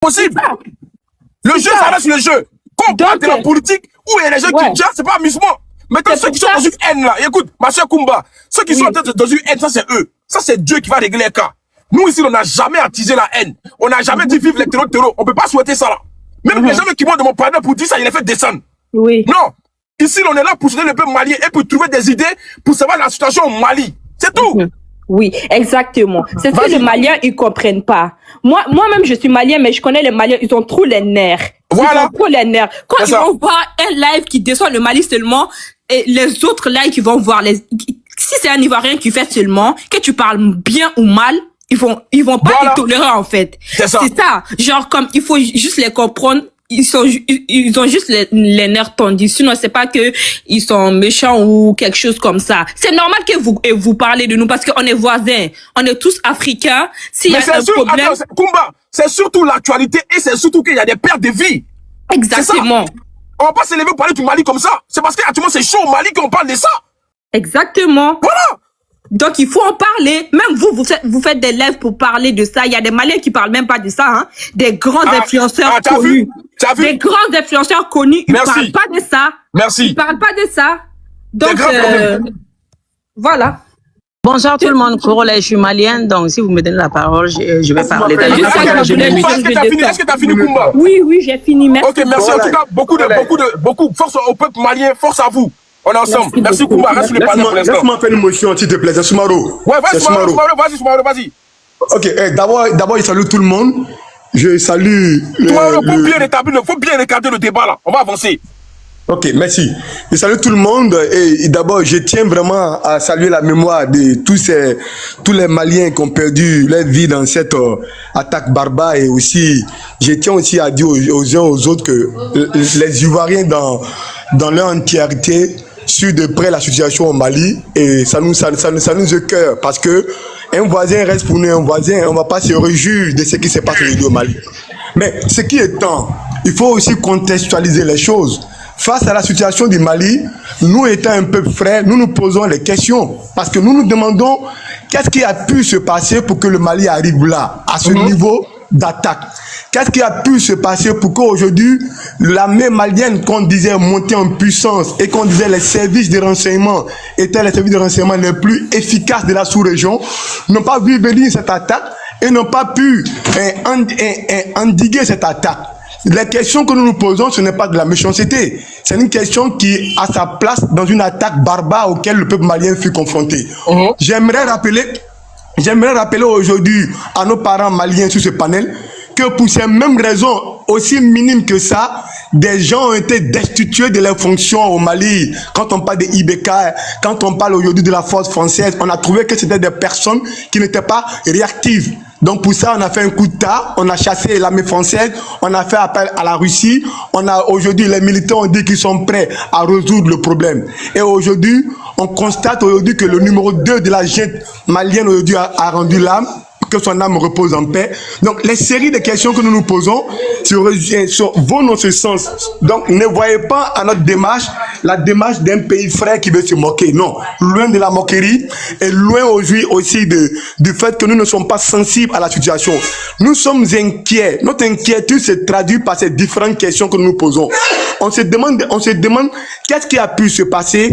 Possible. Le jeu, ça reste le jeu. Quand on parle de la politique, où il y a des gens qui disent, c'est pas amusement. Maintenant, ceux qui sont dans une haine là, écoute, ma chère Kumba, ceux qui sont dans une haine, ça c'est eux. Ça c'est Dieu qui va régler les cas. Nous ici, on n'a jamais attisé la haine. On n'a jamais dit vive les terreaux. On peut pas souhaiter ça là. Même les gens qui vont de mon partenaire pour dire ça, il les fait descendre. Oui. Non. Ici, on est là pour soutenir le peuple malien et pour trouver des idées pour savoir la situation au Mali. C'est tout. Oui, exactement. C'est ce que les Maliens, ils comprennent pas. Moi-même, je suis malien, mais je connais les Maliens, ils ont trop les nerfs. Voilà. Ils ont trop les nerfs. Quand ils vont voir un live qui descend le Mali seulement, et les autres lives qui vont voir si c'est un Ivoirien qui fait seulement, que tu parles bien ou mal, ils vont pas les tolérer, en fait. C'est ça. Genre, comme, il faut juste les comprendre. Ils ont juste les nerfs tendus. Sinon, c'est pas que ils sont méchants ou quelque chose comme ça. C'est normal que vous parlez de nous parce qu'on est voisins. On est tous africains. S'il y a un problème. Attends, Kumba, c'est surtout l'actualité et c'est surtout qu'il y a des pertes de vie. Exactement. On va pas se lever pour parler du Mali comme ça. C'est parce qu'actuellement, c'est chaud au Mali qu'on parle de ça. Exactement. Voilà. Donc, il faut en parler. Même vous faites des lives pour parler de ça. Il y a des Maliens qui parlent même pas de ça, hein. Des grands influenceurs connus. T'as vu? Des grands influenceurs connus, ils parlent pas de ça. Merci. Ils parlent pas de ça. Donc, voilà. Bonjour tout le monde, Corolla, je suis malienne, donc si vous me donnez la parole, je vais parler. Est-ce que tu as fini, Kumba? Oui, j'ai fini. Merci. Ok, merci. En tout cas, beaucoup, force au peuple malien, force à vous. On est ensemble. Merci, Kumba. Reste sur le panneau pour l'instant. Laisse-moi faire une motion, s'il te plaît. C'est Soumaro. Ouais, vas-y, Soumaro, vas-y. Ok, d'abord, je salue tout le monde. Je salue. Faut bien regarder le débat là. On va avancer. Ok, merci. Je salue tout le monde et d'abord, je tiens vraiment à saluer la mémoire de tous les Maliens qui ont perdu leur vie dans cette attaque barbare et aussi, je tiens aussi à dire aux uns aux autres que les Ivoiriens dans leur entièreté suivent de près la situation au Mali et ça nous écoeure parce que un voisin reste pour nous un voisin, on ne va pas se réjouir de ce qui se passe aujourd'hui au Mali. Mais ce qui est temps, il faut aussi contextualiser les choses. Face à la situation du Mali, nous étant un peu frères, nous nous posons les questions. Parce que nous nous demandons qu'est-ce qui a pu se passer pour que le Mali arrive là, à ce niveau d'attaque. Qu'est-ce qui a pu se passer pour qu'aujourd'hui, l'armée malienne qu'on disait monter en puissance et qu'on disait les services de renseignement étaient les services de renseignement les plus efficaces de la sous-région, n'ont pas vu venir cette attaque et n'ont pas pu endiguer cette attaque. La question que nous nous posons, ce n'est pas de la méchanceté. C'est une question qui a sa place dans une attaque barbare auquel le peuple malien fut confronté. J'aimerais rappeler aujourd'hui à nos parents maliens sur ce panel que pour ces mêmes raisons, aussi minimes que ça, des gens ont été destitués de leurs fonctions au Mali. Quand on parle de IBK, quand on parle aujourd'hui de la force française, on a trouvé que c'était des personnes qui n'étaient pas réactives. Donc pour ça, on a fait un coup d'État, on a chassé l'armée française, on a fait appel à la Russie, aujourd'hui, les militants ont dit qu'ils sont prêts à résoudre le problème. Et aujourd'hui, on constate aujourd'hui que le numéro 2 de la junte malienne aujourd'hui a rendu l'âme, que son âme repose en paix. Donc les séries de questions que nous nous posons vont dans ce sens. Donc ne voyez pas à notre démarche la démarche d'un pays frère qui veut se moquer. Non, loin de la moquerie et loin aujourd'hui aussi du fait que nous ne sommes pas sensibles à la situation. Nous sommes inquiets. Notre inquiétude se traduit par ces différentes questions que nous nous posons. On se demande qu'est-ce qui a pu se passer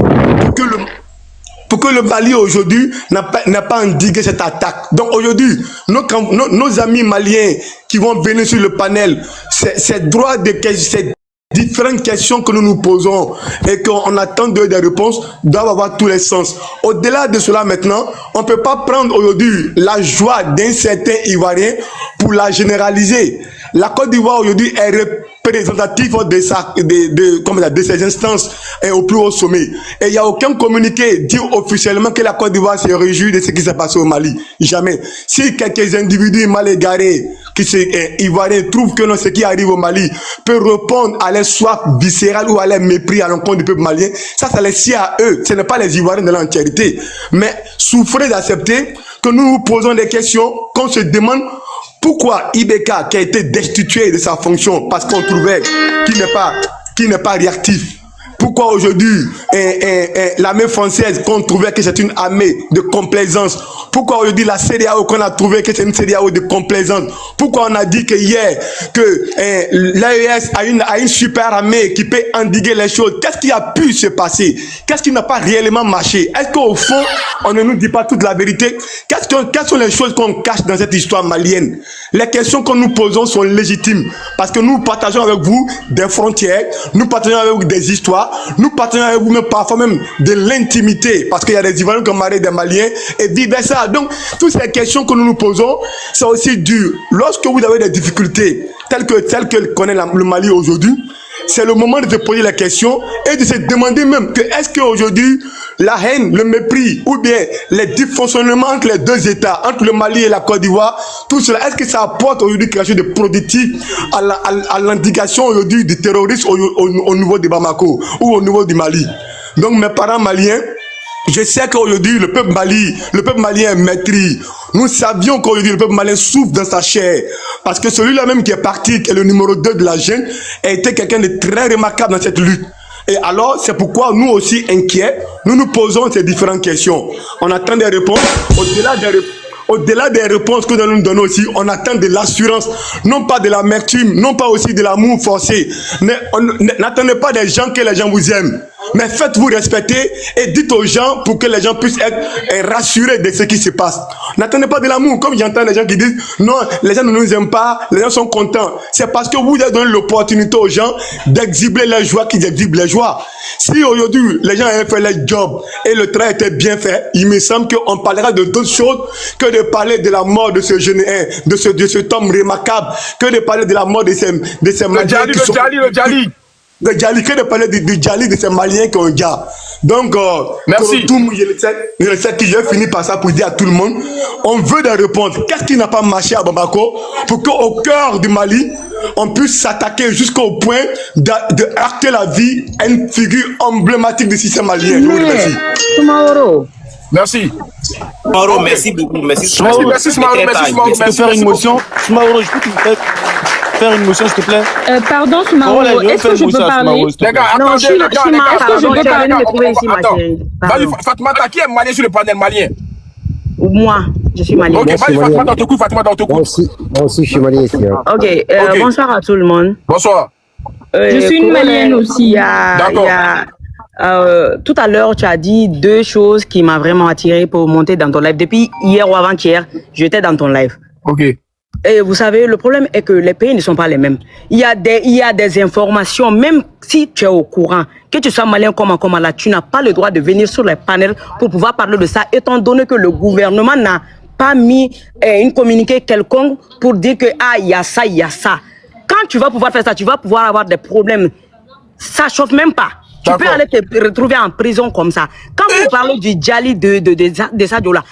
pour que le Mali aujourd'hui n'a pas endigué cette attaque. Donc aujourd'hui, nos amis maliens qui vont venir sur le panel, c'est droit de ces différentes questions que nous nous posons et qu'on attend des réponses doivent avoir tous les sens. Au-delà de cela maintenant, on ne peut pas prendre aujourd'hui la joie d'un certain Ivoirien pour la généraliser. La Côte d'Ivoire aujourd'hui est représentative de ces instances et au plus haut sommet. Et il n'y a aucun communiqué dit officiellement que la Côte d'Ivoire se réjouit de ce qui s'est passé au Mali. Jamais. Si quelques individus mal égarés, qui sont ivoiriens, trouvent que ce qui arrive au Mali peut répondre à leur soif viscérale ou à leur mépris à l'encontre du peuple malien, ça les sied à eux. Ce n'est pas les Ivoiriens de l'entièreté. Mais souffrez d'accepter que nous nous posons des questions, qu'on se demande pourquoi IBK, qui a été destitué de sa fonction parce qu'on trouvait qu'il n'est pas réactif, Pourquoi aujourd'hui l'armée française qu'on trouvait que c'est une armée de complaisance? Pourquoi aujourd'hui la CEDEAO qu'on a trouvé que c'est une CEDEAO de complaisance? Pourquoi on a dit que hier que l'AES a une super armée qui peut endiguer les choses? Qu'est-ce qui a pu se passer? Qu'est-ce qui n'a pas réellement marché? Est-ce qu'au fond, on ne nous dit pas toute la vérité? Quelles sont les choses qu'on cache dans cette histoire malienne? Les questions que nous posons sont légitimes parce que nous partageons avec vous des frontières, nous partageons avec vous des histoires, nous partageons avec vous même parfois même de l'intimité parce qu'il y a des Ivoiriens qui ont marié des Maliens et vice versa. Donc, toutes ces questions que nous nous posons, c'est aussi dur. Lorsque vous avez des difficultés telles que connaît le Mali aujourd'hui, c'est le moment de se poser la question et de se demander même que est-ce qu'aujourd'hui la haine, le mépris ou bien les dysfonctionnements entre les deux États, entre le Mali et la Côte d'Ivoire, tout cela, est-ce que ça apporte aujourd'hui quelque chose de productif à l'indication aujourd'hui du terrorisme au niveau de Bamako ou au niveau du Mali? Donc mes parents maliens, je sais qu'aujourd'hui le peuple malien est maîtrise. Nous savions qu'aujourd'hui le peuple malien souffre dans sa chair. Parce que celui-là même qui est parti, qui est le numéro 2 de la jeune, a été quelqu'un de très remarquable dans cette lutte. Et alors, c'est pourquoi nous aussi inquiets, nous nous posons ces différentes questions. On attend des réponses. Au-delà des réponses que nous donnons aussi, on attend de l'assurance, non pas de l'amertume, non pas aussi de l'amour forcé. N'attendez pas des gens que les gens vous aiment. Mais faites-vous respecter et dites aux gens pour que les gens puissent être rassurés de ce qui se passe. N'attendez pas de l'amour, comme j'entends les gens qui disent non, les gens ne nous aiment pas, les gens sont contents. C'est parce que vous avez donné l'opportunité aux gens d'exhiber la joie qu'ils exhibent la joie. Si aujourd'hui les gens avaient fait leur job et le travail était bien fait, il me semble qu'on parlera de d'autres choses que de parler de la mort de ce jeune, de cet homme remarquable, que de parler de la mort de ces Maliens qui sont... Le Djali, que de parler du Djali de ces Maliens qui ont un gars. Donc, merci. Je sais que je finis par ça pour dire à tout le monde, on veut des réponses. Qu'est-ce qui n'a pas marché à Bamako pour qu'au cœur du Mali, on puisse s'attaquer jusqu'au point de heurter la vie à une figure emblématique du système malien. Je vous remercie. Merci. Soumaoro, merci beaucoup. Merci Soumaoro. Merci Soumaoro. Je peux faire une motion? Soumaoro, je peux faire une motion, s'il te plaît? Pardon, Soumaoro, est-ce que je peux parler? Les gars, attendez, est-ce que je peux parler? Vas-y, Fatoumata, qui est malien sur le panel malien? Moi, je suis malienne. Ok, vas-y, Fatoumata, dans ton coup, Fatoumata, dans ton coup. Moi aussi, je suis malien ici. Hein. Ok, bonsoir à tout le monde. Bonsoir. Je suis une malienne aussi. D'accord. Tout à l'heure, tu as dit deux choses qui m'ont vraiment attiré pour monter dans ton live. Depuis hier ou avant-hier, j'étais dans ton live. Ok. Et vous savez, le problème est que les pays ne sont pas les mêmes. Il y a des informations, même si tu es au courant, que tu sois malien comme là, tu n'as pas le droit de venir sur les panels pour pouvoir parler de ça, étant donné que le gouvernement n'a pas mis une communiqué quelconque pour dire que il y a ça, il y a ça. Quand tu vas pouvoir faire ça, tu vas pouvoir avoir des problèmes. Ça chauffe même pas. Tu peux aller te retrouver en prison comme ça. Quand vous parlez du Djali de Sadio-là,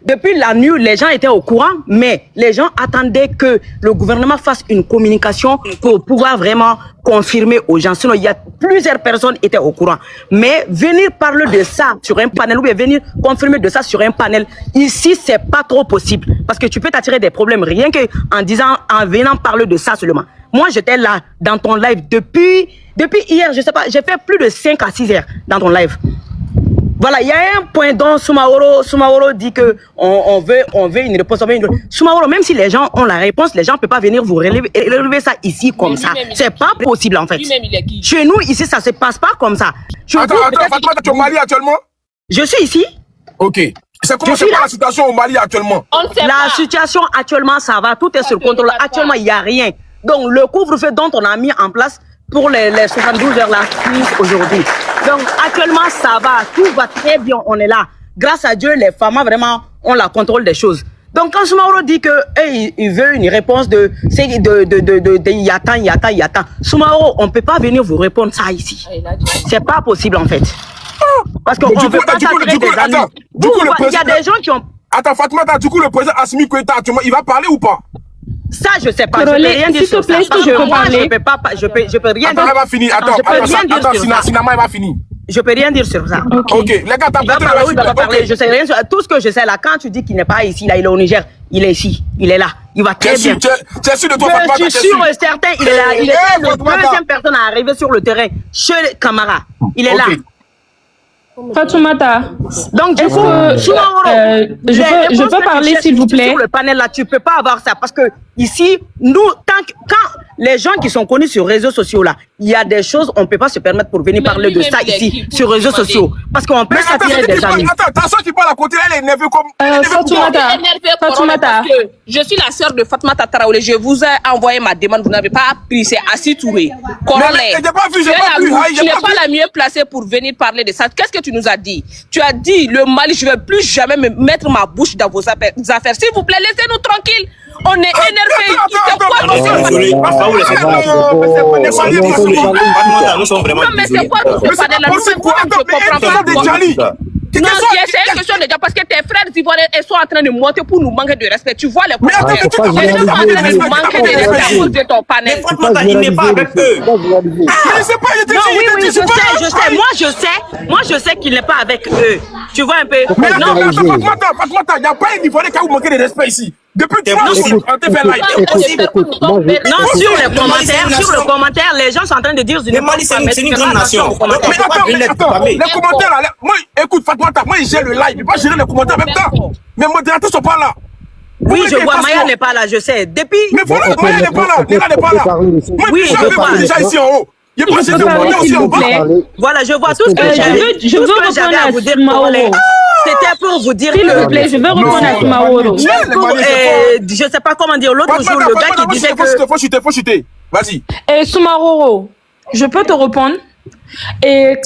depuis la nuit, les gens étaient au courant, mais les gens attendaient que le gouvernement fasse une communication pour pouvoir vraiment confirmer aux gens. Sinon, il y a plusieurs personnes qui étaient au courant. Mais venir parler de ça sur un panel ou bien venir confirmer de ça sur un panel, ici, c'est pas trop possible. Parce que tu peux t'attirer des problèmes rien en venant parler de ça seulement. Moi, j'étais là, dans ton live, depuis hier, je sais pas, j'ai fait plus de 5 à 6 heures dans ton live. Voilà, il y a un point dont Soumaoro dit que on veut une réponse. Soumaoro, même si les gens ont la réponse, les gens ne peuvent pas venir vous relever ça ici comme ça. C'est pas possible en fait. Chez nous, ici, ça se passe pas comme ça. Attends, Fatoumata, tu es au Mali actuellement? Je suis ici. Ok. C'est comment la situation au Mali actuellement? La situation actuellement, ça va, tout est sur contrôle. Actuellement, il n'y a rien. Donc, le couvre-feu dont on a mis en place pour les 72 heures là, aujourd'hui. Donc, actuellement, ça va, tout va très bien, on est là. Grâce à Dieu, les femmes, vraiment, ont la contrôle des choses. Donc, quand Soumaoro dit que il veut une réponse de Yatan. Soumaoro, on ne peut pas venir vous répondre ça ici. C'est pas possible, en fait. Parce qu'on ne peut pas s'attirer des amis. Il y a des gens qui ont... Attends, Fatoumata, du coup, le président Assimi Goïta, actuellement, il va parler ou pas? Ça, je sais pas. Je peux rien dire sur ça. Je peux rien dire. Attends, elle va finir. Attends, Sinama, elle va finir. Je peux rien dire sur ça. Ok, les gars, t'as Il va porté parler le ou il va pas Ok. parler, je sais rien sur tout ce que je sais là. Quand tu dis qu'il n'est pas ici, là, il est au Niger, il est ici, il est là, il va très bien. Tu es sûr de toi, Je Fatmata, suis t'es sûr et certain, il est là. Il est Eh, la Fatmata. deuxième personne à arriver sur le terrain chez Camara. Il est là. Ok. Fatoumata, Donc, du est-ce coup, que je peux parler, s'il vous plaît? Sur le panel là, tu peux pas avoir ça parce que ici, nous, quand les gens qui sont connus sur les réseaux sociaux là, il y a des choses, on peut pas se permettre pour venir parler de ça ici sur les réseaux sociaux parce qu'on peut Mais attends, s'attirer des amis. attends, ta soeur qui parle à côté, elle est nerveuse comme. Fatoumata, Fatoumata. Je suis la sœur de Fatmata Traoré. Je vous ai envoyé ma demande. Vous n'avez pas pris. C'est Assis Touré. Mais j'ai pas vu, j'ai pas vu. Tu n'es pas la mieux placée pour venir parler de ça. Qu'est-ce que tu nous as dit? Tu as dit le Mali, je ne vais plus jamais me mettre ma bouche dans vos affaires. S'il vous plaît, laissez-nous tranquilles. On est énervés. C'est quoi tout ça? Désolé, nous sommes vraiment Non, mais c'est quoi tout ce panel-là? Nous, je comprends pas. Non, c'est une question déjà parce que tes frères ivoiriens ils sont en train de monter pour nous manquer de respect. Tu vois les commentaires. Ils sont en train de nous manquer de respect à cause de ton panel. Fatmata, il n'est pas avec eux. Je sais pas, je te Non, oui, dis, je sais. Moi, je sais qu'il n'est pas avec eux. Tu vois un peu? Mais Non, attends, Fatmata, il n'y a pas un Ivoirien qui a vous manqué de respect ici. Depuis 3 jours, on te fait live. non, sur le commentaire, les gens sont en train de dire Le Mali, c'est une grande nation. Mais attends, les commentaires là, moi, écoute, Fatmata, moi, j'ai le live, je ne peux pas gérer les commentaires en même temps. Mais les modérateurs ne sont pas là. Oui, je vois, Maya n'est pas là, je sais. Depuis. Mais voilà, Maya n'est pas là, Léla n'est pas là. Moi, Oui, je je vois. suis déjà ici en haut. Il n'y a pas Je peux parler, s'il vous plaît? Voilà, je vois tout ce que je veux j'avais à vous dire. répondre à C'était pour vous dire S'il vous plaît, je veux répondre à Simaoro. Je sais pas comment dire, l'autre jour, le gars qui disait que. Faut chuter. Vas-y. Et Soumaroro, je peux te répondre? Et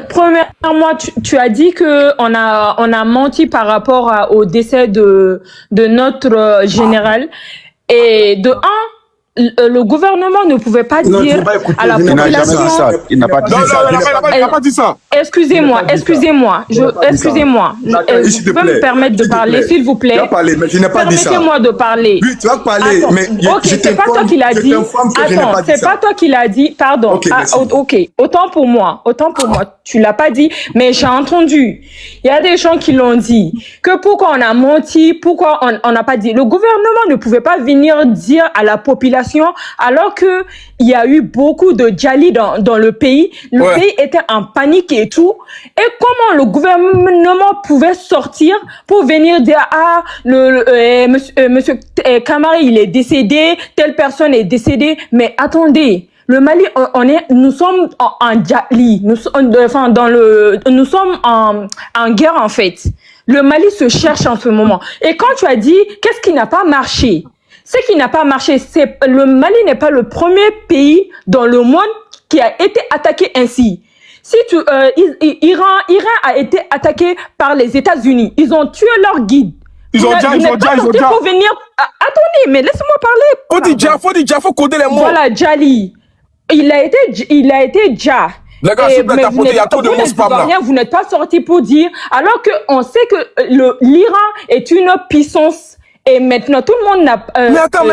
premièrement, tu as dit que on a menti par rapport au décès de notre général. Et de un, le gouvernement ne pouvait pas dire à la population. Il n'a pas dit ça. Il n'a pas dit ça. Excusez-moi. Je peux me permettre de parler, s'il vous plaît. Tu vas parler, mais je n'ai pas dit ça. Permettez-moi de parler. Oui, tu vas parler, Attends. mais Ok, c'est pas toi qui l'as dit. Attends, c'est pas toi qui l'as dit. Pardon. Ok, Ok. Autant pour moi. Tu l'as pas dit, mais j'ai entendu. Il y a des gens qui l'ont dit. Que pourquoi on a menti, pourquoi on n'a pas dit. Le gouvernement ne pouvait pas venir dire à la population alors que il y a eu beaucoup de djali dans le pays. Le pays était en panique et tout. Et comment le gouvernement pouvait sortir pour venir dire monsieur Camara il est décédé, telle personne est décédée. Mais attendez. Le Mali, nous sommes en djali, nous sommes en guerre en fait. Le Mali se cherche en ce moment. Et quand tu as dit, qu'est-ce qui n'a pas marché? Ce qui n'a pas marché, c'est le Mali n'est pas le premier pays dans le monde qui a été attaqué ainsi. Iran a été attaqué par les États-Unis. Ils ont tué leur guide. Ils ont déjà. Pour venir. Attendez, mais laisse-moi parler. Faut dire, faut coder les mots. Voilà, Djali. Il a été Dja. Les gars, s'il vous plaît, il y a trop de mots spam là. Vous n'êtes pas sorti pour dire, alors qu'on sait que l'Iran est une puissance. Et maintenant, tout le monde n'a mais attends,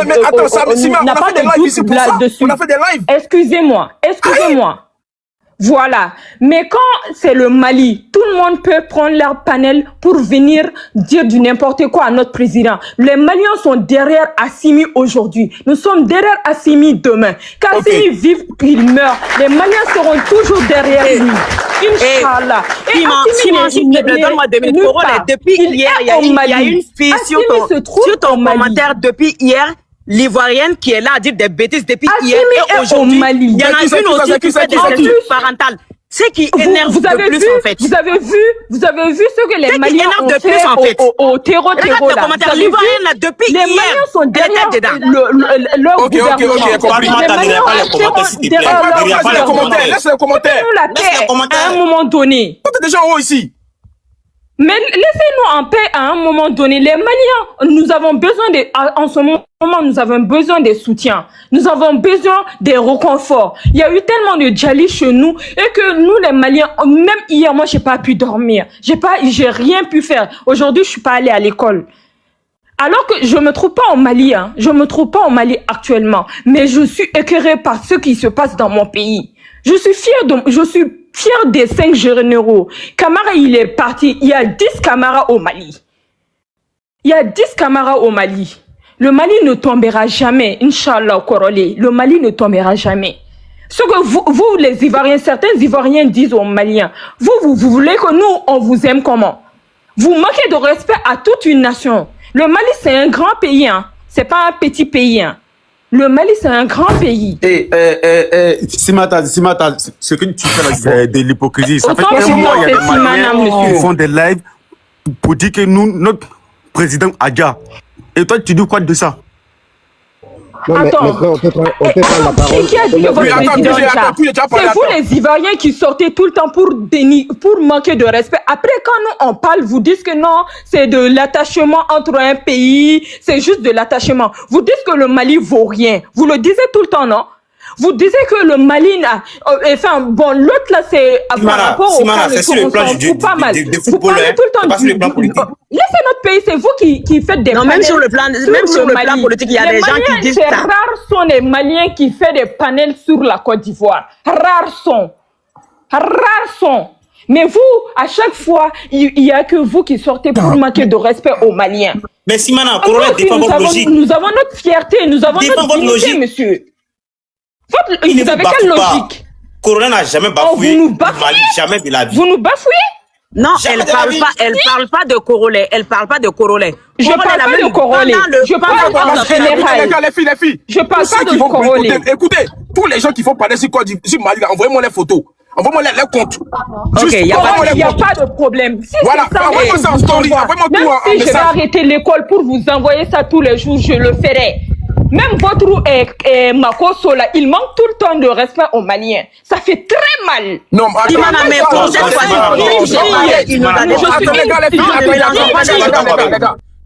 ça, on a fait des lives ici pour ça. On a fait des lives. Excusez-moi. Voilà. Mais quand c'est le Mali, tout le monde peut prendre leur panel pour venir dire du n'importe quoi à notre président. Les Maliens sont derrière Assimi aujourd'hui. Nous sommes derrière Assimi demain. Qu'Assimi vive, qu'il meurt. Les Maliens seront toujours derrière lui. Inch'Allah. Donne-moi 2 minutes. Depuis hier, il y a une fille sur ton commentaire depuis hier. L'Ivoirienne qui est là à dire des bêtises depuis hier et aujourd'hui. Il y en a une aussi qui fait des études parentales. Ce qui énerve de plus en fait. Vous avez vu ce que les Maliens ont de plus en fait. Au terreau là. L'Ivoirienne là depuis hier. Les Maliens sont derrière leur gouvernement. Laisse les commentaires. À un moment donné. On est déjà en haut ici. Mais laissez-nous en paix à un moment donné. Les Maliens, nous avons besoin en ce moment, nous avons besoin des soutiens. Nous avons besoin des réconforts. Il y a eu tellement de djali chez nous et que nous, les Maliens, même hier, moi, j'ai pas pu dormir. J'ai rien pu faire. Aujourd'hui, je suis pas allée à l'école. Alors que je me trouve pas au Mali, Je me trouve pas au Mali actuellement. Mais je suis écœurée par ce qui se passe dans mon pays. Je suis fière fier des 5 généraux. Camara, il est parti. Il y a 10 Camara au Mali. Il y a 10 Camara au Mali. Le Mali ne tombera jamais, Inch'Allah, Korolé. Le Mali ne tombera jamais. Ce que vous, les Ivoiriens, certains Ivoiriens disent aux Maliens, vous voulez que nous, on vous aime comment? Vous manquez de respect à toute une nation. Le Mali, c'est un grand pays, hein. C'est pas un petit pays, hein. Le Mali, c'est un grand pays. Simata, ce que tu fais là, c'est de l'hypocrisie. Ça fait Autant un mois, il y a des Maliens Maliens qui font des lives pour dire que nous, notre président Adja. Et toi, tu dis quoi de ça? Non, mais Attends. maintenant, on peut prendre la parole. Qui a dit que votre président est là? déjà C'est parlé, vous les Ivoiriens qui sortez tout le temps pour manquer de respect. Après, quand nous on parle, vous dites que non, c'est de l'attachement entre un pays, c'est juste de l'attachement. Vous dites que le Mali vaut rien. Vous le disiez tout le temps, non? Vous disiez que le Mali n'a... Enfin, bon, l'autre là, c'est par rapport au Simana, c'est sur le plan pas mal. Vous parlez tout le temps pas sur le plan politique. Laissez notre pays, c'est vous qui faites des Non, même sur le plan politique, il y a des gens qui disent ça. Rares sont les Maliens qui font des panels sur la Côte d'Ivoire. Rares sont. Mais vous, à chaque fois, il y a que vous qui sortez pour manquer de respect aux Maliens. Mais Simana, Corona défend votre logique. Nous avons notre fierté, nous avons notre dignité, monsieur. Vous avez quelle logique? Corona n'a jamais bafouillé. Vous nous bafouillez? Jamais de la vie. Vous nous bafouillez? Non, elle parle pas de Corolet. Elle parle pas de Corolet. Je parle pas de Corolet. Je parle en général. Les filles. Je parle pas de Corolet. Écoutez, tous les gens qui font parler sur Mali, envoyez-moi les photos. Envoyez-moi les comptes. Ok, il n'y a pas de problème. Si voilà, envoyez-moi ça en story. Envoyez-moi tout en message. Si je vais arrêter l'école pour vous envoyer ça tous les jours, je le ferai. Même votre Makoso là, il manque tout le temps de respect aux Maliens. Ça fait très mal. Non, mais pour cette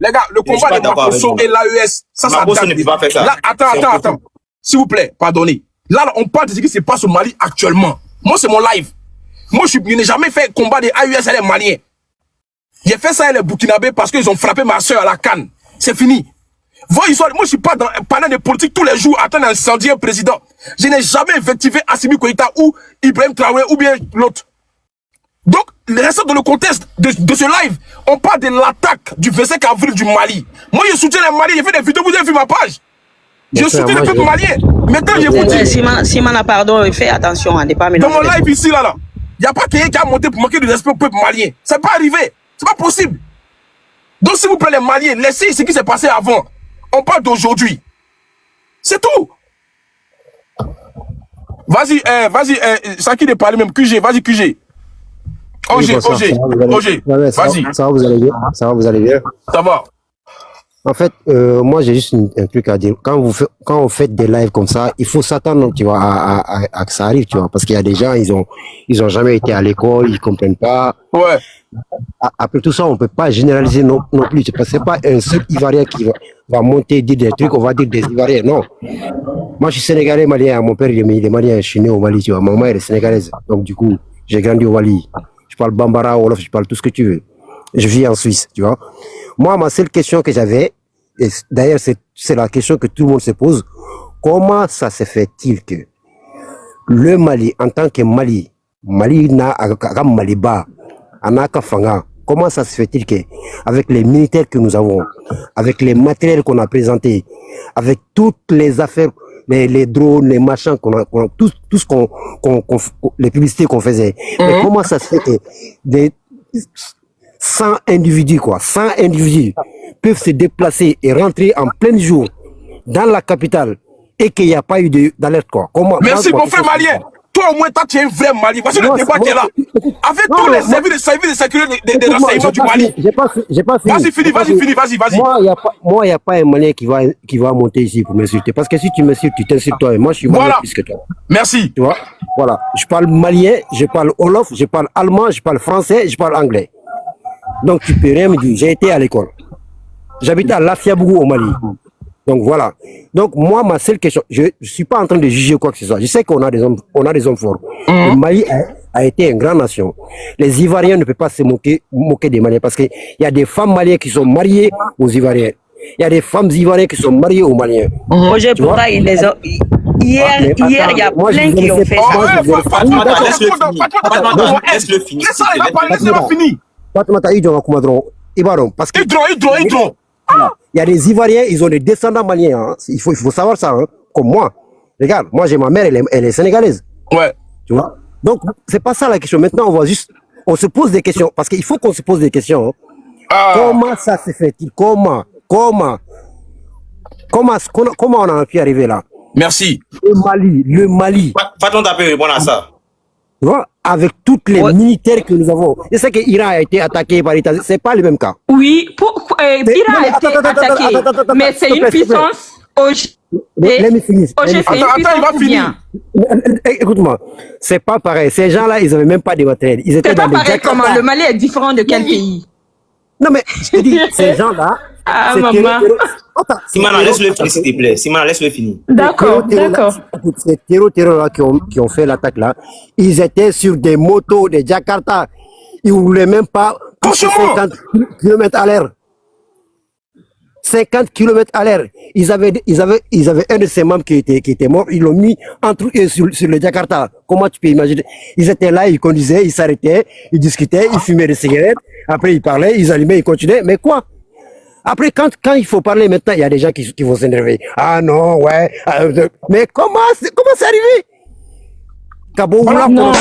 les gars, le combat de Makoso et l'AES, ça ne peut pas faire ça. Là, attends. S'il vous plaît, pardonnez. Là, on parle de ce qui se passe au Mali actuellement. Moi, c'est mon live. Moi, je n'ai jamais fait combat des AES et les Maliens. J'ai fait ça et les Burkinabés parce qu'ils ont frappé ma soeur à la canne. C'est fini. Moi, je suis pas dans un panel de politique tous les jours, attendre d'incendier un président. Je n'ai jamais invectivé Assimi Goïta ou Ibrahim Traoré ou bien l'autre. Donc, le reste dans le contexte de ce live, on parle de l'attaque du 25 avril du Mali. Moi, je soutiens les Maliens, j'ai fait des vidéos, vous avez vu ma page. Je soutiens le peuple malien. Maintenant, je vous dis. Simana, pardon, fais attention, n'est pas dans mon live ici, là, il n'y a pas quelqu'un qui a monté pour manquer de respect au peuple malien. C'est pas arrivé. C'est pas possible. Donc, s'il vous plaît, les Maliens, laissez ce qui s'est passé avant. On parle d'aujourd'hui. C'est tout. Vas-y, ça qui est parlé même, QG, vas-y, QG. OG, vas-y. Ça va, vous allez bien? Ça va. En fait, moi, j'ai juste un truc à dire. Quand on fait des lives comme ça, il faut s'attendre, tu vois, à que ça arrive, tu vois. Parce qu'il y a des gens, ils ont jamais été à l'école, ils comprennent pas. Ouais. Après tout ça, on peut pas généraliser non plus. Parce que c'est pas un seul Ivoirien qui va monter, dire des trucs, on va dire des Ivoiriens. Non. Moi, je suis sénégalais, malien. Mon père, il est malien, je suis né au Mali, tu vois. Ma mère est sénégalaise. Donc, du coup, j'ai grandi au Mali. Je parle Bambara, Wolof, je parle tout ce que tu veux. Je vis en Suisse, tu vois. Moi, ma seule question que j'avais, et d'ailleurs, c'est la question que tout le monde se pose. Comment ça se fait-il que le Mali, en tant que Mali n'a qu'à Maliba, Anaka Fanga, comment ça se fait-il que, avec les militaires que nous avons, avec les matériels qu'on a présentés, avec toutes les affaires, les drones, les machins tout ce les publicités qu'on faisait, mais comment ça se fait que 100 individus, 100 individus peuvent se déplacer et rentrer en plein jour dans la capitale et qu'il n'y a pas eu d'alerte, quoi. Merci, mon frère malien. Toi, au moins, toi, tu es un vrai Mali. Voici le débat qui est là. Avec tous les services de sécurité des renseignements du Mali. J'ai pas fini. Vas-y, vas-y. Moi, il n'y a pas un Malien qui va monter ici pour m'insulter. Parce que si tu m'insultes, tu t'insultes toi. Et moi, je suis malien plus que toi. Merci. Tu vois? Voilà. Je parle malien, je parle wolof, je parle allemand, je parle français, je parle anglais. Donc, tu peux rien me dire. J'ai été à l'école. J'habite à Lafiabougou au Mali. Donc voilà. Donc moi, ma seule question, je suis pas en train de juger quoi que ce soit. Je sais qu'on a des hommes forts. Le Mali a été une grande nation. Les Ivoiriens ne peuvent pas se moquer des Maliens parce qu'il y a des femmes maliennes qui sont mariées aux Ivoiriens. Il y a des femmes Ivoiriennes qui sont mariées aux Maliens. Roger Pourra, hier, il y a plein qui ont fait ça. Laisse-le finir. Laisse-le finir. Parce que Hydro. il y a des Ivoiriens, ils ont des descendants maliens. Hein. Il faut savoir ça, hein. Comme moi. Regarde, moi j'ai ma mère, elle est sénégalaise. Ouais. Tu vois. Donc, c'est pas ça la question. Maintenant, on se pose des questions. Parce qu'il faut qu'on se pose des questions. Hein. Comment ça se fait-il? Comment on en a pu arriver là? Merci. Le Mali. Faton taper répondre à ça. Tu vois, avec toutes les militaires que nous avons. Je sais que l'Iran a été attaqué par les États-Unis. C'est pas le même cas. Oui, Iran a été attaqué, mais c'est une puissance. Let me finish. Il va finir. Écoute-moi, c'est pas pareil. Ces gens-là, ils avaient même pas de matériel. Ils étaient C'est dans pas des pareil comment le Mali est différent de quel pays? Non mais je te dis, ces gens-là. Ah maman. Simana, laisse-le finir s'il te plaît. Simana, laisse-le finir. D'accord. Ces terreurs-là qui ont fait l'attaque là, ils étaient sur des motos, des Jakarta. Ils voulaient même pas pousser 50 km à l'heure. 50 km à l'heure. Ils avaient un de ces membres qui était mort. Ils l'ont mis entre eux sur le Jakarta. Comment tu peux imaginer? Ils étaient là, ils conduisaient, ils s'arrêtaient, ils discutaient, ils fumaient des cigarettes. Après, ils parlaient, ils allumaient, ils continuaient. Mais quoi? Après, quand il faut parler maintenant, il y a des gens qui vont s'énerver. Ah non, ouais. Mais comment c'est arrivé? Non.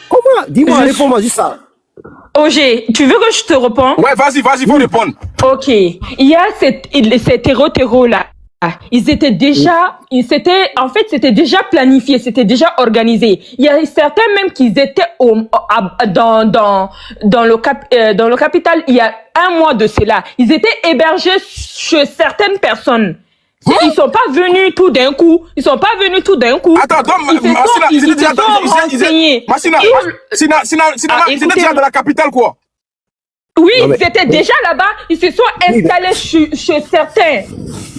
Comment? Dis-moi, réponds-moi juste ça. OG, tu veux que je te réponde? Ouais, vas-y, faut répondre. Ok. Il y a ces terreaux là. C'était déjà planifié, c'était déjà organisé. Il y a certains même qui étaient dans le capital il y a un mois de cela. Ils étaient hébergés chez certaines personnes. Ils sont pas venus tout d'un coup. Attends, ils étaient déjà dans la capitale, quoi. Oui, ils étaient déjà là-bas. Ils se sont installés chez certains.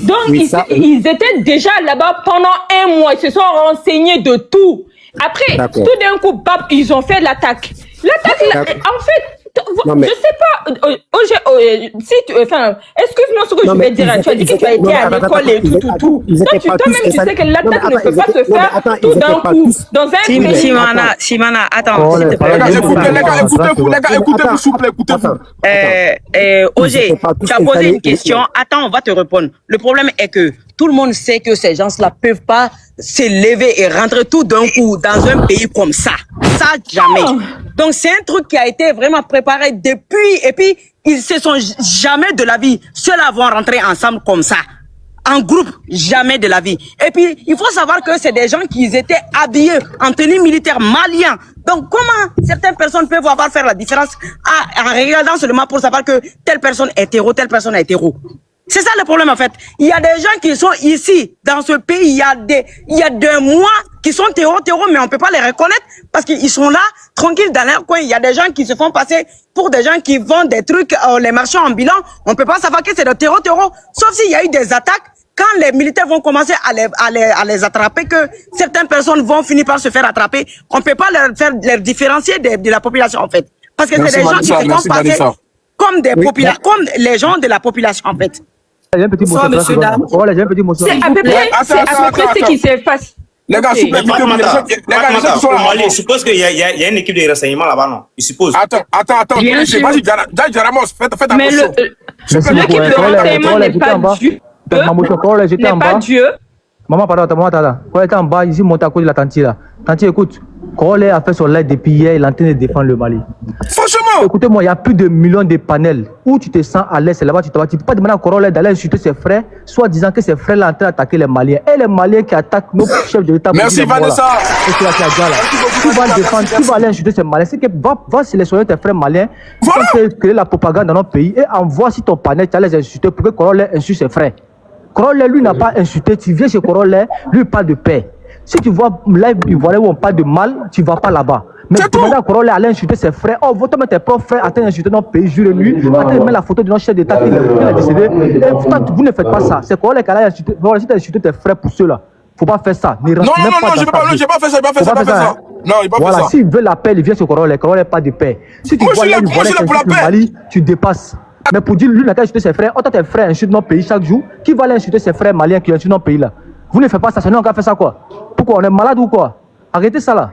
Donc, ils étaient déjà là-bas pendant un mois. Ils se sont renseignés de tout. Après, tout d'un coup, ils ont fait l'attaque. En fait, je sais pas. Excuse-moi ce que je vais dire. Tu as dit que tu as été à l'école et tout. Toi-même, tu sais que l'attaque ne peut pas se faire tout d'un coup. Dans un pays. Simana, attends. Les gars, écoutez-vous, s'il vous plaît, écoutez-vous. OG, tu as posé une question. Attends, on va te répondre. Le problème est que tout le monde sait que ces gens-là peuvent pas se lever et rentrer tout d'un coup dans un pays comme ça. Ça, jamais. Donc, c'est un truc qui a été vraiment préparé depuis, et puis, ils se sont jamais de la vie seuls à vont rentrer ensemble comme ça. En groupe, jamais de la vie. Et puis, il faut savoir que c'est des gens qui étaient habillés en tenue militaire malien. Donc, comment certaines personnes peuvent avoir faire la différence en regardant seulement pour savoir que telle personne est héros, telle personne est héros? C'est ça le problème en fait. Il y a des gens qui sont ici, dans ce pays, il y a des mois qui sont terreaux, mais on peut pas les reconnaître parce qu'ils sont là, tranquilles dans leur coin. Il y a des gens qui se font passer pour des gens qui vendent des trucs, les marchands ambulants. On peut pas savoir que c'est des terreaux. Sauf s'il y a eu des attaques, quand les militaires vont commencer à les attraper, que certaines personnes vont finir par se faire attraper, on peut pas les différencier de la population en fait. Parce que c'est des gens qui se font passer comme comme les gens de la population en fait. J'ai un petit mot. C'est à peu près ce qui s'est passé. Les gars, s'il vous plaît, je suppose qu'il y a une équipe de renseignement là-bas, non? Je suppose. Attends. Vas-y, Jaramos, faites attention. Mais l'équipe de renseignement n'est pas Dieu. Maman, pardon. Quand elle était en bas, ici, monte à côté de la tante là. Tante, écoute. Corolé a fait son live depuis hier, il est en train de défendre le Mali. Franchement! Écoutez-moi, il y a plus de millions de panels où tu te sens à l'aise, c'est là-bas, tu peux pas demander à Corolé d'aller insulter ses frères, soit disant que ses frères sont en train d'attaquer les Maliens. Et les Maliens qui attaquent nos chefs de l'État. Merci Vanessa! Tu vas défendre, tu vas aller insulter ces Maliens. C'est que va sélectionner tes frères Maliens, créer la propagande dans notre pays et envoie si ton panel, tu as les insulter pour que Corolé insulte ses frères. Corolé, lui, n'a pas insulté. Tu viens chez Corolé, lui, il parle de paix. Si tu vois live ivoirien où on parle de mal, tu ne vas pas là-bas. Mais tu demandes à Corolé aller insulter ses frères. Oh, vous tes propres frères à insulter notre pays jour et nuit. À mettre la photo de notre chef d'État qui est décédé. Et vous ne faites pas ça. C'est Corolé qui a insulté tes frères pour ceux-là. Faut pas faire ça. Non, j'ai pas fait ça. Non, il n'a pas fait ça. Voilà, s'il veut la paix, il vient sur Corolé. Corolé pas de paix. Si tu vois là, il voit le Mali, tu dépasses. Mais pour dire lui, il a insulté ses frères. Autant tes frères insultent notre pays chaque jour. Qui va aller insulter ses frères maliens qui insultent notre pays là? Vous ne faites pas ça, sinon on va faire ça quoi? Pourquoi? On est malade ou quoi? Arrêtez ça là.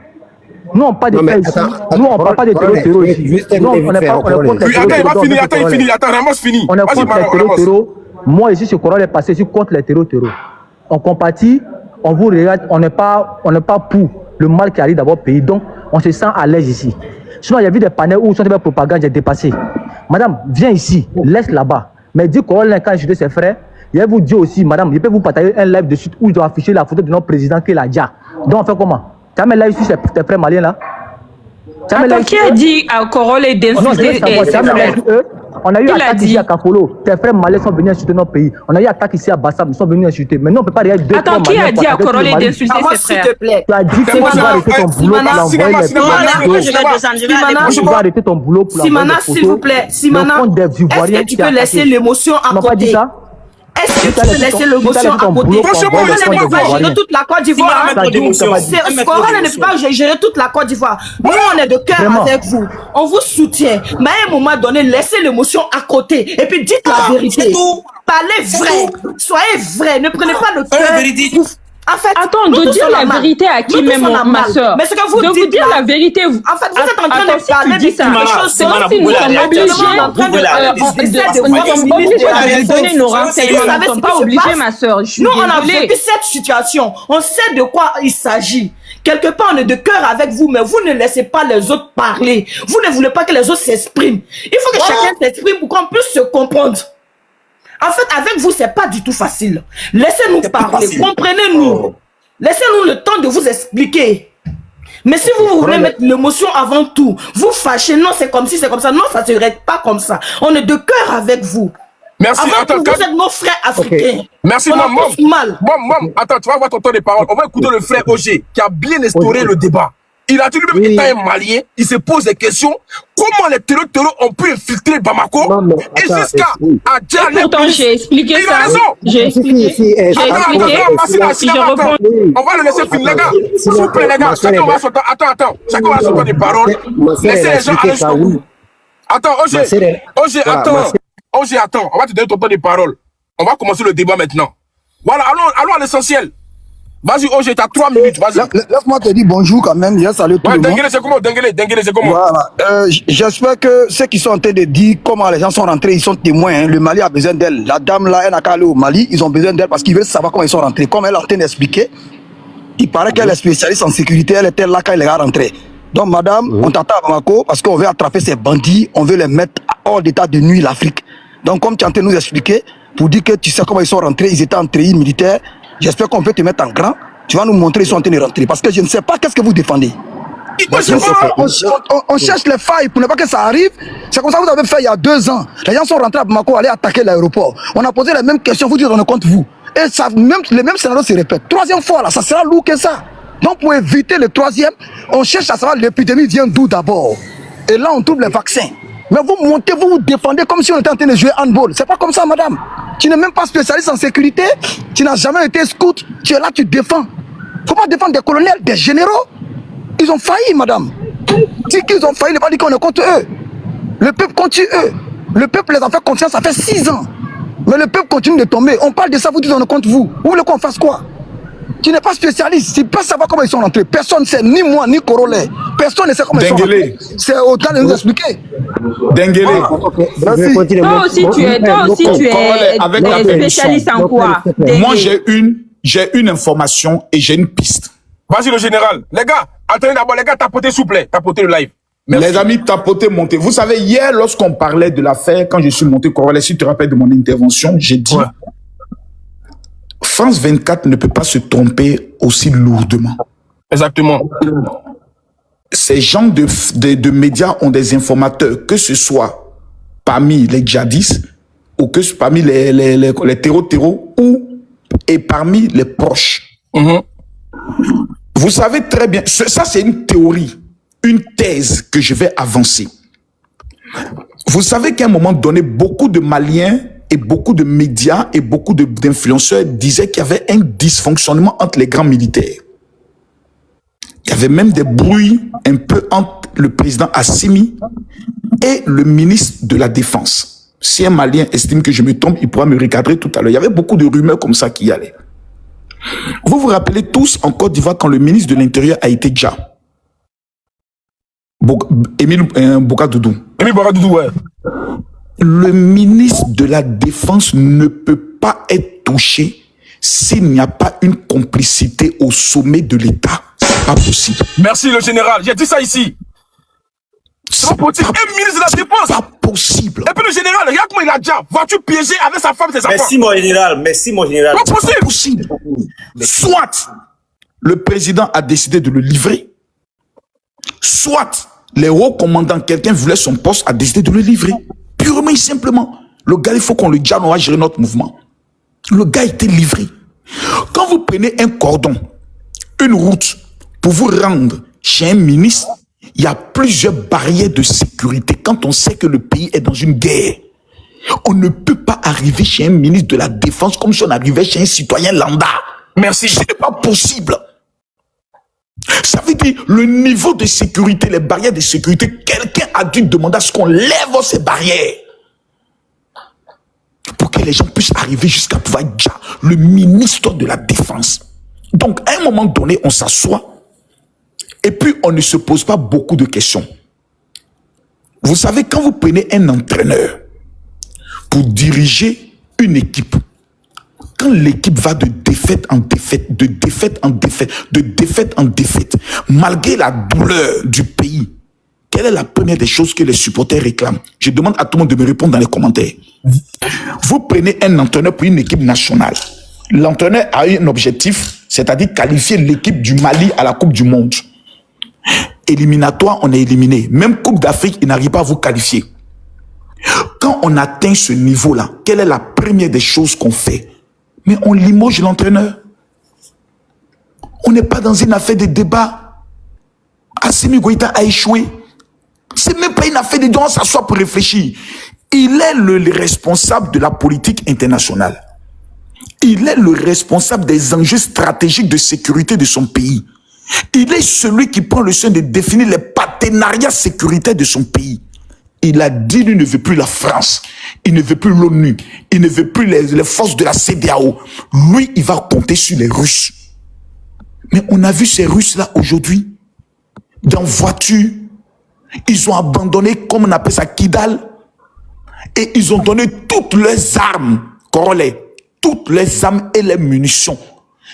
Nous, on parle de faits ici. Nous, on ne parle pas de terreau ici. Nous, on n'est pas contre les terreaux. Attends, il finit. Attends, Ramos finit. On est contre les terreaux. Moi, ici, ce Coran est passé, je suis contre les terreaux. On compatit, on vous regarde, on n'est pas pour le mal qui arrive d'abord au pays. Donc, on se sent à l'aise ici. Sinon, il y a eu des panels où sont des propagandes, j'ai dépassé. Madame, viens ici, laisse là-bas. Mais dis Coran, quand il insulté ses frères, il va vous dire aussi, madame, je peux vous partager un live de suite où je dois afficher la photo de notre président qui est là déjà. Donc, on fait comment? Tu as mis là ici, tes frères maliens là? Attends, qui a dit à Corolle d'insulter ses frères? On a eu attaque ici à Kapolo. Tes frères maliens sont venus insulter notre pays. On a eu attaque ici à Bassam, ils sont venus insulter. Mais nous, on ne peut pas regarder deux. Attends, qui a dit à Corolle d'insulter ses frères? Tu as dit que tu vas arrêter ton boulot pour l'envoyer les photos. Tu vas arrêter ton boulot pour l'envoyer les photos. S'il vous plaît, Simana, est-ce que tu peux laisser l'émotion à côté? Est-ce que tu peux laisser l'émotion à côté? Franchement, on ne peut pas gérer toute la Côte d'Ivoire. Corona ne peut pas gérer toute la Côte d'Ivoire. Nous, on est de cœur avec vous. On vous soutient. Mais à un moment donné, laissez l'émotion à côté. Et puis dites la vérité. Parlez vrai. Soyez vrai. Ne prenez pas le cœur. En fait, attends, de dire la vérité à qui même, ma soeur? Mais ce que vous dites, vous dire la vérité, vous... En fait, vous êtes en train de parler de quelque chose. C'est comme si nous sommes obligés de donner nos renseignements. Nous ne sommes pas obligés, ma soeur. Nous, on a vécu cette situation. On sait de quoi il s'agit. Quelque part, on est de cœur avec vous, mais vous ne laissez pas les autres parler. Vous ne voulez pas que les autres s'expriment. Il faut que chacun s'exprime pour qu'on puisse se comprendre. En fait, avec vous, c'est pas du tout facile. Laissez-nous parler, comprenez-nous. Laissez-nous le temps de vous expliquer. Mais si vous voulez mettre l'émotion avant tout, vous fâchez, non, c'est comme si, c'est comme ça. Non, ça ne serait pas comme ça. On est de cœur avec vous. Merci. Attends, vous êtes nos frères africains. Merci, maman. Attends, tu vas voir ton temps de parole. On va écouter le frère Ogé qui a bien instauré le débat. Il a dit lui-même étant un Malien, il se pose des questions. Comment les terroristes ont pu infiltrer Bamako et jusqu'à Adja. Pourtant, j'ai expliqué ça. Il a raison. J'ai expliqué. On va le laisser finir, les gars. S'il vous plaît, les gars. Chacun va son temps. Attends. Chacun va son temps de parole. Laissez les gens aller jusqu'au bout. Attends, Ogé, attends. On va te donner ton temps de parole. On va commencer le débat maintenant. Voilà, allons à l'essentiel. Vas-y, Ogé, t'as 3 minutes, vas-y. Laisse-moi te dire bonjour quand même, je salue tout le monde. Denguele, c'est comment? Voilà. J'espère que ceux qui sont en train de dire comment les gens sont rentrés, ils sont témoins. Hein. Le Mali a besoin d'elle. La dame là, elle n'a qu'à aller au Mali, ils ont besoin d'elle parce qu'ils veulent savoir comment ils sont rentrés. Comme elle est en train d'expliquer, il paraît qu'elle est spécialiste en sécurité, elle était là quand elle est rentrée. Donc madame, on t'attend à Bamako parce qu'on veut attraper ces bandits, on veut les mettre hors d'état de nuit l'Afrique. Donc comme tu es en train de nous expliquer, pour dire que tu sais comment ils sont rentrés, ils étaient en treillis militaire. J'espère qu'on peut te mettre en grand. Tu vas nous montrer ils sont en train de rentrer. Parce que je ne sais pas qu'est-ce que vous défendez. On cherche les failles pour ne pas que ça arrive. C'est comme ça que vous avez fait il y a 2 ans. Les gens sont rentrés à Bamako, aller attaquer l'aéroport. On a posé les mêmes questions, vous dites on est contre vous. Et ça, les mêmes scénarios se répètent. 3e fois là, ça sera lourd que ça. Donc pour éviter le 3e, on cherche à savoir l'épidémie vient d'où d'abord. Et là on trouve les vaccins. Mais vous montez, vous vous défendez comme si on était en train de jouer handball. C'est pas comme ça, madame. Tu n'es même pas spécialiste en sécurité. Tu n'as jamais été scout. Tu es là, tu défends. Comment défendre des colonels, des généraux? Ils ont failli, madame. Si qu'ils ont failli, ne pas dire qu'on est contre eux. Le peuple continue eux. Le peuple les a fait confiance, ça fait 6 ans. Mais le peuple continue de tomber. On parle de ça, vous dites on est contre vous. Vous voulez qu'on fasse quoi? Tu n'es pas spécialiste, tu ne peux pas savoir comment ils sont rentrés. Personne ne sait, ni moi, ni Corolle. Personne ne sait comment ils sont rentrés. C'est autant de nous expliquer. Denguele. Toi aussi, tu es spécialiste en quoi? Moi, j'ai une information et j'ai une piste. Vas-y, le général. Les gars, attendez d'abord, les gars, tapotez, s'il vous plaît. Tapotez le live. Merci. Les amis, tapotez, montez. Vous savez, hier, lorsqu'on parlait de l'affaire, quand je suis monté, Corolle, si tu te rappelles de mon intervention, j'ai dit... Ouais. France 24 ne peut pas se tromper aussi lourdement. Exactement. Ces gens de médias ont des informateurs, que ce soit parmi les djihadistes ou que parmi les terreaux et parmi les proches. Vous savez très bien, ça c'est une théorie, une thèse que je vais avancer. Vous savez qu'à un moment donné, beaucoup de Maliens et beaucoup de médias et beaucoup d'influenceurs disaient qu'il y avait un dysfonctionnement entre les grands militaires. Il y avait même des bruits un peu entre le président Assimi et le ministre de la Défense. Si un Malien estime que je me trompe, il pourra me recadrer tout à l'heure. Il y avait beaucoup de rumeurs comme ça qui y allaient. Vous vous rappelez tous en Côte d'Ivoire quand le ministre de l'Intérieur a été Dja. Émile Bougadoudou. Émile Bougadoudou, ouais. Le ministre de la Défense ne peut pas être touché s'il n'y a pas une complicité au sommet de l'État. C'est pas possible. Merci le général, j'ai dit ça ici. C'est pas possible. Un ministre de la Défense. Pas possible. Et puis le général, regarde comment il a déjà voiture piégée avec sa femme et ses enfants. Merci mon général, merci mon général. Pas possible. Pas possible. Soit le président a décidé de le livrer, soit les hauts commandants, quelqu'un voulait son poste, a décidé de le livrer. Purement et simplement. Le gars, il faut qu'on le dise, on va gérer notre mouvement. Le gars était livré. Quand vous prenez un cordon, une route, pour vous rendre chez un ministre, il y a plusieurs barrières de sécurité. Quand on sait que le pays est dans une guerre, on ne peut pas arriver chez un ministre de la Défense comme si on arrivait chez un citoyen lambda. Merci. Ce n'est pas possible. Ça veut dire le niveau de sécurité, les barrières de sécurité, quelqu'un a dû demander à ce qu'on lève ces barrières pour que les gens puissent arriver jusqu'à pouvoir dire le ministre de la Défense. Donc, à un moment donné, on s'assoit et puis on ne se pose pas beaucoup de questions. Vous savez, quand vous prenez un entraîneur pour diriger une équipe, quand l'équipe va de défaite en défaite, de défaite en défaite, de défaite en défaite, malgré la douleur du pays, quelle est la première des choses que les supporters réclament? Je demande à tout le monde de me répondre dans les commentaires. Vous prenez un entraîneur pour une équipe nationale. L'entraîneur a eu un objectif, c'est-à-dire qualifier l'équipe du Mali à la Coupe du Monde. Éliminatoire, on est éliminé. Même Coupe d'Afrique, il n'arrive pas à vous qualifier. Quand on atteint ce niveau-là, quelle est la première des choses qu'on fait? Mais on limoge l'entraîneur. On n'est pas dans une affaire de débat. Assimi Goïta a échoué. C'est même pas une affaire de débat, on s'assoit pour réfléchir. Il est le responsable de la politique internationale. Il est le responsable des enjeux stratégiques de sécurité de son pays. Il est celui qui prend le soin de définir les partenariats sécuritaires de son pays. Il a dit qu'il ne veut plus la France, il ne veut plus l'ONU, il ne veut plus les forces de la CEDEAO. Lui, il va compter sur les Russes. Mais on a vu ces Russes-là aujourd'hui, dans voiture, ils ont abandonné, comme on appelle ça, Kidal, et ils ont donné toutes leurs armes, Corolais, toutes les armes et les munitions.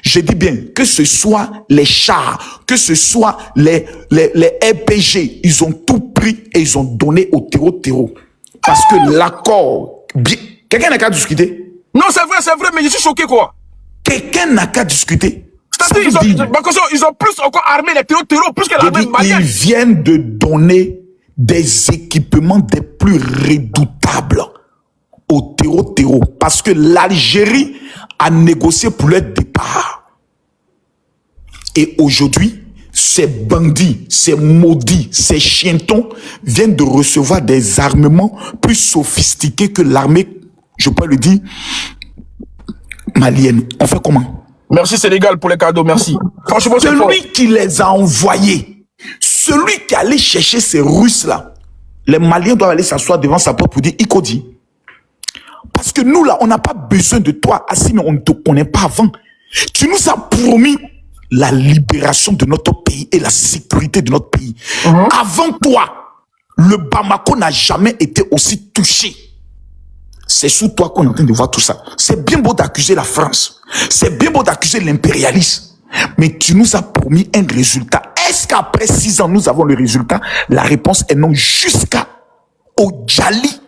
Je dis bien, que ce soit les chars, que ce soit les RPG, ils ont tout pris et ils ont donné au terreau. Parce que l'accord... Quelqu'un n'a qu'à discuter? Non, c'est vrai, mais je suis choqué, quoi. Quelqu'un n'a qu'à discuter. C'est-à-dire, ils ont plus encore armé les terreaux plus que l'armée malienne. Ils viennent de donner des équipements des plus redoutables au terreau. Parce que l'Algérie a négocié pour leur départ. Et aujourd'hui, ces bandits, ces maudits, ces chientons viennent de recevoir des armements plus sophistiqués que l'armée, je peux le dire, malienne. On fait comment? Merci Sénégal pour les cadeaux, merci. Franchement, c'est fort. Celui qui les a envoyés, celui qui allait chercher ces Russes-là, les Maliens doivent aller s'asseoir devant sa porte pour dire Ikodi. Parce que nous, là, on n'a pas besoin de toi, Assis, mais on ne te connaît pas avant. Tu nous as promis la libération de notre pays et la sécurité de notre pays. Avant toi, le Bamako n'a jamais été aussi touché. C'est sous toi qu'on est en train de voir tout ça. C'est bien beau d'accuser la France. C'est bien beau d'accuser l'impérialisme. Mais tu nous as promis un résultat. Est-ce qu'après 6 ans, nous avons le résultat? La réponse est non. Jusqu'à au Djali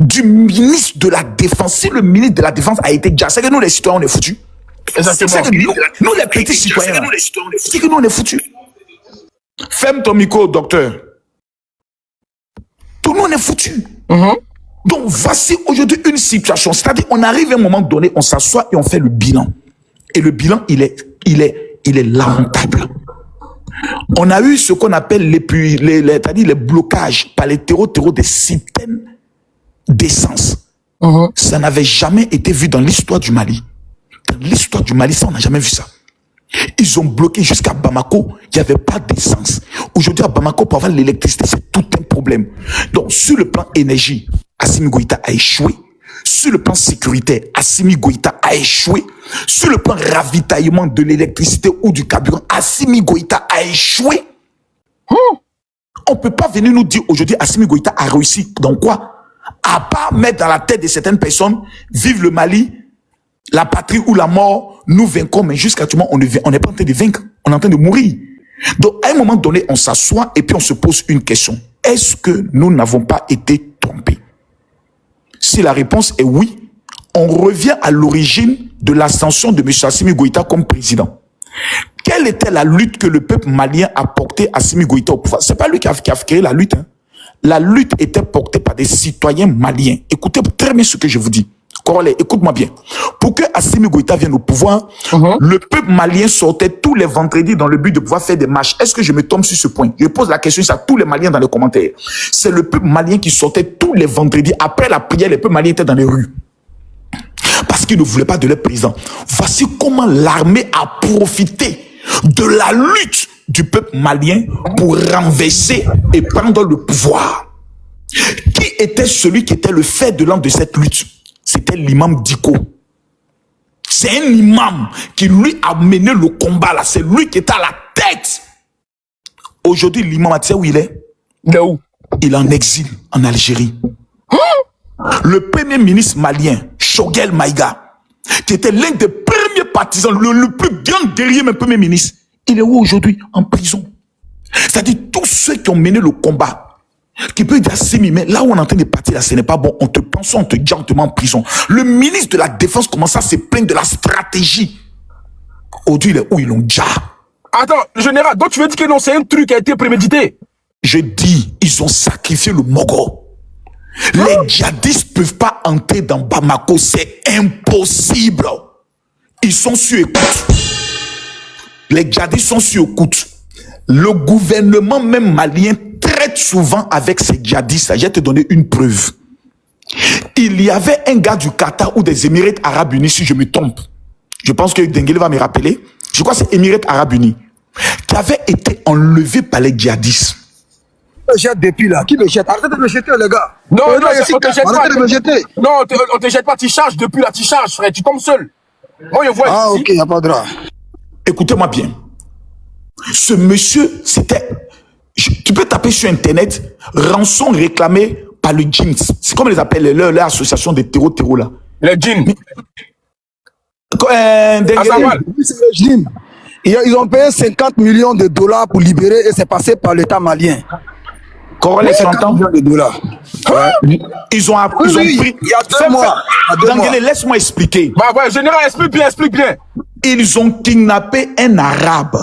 du ministre de la Défense. Si le ministre de la Défense a été Djali, c'est que nous les citoyens, on est foutus. Exactement. Que nous les petits citoyens, c'est que nous on est foutus. Ferme ton micro, docteur. Tout le monde est foutus. Donc voici aujourd'hui une situation. C'est-à-dire, on arrive à un moment donné, on s'assoit et on fait le bilan. Et le bilan, il est lamentable. On a eu ce qu'on appelle les blocages par les terreaux des systèmes d'essence. Ça n'avait jamais été vu dans l'histoire du Mali. Dans l'histoire du Mali, ça, on n'a jamais vu ça. Ils ont bloqué jusqu'à Bamako, il n'y avait pas d'essence. Aujourd'hui, à Bamako, pour avoir l'électricité, c'est tout un problème. Donc, sur le plan énergie, Assimi Goïta a échoué. sur le plan sécuritaire, Assimi Goïta a échoué. Sur le plan ravitaillement de l'électricité ou du carburant, Assimi Goïta a échoué. On ne peut pas venir nous dire aujourd'hui Assimi Goïta a réussi dans quoi? À part mettre dans la tête de certaines personnes, vive le Mali, la patrie ou la mort, nous vaincrons, mais jusqu'à tout le moment, on n'est pas en train de vaincre, on est en train de mourir. Donc, à un moment donné, on s'assoit et puis on se pose une question. Est-ce que nous n'avons pas été trompés? Si la réponse est oui, on revient à l'origine de l'ascension de M. Assimi Goïta comme président. Quelle était la lutte que le peuple malien a portée à Assimi Goïta au pouvoir? C'est pas lui qui a créé la lutte. Hein. La lutte était portée par des citoyens maliens. Écoutez très bien ce que je vous dis. Corolé, écoute-moi bien. Pour que Assimi Goïta vienne au pouvoir, le peuple malien sortait tous les vendredis dans le but de pouvoir faire des marches. Est-ce que je me tombe sur ce point? Je pose la question à tous les Maliens dans les commentaires. C'est le peuple malien qui sortait tous les vendredis. Après la prière, les peuples maliens étaient dans les rues. Parce qu'ils ne voulaient pas de leur président. Voici comment l'armée a profité de la lutte du peuple malien pour renverser et prendre le pouvoir. Qui était celui qui était le fer de lance de cette lutte? C'était l'imam Diko. C'est un imam qui lui a mené le combat là. C'est lui qui était à la tête. Aujourd'hui, l'imam, tu sais où il est? Il est où? Il est en exil en Algérie. Le premier ministre malien, Choguel Maïga, qui était l'un des premiers partisans, le plus grand guerrier, même premier ministre, il est où aujourd'hui? En prison. C'est-à-dire tous ceux qui ont mené le combat, qui peut dire Assimi, mais là où on est en train de partir, là, ce n'est pas bon, on te pense, on te dit, on te met en prison. Le ministre de la Défense commence à se plaindre de la stratégie. Aujourd'hui, il est où? Ils l'ont déjà. Attends, le général, donc tu veux dire que non, c'est un truc qui a été prémédité? Je dis, ils ont sacrifié le Mogo. Les djihadistes ne peuvent pas entrer dans Bamako, c'est impossible. Ils sont sur écoute. Les djihadistes sont sur écoute. Le gouvernement même malien traite souvent avec ces djihadistes. Je vais te donner une preuve. Il y avait un gars du Qatar ou des Émirats Arabes Unis, si je me trompe. Je pense que Denguele va me rappeler. Je crois que c'est Émirats Arabes Unis. Qui avait été enlevé par les djihadistes. Jette depuis là. Qui me jette? Arrêtez de me jeter, les gars. Non, non, on te jette pas. Arrêtez de me jeter. Non, on te jette pas, tu charges depuis là, tu charges, frère, tu tombes seul. Moi, je vois ah, ici. ok, il n'y a pas de drap. Écoutez-moi bien. Ce monsieur, c'était... Tu peux taper sur Internet, rançon réclamée par le jeans. C'est comme ils appellent leur association des terreaux là. Les jeans. Ils ont payé 50 millions de dollars pour libérer et c'est passé par l'État malien. Correct, 50 millions de dollars. Ouais. Ils ont pris... Il y a 2 mois. Denguele, laisse-moi expliquer. Bah ouais, général, explique bien, explique bien. Ils ont kidnappé un arabe.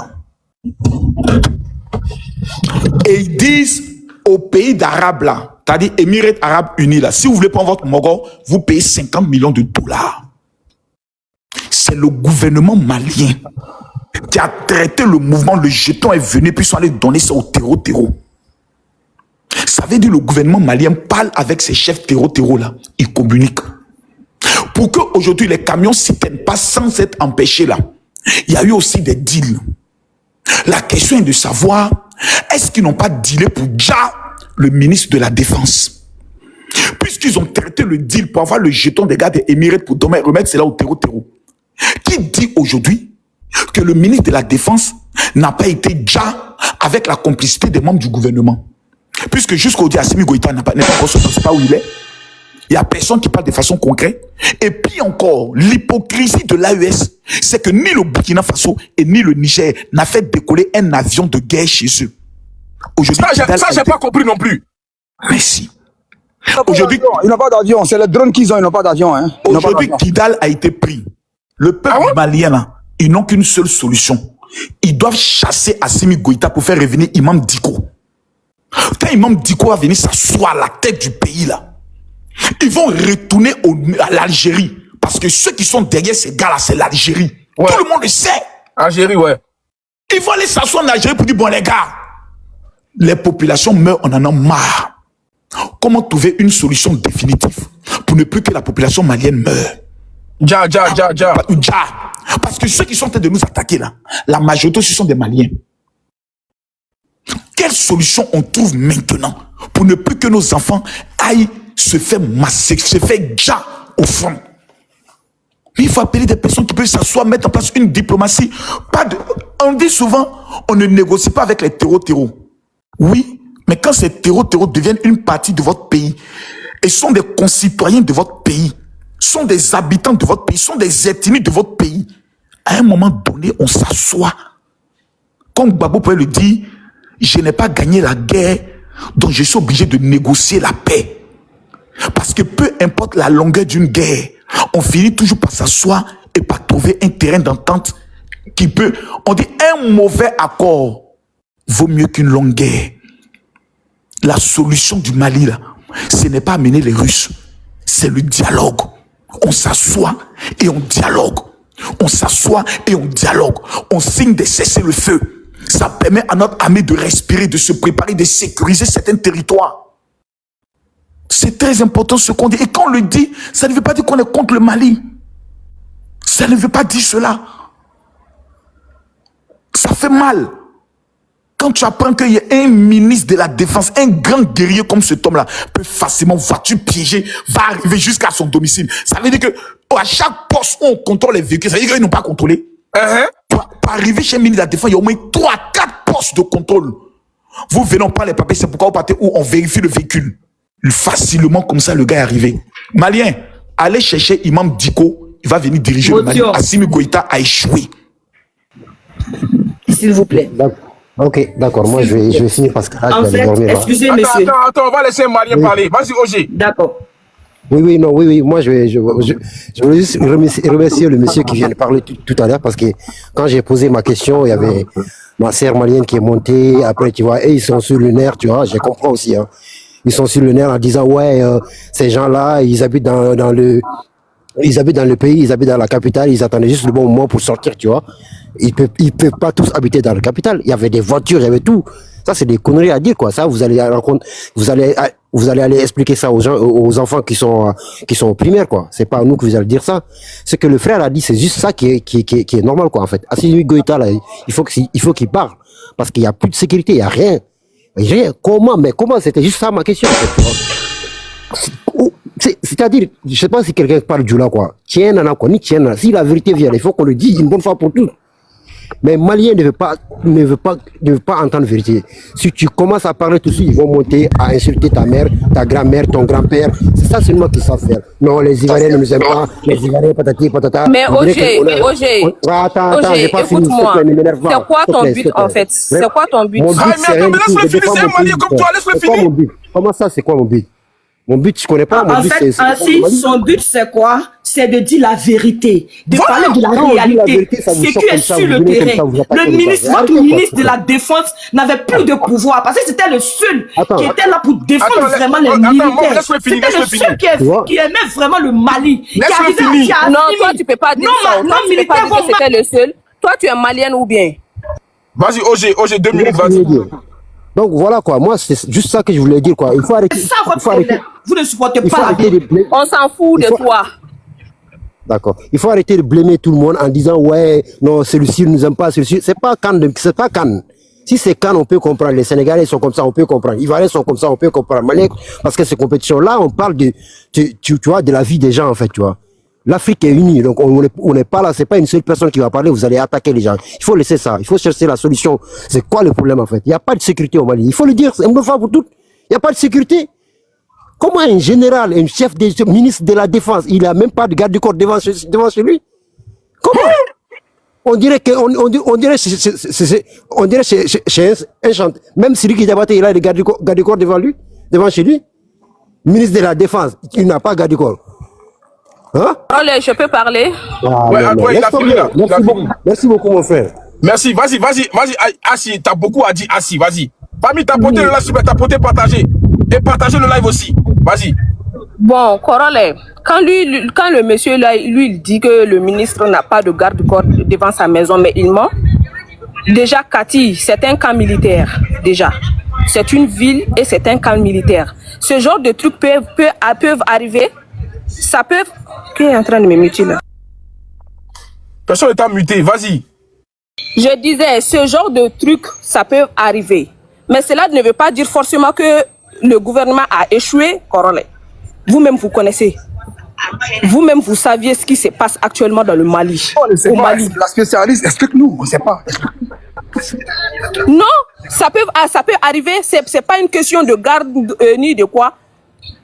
Et ils disent au pays d'Arabes là, c'est-à-dire Émirats Arabes Unis là, si vous voulez prendre votre Mogo, vous payez 50 millions de dollars. C'est le gouvernement malien qui a traité le mouvement, le jeton est venu, puis ils sont allés donner ça au terreau. Ça veut dire le gouvernement malien parle avec ses chefs terreau là, ils communiquent. Pour que aujourd'hui les camions s'y tiennent pas sans être empêchés là, il y a eu aussi des deals. La question est de savoir, est-ce qu'ils n'ont pas dealé pour déjà le ministre de la Défense? Puisqu'ils ont traité le deal pour avoir le jeton des gars des Émirats pour remettre cela au terreau. Qui dit aujourd'hui que le ministre de la Défense n'a pas été déjà avec la complicité des membres du gouvernement? Puisque jusqu'aujourd'hui, Assimi Goïta n'est pas encore sorti, on ne sait pas où il est. Il n'y a personne qui parle de façon concrète. Et puis encore, l'hypocrisie de l'AES, c'est que ni le Burkina Faso et ni le Niger n'a fait décoller un avion de guerre chez eux. Aujourd'hui, ça j'ai pas compris non plus. Merci. Aujourd'hui, ils n'ont pas d'avion. C'est les drones qu'ils ont, ils n'ont pas d'avion. Hein. Aujourd'hui, Kidal a été pris. Le peuple malien, là, ils n'ont qu'une seule solution. Ils doivent chasser Assimi Goïta pour faire revenir Imam Diko. Quand Imam Diko va venir s'asseoir à la tête du pays, là, ils vont retourner à l'Algérie. Parce que ceux qui sont derrière ces gars-là, c'est l'Algérie. Ouais. Tout le monde le sait. Algérie, ouais. Ils vont aller s'asseoir en Algérie pour dire, bon les gars, les populations meurent, on en a marre. Comment trouver une solution définitive pour ne plus que la population malienne meure? Parce que ceux qui sont en train de nous attaquer là, la majorité ce sont des Maliens. Quelle solution on trouve maintenant pour ne plus que nos enfants aillent se faire massacrer, se faire au front. Mais il faut appeler des personnes qui peuvent s'asseoir, mettre en place une diplomatie. On dit souvent, on ne négocie pas avec les terreaux. Oui, mais quand ces terreaux deviennent une partie de votre pays, et sont des concitoyens de votre pays, sont des habitants de votre pays, sont des ethnies de votre pays, à un moment donné, on s'assoit. Comme Gbagbo pouvait le dire, je n'ai pas gagné la guerre, donc je suis obligé de négocier la paix. Parce que peu importe la longueur d'une guerre, on finit toujours par s'asseoir et par trouver un terrain d'entente qui peut... On dit un mauvais accord vaut mieux qu'une longue guerre. La solution du Mali, là, ce n'est pas amener les Russes, c'est le dialogue. On s'assoit et on dialogue. On s'assoit et on dialogue. On signe des cessez-le-feu. Ça permet à notre armée de respirer, de se préparer, de sécuriser certains territoires. C'est très important ce qu'on dit. Et quand on le dit, ça ne veut pas dire qu'on est contre le Mali. Ça ne veut pas dire cela. Ça fait mal. Quand tu apprends qu'il y a un ministre de la Défense, un grand guerrier comme cet homme-là, peut facilement, voiture piégée, va arriver jusqu'à son domicile. Ça veut dire que à chaque poste où on contrôle les véhicules, ça veut dire qu'ils n'ont pas contrôlé. Pour arriver chez un ministre de la Défense, il y a au moins 3-4 postes de contrôle. Vous venez, on prend les papiers, c'est pourquoi vous partez où on vérifie le véhicule. Facilement, comme ça, le gars est arrivé. Malien, allez chercher Imam Diko, il va venir diriger le Mali. Assimi Goïta a échoué. S'il vous plaît. Ok, d'accord, moi je vais finir parce que là, en fait, excusez monsieur. Attends, on va laisser un Malien parler. Vas-y, OG. D'accord. Oui, moi je voulais juste remercier le monsieur qui vient de parler tout à l'heure parce que quand j'ai posé ma question, il y avait ma sœur malienne qui est montée, après tu vois, et ils sont sur le nerf, tu vois, je comprends aussi, hein. Ils sont sur le nerf en disant ouais, ces gens-là, ils habitent dans le pays, ils habitent dans la capitale, ils attendaient juste le bon moment pour sortir, tu vois. Ils peuvent pas tous habiter dans la capitale. Il y avait des voitures, il y avait tout. Ça, c'est des conneries à dire, quoi. Ça, vous allez aller expliquer ça aux gens, aux enfants qui sont au primaire, quoi. C'est pas à nous que vous allez dire ça. Ce que le frère a dit, c'est juste ça qui est normal, quoi, en fait. Assimi Goïta, là, il faut qu'il parle. Parce qu'il y a plus de sécurité, il y a rien. Rien. Comment, c'était juste ça ma question, en fait, tu vois. C'est-à-dire, je sais pas si quelqu'un parle du là, quoi. Tiens, nana, quoi, ni tiens, nana. Si la vérité vient, il faut qu'on le dise une bonne fois pour toutes. Mais Malien ne veut pas entendre vérité. Si tu commences à parler tout de suite, ils vont monter à insulter ta mère, ta grand-mère, ton grand-père. C'est ça seulement qu'ils savent faire. Non, les Ivoiriens ne nous aiment pas. Les Ivoiriens, patati, patata. Mais OG, attends, j'ai pas fini. C'est quoi ton but, en fait? C'est quoi ton but? Mon but, c'est laisse-le finir, c'est un Malien comme toi, laisse-le finir. Comment ça, c'est quoi mon but? Mon but, je connais pas. En fait, son but, c'est quoi? C'est de dire la vérité, de parler de la réalité. C'est que sur le terrain. Le ministre de la Défense n'avait plus de pouvoir parce que c'était le seul qui était là pour défendre vraiment les militaires. C'était le seul qui aimait vraiment le Mali. Non, toi, tu peux pas dire ça. Non, tu peux pas dire que c'était le seul. Toi, tu es malien ou bien? Vas-y, OG, 2 minutes, vas-y. Donc voilà quoi, moi c'est juste ça que je voulais dire quoi. Il faut arrêter. C'est ça votre problème. Vous ne supportez pas. On s'en fout de toi. D'accord. Il faut arrêter de blâmer tout le monde en disant ouais, non, celui-ci ne nous aime pas, celui-ci. C'est pas Cannes, c'est pas Cannes. Si c'est Cannes, on peut comprendre. Les Sénégalais sont comme ça, on peut comprendre. Les Ivoiriens sont comme ça, on peut comprendre. Malien, parce que ces compétitions-là, on parle tu vois, de la vie des gens en fait, tu vois. L'Afrique est unie, donc on n'est pas là, c'est pas une seule personne qui va parler, vous allez attaquer les gens. Il faut laisser ça, il faut chercher la solution. C'est quoi le problème en fait? Il n'y a pas de sécurité au Mali, il faut le dire, une fois pour toutes, il n'y a pas de sécurité. Comment un général, un chef des ministres de la Défense, il n'a même pas de garde du corps devant chez lui? Comment? On dirait chez un chanteur, même si Ricky Diabaté, il a des garde du corps devant chez lui. Ministre de la Défense, il n'a pas de garde du corps. Hein? Allez, je peux parler? Ouais, il a fini là. Merci beaucoup, mon frère. Merci, vas-y, assis, t'as beaucoup à dire, assis, vas-y. Parmi tapoter le live, super, tapoter, partager. Et partager le live aussi. Vas-y. Bon, Corolle, quand le monsieur là, lui, il dit que le ministre n'a pas de garde-corps devant sa maison, mais il ment. Déjà, Cathy, c'est un camp militaire, déjà. C'est une ville et c'est un camp militaire. Ce genre de trucs peuvent arriver. Ça peut... Qui est en train de me muter là? Personne n'est à muter, vas-y. Je disais, ce genre de truc, ça peut arriver. Mais cela ne veut pas dire forcément que le gouvernement a échoué, Corolle. Vous-même, vous connaissez. vous-même, vous saviez ce qui se passe actuellement dans le Mali. Au Mali. La spécialiste, explique-nous, on ne sait pas. Non, ça peut arriver, c'est pas une question de garde ni de quoi.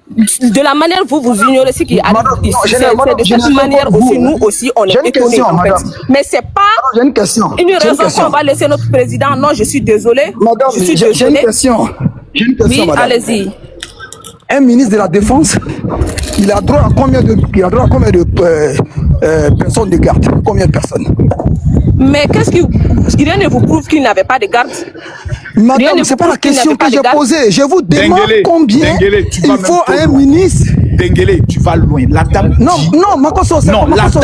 De la manière vous ignorez ce qui arrive ici, c'est de cette manière aussi, nous aussi, on est étonnés en fait. Mais c'est pas une raison qu'on va laisser notre président. Non, je suis désolé. Madame, j'ai une question. Oui, allez-y. Un ministre de la Défense, il a droit à combien de personnes de garde? Combien de personnes? Mais qu'est-ce qui... Rien ne vous prouve qu'il n'avait pas de garde? Madame, c'est pas la question que j'ai posée. Je vous demande combien il faut à un ministre. Dengele, tu vas loin. La dame dit... Non, Makosso, c'est bon. Laisse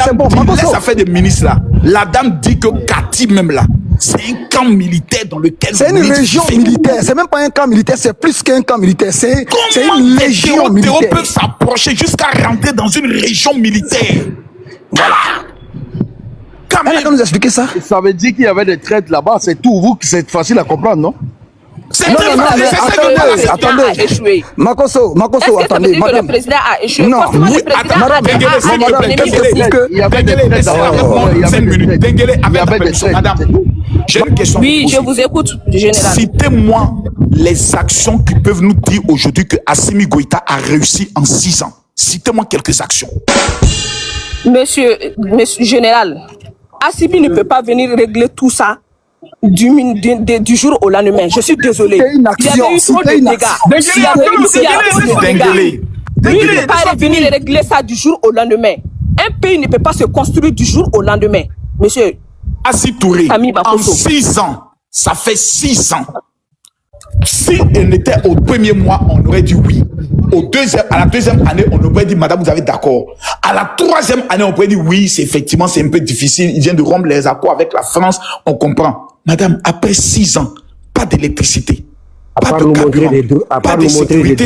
affaire des ministres là. La dame dit que Kati même là, c'est un camp militaire dans lequel... C'est une région militaire. C'est même pas un camp militaire, c'est plus qu'un camp militaire. C'est une légion militaire. Comment peuvent s'approcher jusqu'à rentrer dans une région militaire? Voilà. Elle a nous expliquer ça. Ça veut dire qu'il y avait des traites là-bas, c'est tout. Vous, c'est facile à comprendre, non? Attendez. Makosso, attendez. Madame, le président a échoué. Non, madame, j'ai une question. Oui, je vous écoute, général. Citez-moi les actions qui peuvent nous dire aujourd'hui que Assimi Goïta a réussi en 6 ans. Citez-moi quelques actions. Monsieur général, Assimi ne peut pas venir régler tout ça du jour au lendemain. Je suis désolé. Il y avait eu trop de dégâts. Lui ne peut pas venir régler ça du jour au lendemain. Un pays ne peut pas se construire du jour au lendemain. Monsieur Assi Touré, en 6 ans, ça fait 6 ans. Si elle était au premier mois, on aurait dit oui. À la deuxième année, on aurait dit madame, vous avez d'accord. À la troisième année, on pourrait dire oui, c'est effectivement, c'est un peu difficile. Il vient de rompre les accords avec la France, on comprend. Madame, après 6 ans, pas d'électricité. À part nous montrer des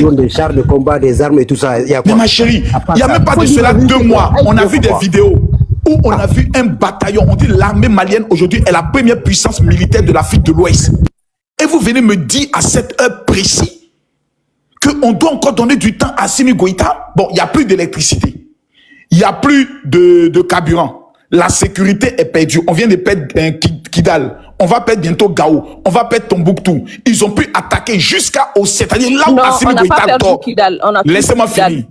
drones, des chars de combat, des armes et tout ça. Y a quoi? Mais ma chérie, il n'y a même pas de cela 2 mois. On a vu des vidéos où on a vu un bataillon. On dit l'armée malienne aujourd'hui est la première puissance militaire de l'Afrique de l'Ouest. Et vous venez me dire à cette heure précise qu'on doit encore donner du temps à Assimi Goïta. Bon, il n'y a plus d'électricité. Il n'y a plus de carburant. La sécurité est perdue. On vient de perdre Kidal. On va perdre bientôt Gao. On va perdre Tombouctou. Ils ont pu attaquer jusqu'au... C'est-à-dire là où Assimi Goïta dort. Laissez-moi finir.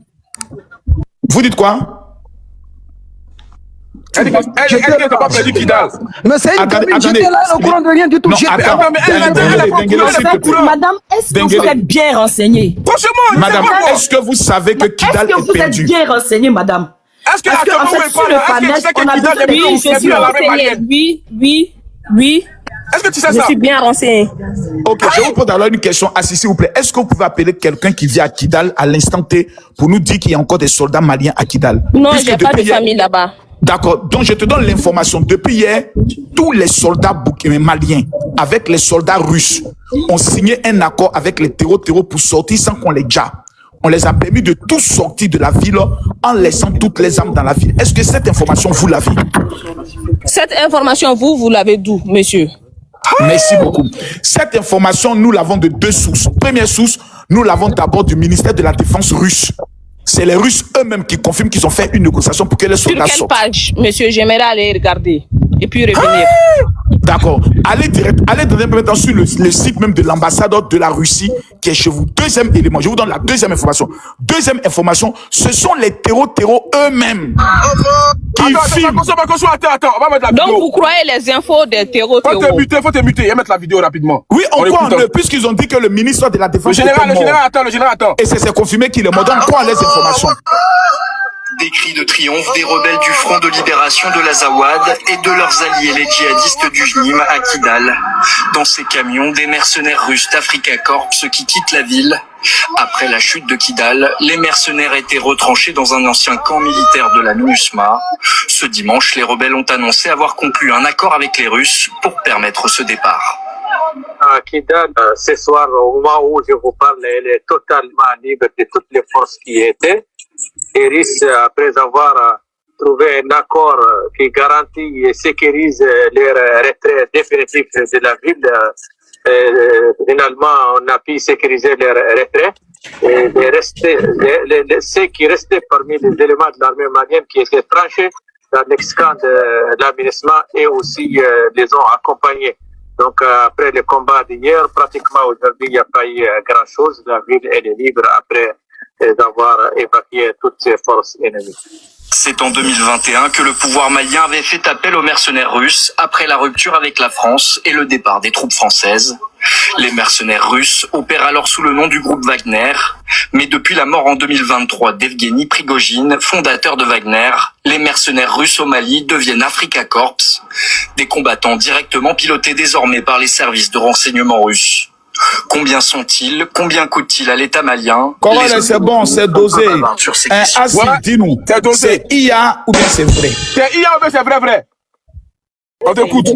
Vous dites quoi? Elle n'a pas perdu Kidal. Mais c'est une commune, j'étais là, au courant de rien du tout. Madame, est-ce que vous êtes bien renseignée? Franchement, madame, est-ce que vous savez que Kidal est perdu? Est-ce que vous êtes bien renseignée, madame? Est-ce que sur le panel, on a besoin de... je suis renseignée. Oui. Est-ce que tu sais ça? Je suis bien renseignée. Ok, je vous pose alors une question. Assis, s'il vous plaît. Est-ce que vous pouvez appeler quelqu'un qui vit à Kidal à l'instant T pour nous dire qu'il y a encore des soldats maliens à Kidal? Non, je n'ai pas de famille là-bas. D'accord. Donc, je te donne l'information. Depuis hier, tous les soldats maliens avec les soldats russes ont signé un accord avec les terreaux pour sortir sans qu'on les jappe. On les a permis de tous sortir de la ville en laissant toutes les armes dans la ville. Est-ce que cette information, vous l'avez? Cette information, vous l'avez d'où, monsieur? Merci beaucoup. Cette information, nous l'avons de 2 sources. Première source, nous l'avons d'abord du ministère de la Défense russe. C'est les Russes eux-mêmes qui confirment qu'ils ont fait une négociation pour que les soldats sortent. Sur quelle page, monsieur? J'aimerais aller regarder et puis revenir. D'accord. Allez dans un premier temps sur le site même de l'ambassadeur de la Russie qui est chez vous. Deuxième élément, je vous donne la deuxième information. Deuxième information, ce sont les terreaux eux-mêmes qui filment. Attends, on va mettre la vidéo. Donc vous croyez les infos des terreaux? Faut te muter et mettre la vidéo rapidement. Oui, on croit en eux, puisqu'ils ont dit que le ministre de la Défense... Le général attend. Et c'est confirmé qu'il est mort. Donc, quoi les informations? Des cris de triomphe des rebelles du Front de Libération de l'Azawad et de leurs alliés les djihadistes du JNIM à Kidal. Dans ces camions, des mercenaires russes d'Africa Corps qui quittent la ville. Après la chute de Kidal, les mercenaires étaient retranchés dans un ancien camp militaire de la MINUSMA. Ce dimanche, les rebelles ont annoncé avoir conclu un accord avec les Russes pour permettre ce départ. À Kidal, ce soir, au moment où je vous parle, elle est totalement libre de toutes les forces qui y étaient. Iris, après avoir trouvé un accord qui garantit et sécurise les retraits définitifs de la ville, finalement, on a pu sécuriser les retraits. ceux qui restaient parmi les éléments de l'armée malienne qui étaient tranchés dans l'excamp de l'aménagement et aussi les ont accompagnés. Donc après le combat d'hier, pratiquement aujourd'hui, il n'y a pas eu grand-chose. La ville elle est libre après d'avoir évacué toutes ces forces ennemies. C'est en 2021 que le pouvoir malien avait fait appel aux mercenaires russes après la rupture avec la France et le départ des troupes françaises. Les mercenaires russes opèrent alors sous le nom du groupe Wagner, mais depuis la mort en 2023 d'Evgeny Prigojine, fondateur de Wagner, les mercenaires russes au Mali deviennent Afrika Korps, des combattants directement pilotés désormais par les services de renseignement russes. Combien sont-ils? Combien coûtent-ils à l'État malien? Comment c'est bon, c'est dosé. Assis, dis-nous, c'est IA ou bien c'est vrai? C'est IA ou bien c'est vrai? On t'écoute.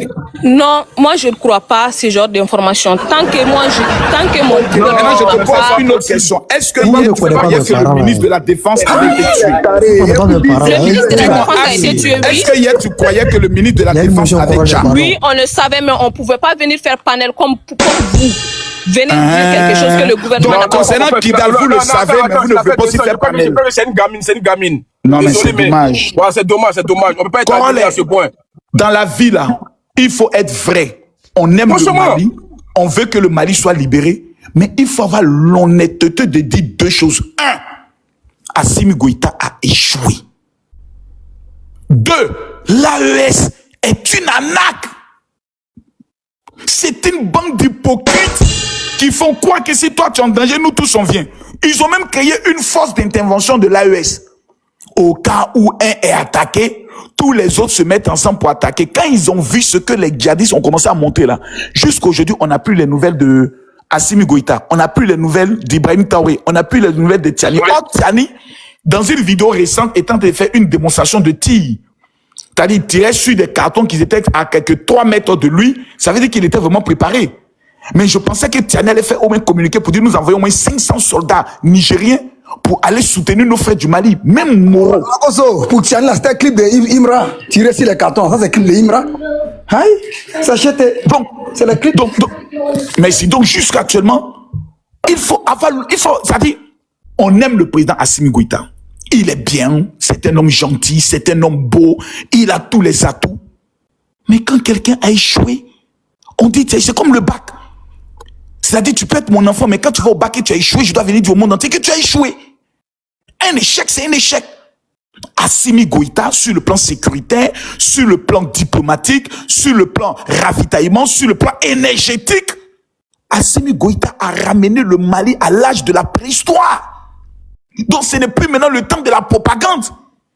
Non, moi je ne crois pas à ce genre d'informations. Tant que mon Maintenant, je te pose une autre question. Est-ce que hier, tu croyais que le ministre de la Défense avait été tué? Le ministre de la Défense a été tué, oui. Est-ce que hier, tu croyais que le ministre de la Défense avait tué? Oui, on le savait, mais on ne pouvait pas venir faire panel comme vous. Venez dire quelque chose que le gouvernement n'a pas. Concernant Kidal, vous le savez, mais vous ne pouvez pas aussi faire panel. C'est une gamine. Non, mais c'est dommage. Ouais, c'est dommage. On ne peut pas être à ce point. Dans la vie, là, il faut être vrai. On aime le Mali, on veut que le Mali soit libéré, mais il faut avoir l'honnêteté de dire deux choses. Un, Assimi Goïta a échoué. Deux, l'AES est une arnaque. C'est une bande d'hypocrites qui font croire que si toi tu es en danger, nous tous on vient. Ils ont même créé une force d'intervention de l'AES. Au cas où un est attaqué, tous les autres se mettent ensemble pour attaquer. Quand ils ont vu ce que les djihadistes ont commencé à monter là, jusqu'aujourd'hui, on n'a plus les nouvelles de Assimi Goïta, on n'a plus les nouvelles d'Ibrahim Traoré, on n'a plus les nouvelles de Tiani. Or, Tiani, dans une vidéo récente, est en train de faire une démonstration de tir. C'est-à-dire, il tirait sur des cartons qui étaient à quelques 3 mètres de lui. Ça veut dire qu'il était vraiment préparé. Mais je pensais que Tiani allait faire au moins communiquer pour dire nous envoyons au moins 500 soldats nigériens pour aller soutenir nos frères du Mali. Même Moro. Pour Tiani, c'était un clip de Imra tiré sur les cartons. Ça, c'est le clip de Imra. Ça achète. Donc, c'est le clip. Donc, merci. Donc, jusqu'actuellement, il faut avoir, c'est-à-dire, on aime le président Assimi Goïta. Il est bien, c'est un homme gentil, c'est un homme beau, il a tous les atouts. Mais quand quelqu'un a échoué, on dit, c'est comme le bac. C'est-à-dire, tu peux être mon enfant, mais quand tu vas au bac et tu as échoué, je dois venir dire au monde entier que tu as échoué. Un échec, c'est un échec. Assimi Goïta, sur le plan sécuritaire, sur le plan diplomatique, sur le plan ravitaillement, sur le plan énergétique, Assimi Goïta a ramené le Mali à l'âge de la préhistoire. Donc ce n'est plus maintenant le temps de la propagande.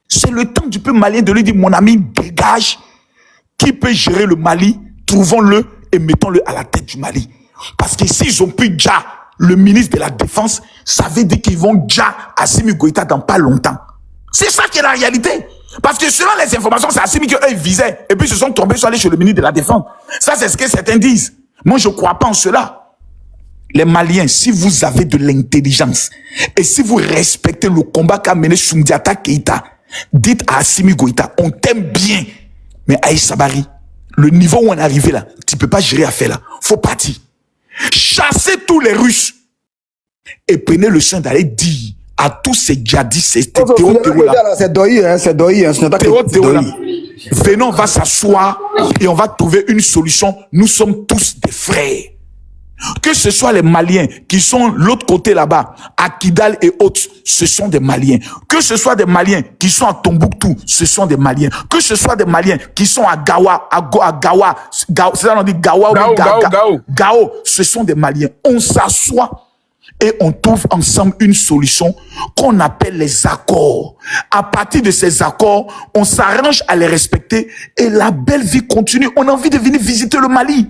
C'est le temps du peuple malien de lui dire, mon ami, dégage. Qui peut gérer le Mali? Trouvons-le et mettons-le à la tête du Mali. Parce que s'ils ont pris déjà le ministre de la Défense, ça veut dire qu'ils vont déjà Assimi Goïta dans pas longtemps. C'est ça qui est la réalité. Parce que selon les informations, c'est Assimi qu'eux ils visaient. Et puis ils se sont tombés sur aller chez le ministre de la Défense. Ça, c'est ce que certains disent. Moi, je ne crois pas en cela. Les Maliens, si vous avez de l'intelligence et si vous respectez le combat qu'a mené Soundiata Keïta, dites à Assimi Goïta, on t'aime bien. Mais Aïe Sabari, le niveau où on est arrivé là, tu ne peux pas gérer affaire là. Faut partir. Chassez tous les Russes et prenez le soin d'aller dire à tous ces djihadistes, ces terror-là. C'est Doyi, c'est Doyi, ce n'est pas que venons, on va s'asseoir et on va trouver une solution. Nous sommes tous des frères. Que ce soit les Maliens qui sont l'autre côté là-bas, à Kidal et autres, ce sont des Maliens. Que ce soit des Maliens qui sont à Tombouctou, ce sont des Maliens. Que ce soit des Maliens qui sont à Gawa, c'est ça on dit Gawa ou Gao, ce sont des Maliens. On s'assoit et on trouve ensemble une solution qu'on appelle les accords. À partir de ces accords, on s'arrange à les respecter et la belle vie continue. On a envie de venir visiter le Mali.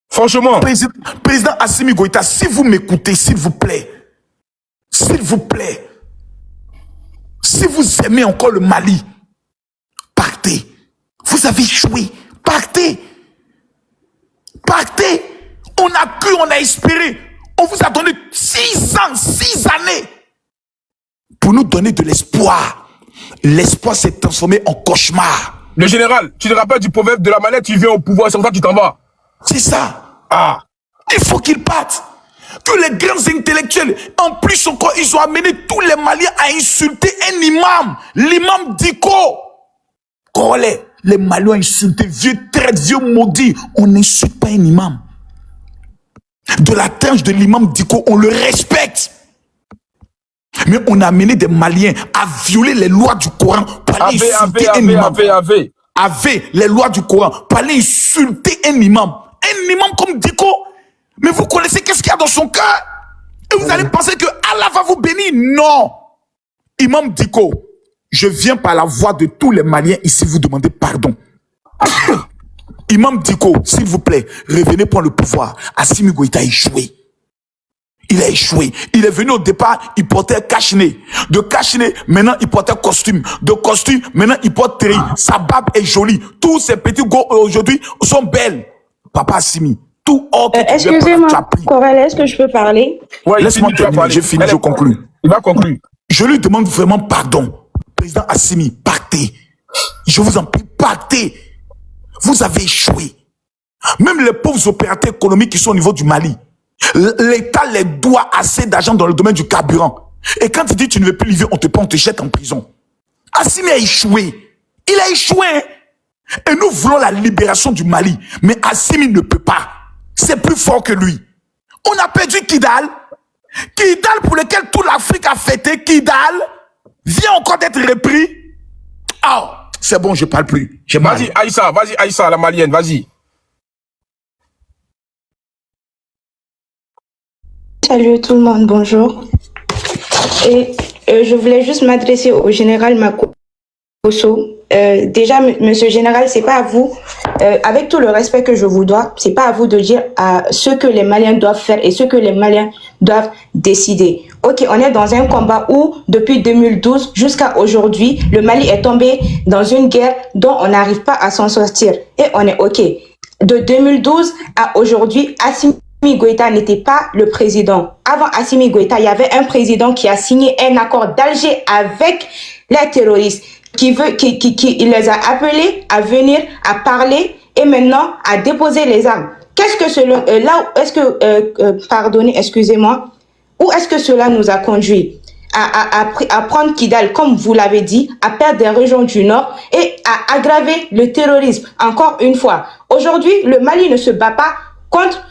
Franchement. Président Assimi Goïta, si vous m'écoutez, s'il vous plaît, si vous aimez encore le Mali, partez. Vous avez échoué. Partez. On a cru, on a espéré. On vous a donné 6 années pour nous donner de l'espoir. L'espoir s'est transformé en cauchemar. Le général, tu te rappelles du proverbe de la manette, tu viens au pouvoir, c'est pour ça que tu t'en vas. C'est ça. Ah. Il faut qu'il parte. que les grands intellectuels, en plus encore, ils ont amené tous les Maliens à insulter un imam, l'imam Diko. Congolais, les Maliens ont insulté, vieux traître, vieux maudit. On n'insulte pas un imam. De la tranche de l'imam Diko, on le respecte. Mais on a amené des Maliens à violer les lois du Coran pour aller insulter un imam. Les lois du Coran pour aller insulter un imam. Un imam comme Diko. Mais vous connaissez qu'est-ce qu'il y a dans son cœur? Et vous allez penser que Allah va vous bénir? Non. Imam Diko, je viens par la voix de tous les Maliens ici vous demander pardon. Imam Diko, s'il vous plaît, revenez prendre le pouvoir. Assimi Goïta a échoué. Il a échoué. Il est venu au départ, il portait cache-nez. De cache-nez, maintenant il portait costume. De costume, maintenant il porte terry. Sa barbe est jolie. Tous ces petits gars aujourd'hui sont belles. Papa Assimi. Tout autre. Excusez-moi, Corel, est-ce que je peux parler? Ouais, laisse-moi terminer, j'ai fini, je conclue. Il va conclure. Je lui demande vraiment pardon. Président Assimi, partez. Je vous en prie, partez. Vous avez échoué. Même les pauvres opérateurs économiques qui sont au niveau du Mali, l'État les doit assez d'argent dans le domaine du carburant. Et quand tu dis tu ne veux plus livrer, on te prend, on te jette en prison. Assimi a échoué. Il a échoué. Et nous voulons la libération du Mali. Mais Assimi ne peut pas. C'est plus fort que lui. On a perdu Kidal. Kidal pour lequel toute l'Afrique a fêté. Kidal vient encore d'être repris. Oh, c'est bon, je parle plus. Vas-y, Aïssa, la malienne, vas-y. Salut tout le monde, bonjour. Et je voulais juste m'adresser au général Makosso. Déjà, monsieur le général, c'est pas à vous, avec tout le respect que je vous dois, c'est pas à vous de dire ce que les Maliens doivent faire et ce que les Maliens doivent décider. Ok, on est dans un combat où, depuis 2012 jusqu'à aujourd'hui, le Mali est tombé dans une guerre dont on n'arrive pas à s'en sortir. Et on est ok. De 2012 à aujourd'hui, Assimi Goïta n'était pas le président. Avant Assimi Goïta, il y avait un président qui a signé un accord d'Alger avec les terroristes, qui les a appelés à venir, à parler et maintenant à déposer les armes. Qu'est-ce que cela, pardonnez, excusez-moi, où est-ce que cela nous a conduit? À prendre Kidal, comme vous l'avez dit, à perdre des régions du Nord et à aggraver le terrorisme. Encore une fois, aujourd'hui, le Mali ne se bat pas contre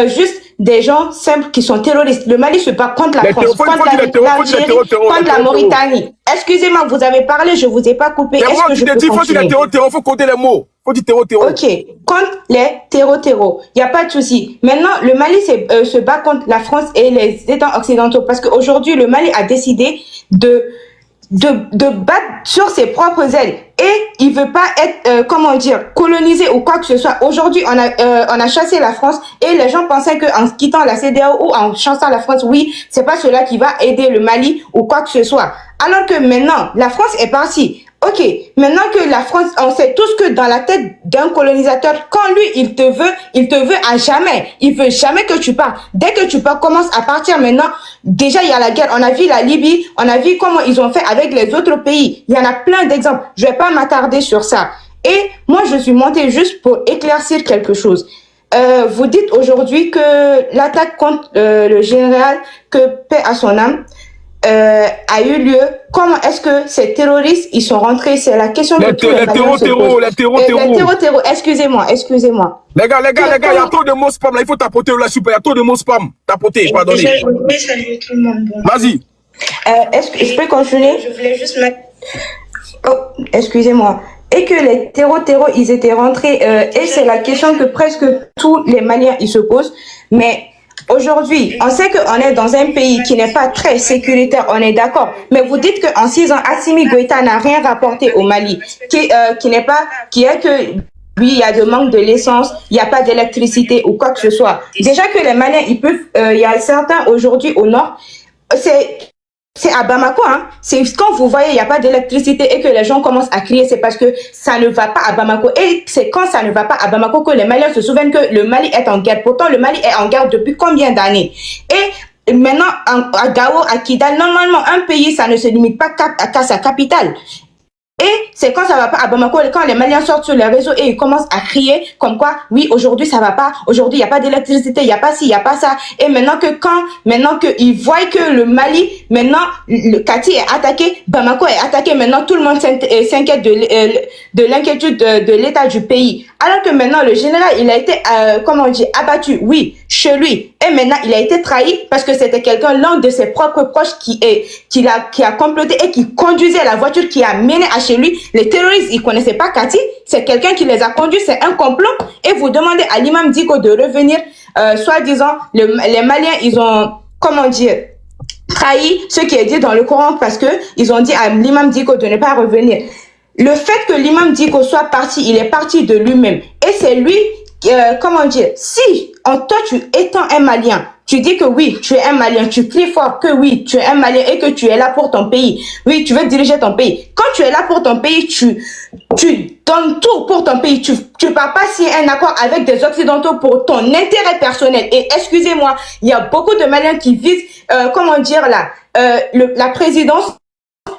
juste des gens simples qui sont terroristes. Le Mali se bat contre la France, contre l'Algérie, contre la Mauritanie. Excusez-moi, vous avez parlé, je vous ai pas coupé. Est-ce que je peux continuer? Faut compter les mots. Faut dire terreau. Ok, contre les terreaux. Il n'y a pas de souci. Maintenant, le Mali se bat contre la France et les États occidentaux parce qu'aujourd'hui, le Mali a décidé de battre sur ses propres ailes et il veut pas être colonisé ou quoi que ce soit. Aujourd'hui, on a chassé la France et les gens pensaient que en quittant la CEDEAO ou en chassant la France, oui, c'est pas cela qui va aider le Mali ou quoi que ce soit. Alors que maintenant, la France est partie. Ok, maintenant que la France, on sait tous que dans la tête d'un colonisateur, quand lui, il te veut à jamais. Il veut jamais que tu pars. Dès que tu pars, commence à partir maintenant. Déjà, il y a la guerre. On a vu la Libye. On a vu comment ils ont fait avec les autres pays. Il y en a plein d'exemples. Je vais pas m'attarder sur ça. Et moi, je suis montée juste pour éclaircir quelque chose. Vous dites aujourd'hui que l'attaque contre le général, que paix à son âme, a eu lieu. Comment est-ce que ces terroristes ils sont rentrés? C'est la question que tous les terreaux. Excusez-moi. Les gars, il y a trop de mots spam là, il faut tapoter là, super, il y a trop de mots spam. Tapoter, pardonnez. Salut tout le monde. Vas-y. Est-ce que je peux continuer? Je voulais juste mettre... Oh, excusez-moi. Et que les terreaux, ils étaient rentrés, et c'est la question que presque tous les Maliens ils se posent, mais aujourd'hui, on sait qu'on est dans un pays qui n'est pas très sécuritaire, on est d'accord. Mais vous dites qu'en 6 ans, Assimi Goïta n'a rien rapporté au Mali, qui est que lui, il y a de manque de l'essence, il n'y a pas d'électricité ou quoi que ce soit. Déjà que les Maliens, ils peuvent, il y a certains aujourd'hui au nord, c'est à Bamako, hein. C'est quand vous voyez il n'y a pas d'électricité et que les gens commencent à crier, c'est parce que ça ne va pas à Bamako. Et c'est quand ça ne va pas à Bamako que les Maliens se souviennent que le Mali est en guerre. Pourtant, le Mali est en guerre depuis combien d'années? Et maintenant, à Gao, à Kidal, normalement, un pays, ça ne se limite pas qu'à sa capitale. Et c'est quand ça va pas à Bamako, quand les Maliens sortent sur les réseaux et ils commencent à crier comme quoi, oui, aujourd'hui ça va pas, aujourd'hui il y a pas d'électricité, il y a pas ci, il y a pas ça. Et maintenant qu'ils voient que le Mali, maintenant le Kati est attaqué, Bamako est attaqué, maintenant tout le monde s'inquiète de l'inquiétude de l'état du pays. Alors que maintenant le général, il a été, abattu, oui, chez lui. Et maintenant il a été trahi parce que c'était quelqu'un, l'un de ses propres proches qui a comploté et qui conduisait la voiture qui a mené à chez lui. Les terroristes, ils connaissaient pas Kati, c'est quelqu'un qui les a conduits, c'est un complot. Et vous demandez à l'imam Diko de revenir, soi-disant, les Maliens, ils ont, trahi ce qui est dit dans le Coran parce que ils ont dit à l'imam Diko de ne pas revenir. Le fait que l'imam Diko soit parti, il est parti de lui-même. Et c'est lui, si toi tu étant un Malien, tu dis que oui, tu es un Malien, tu cries fort que oui, tu es un Malien et que tu es là pour ton pays. Oui, tu veux diriger ton pays. Quand tu es là pour ton pays, tu donnes tout pour ton pays. Tu pars pas signer un accord avec des Occidentaux pour ton intérêt personnel. Et excusez-moi, il y a beaucoup de Maliens qui visent, la présidence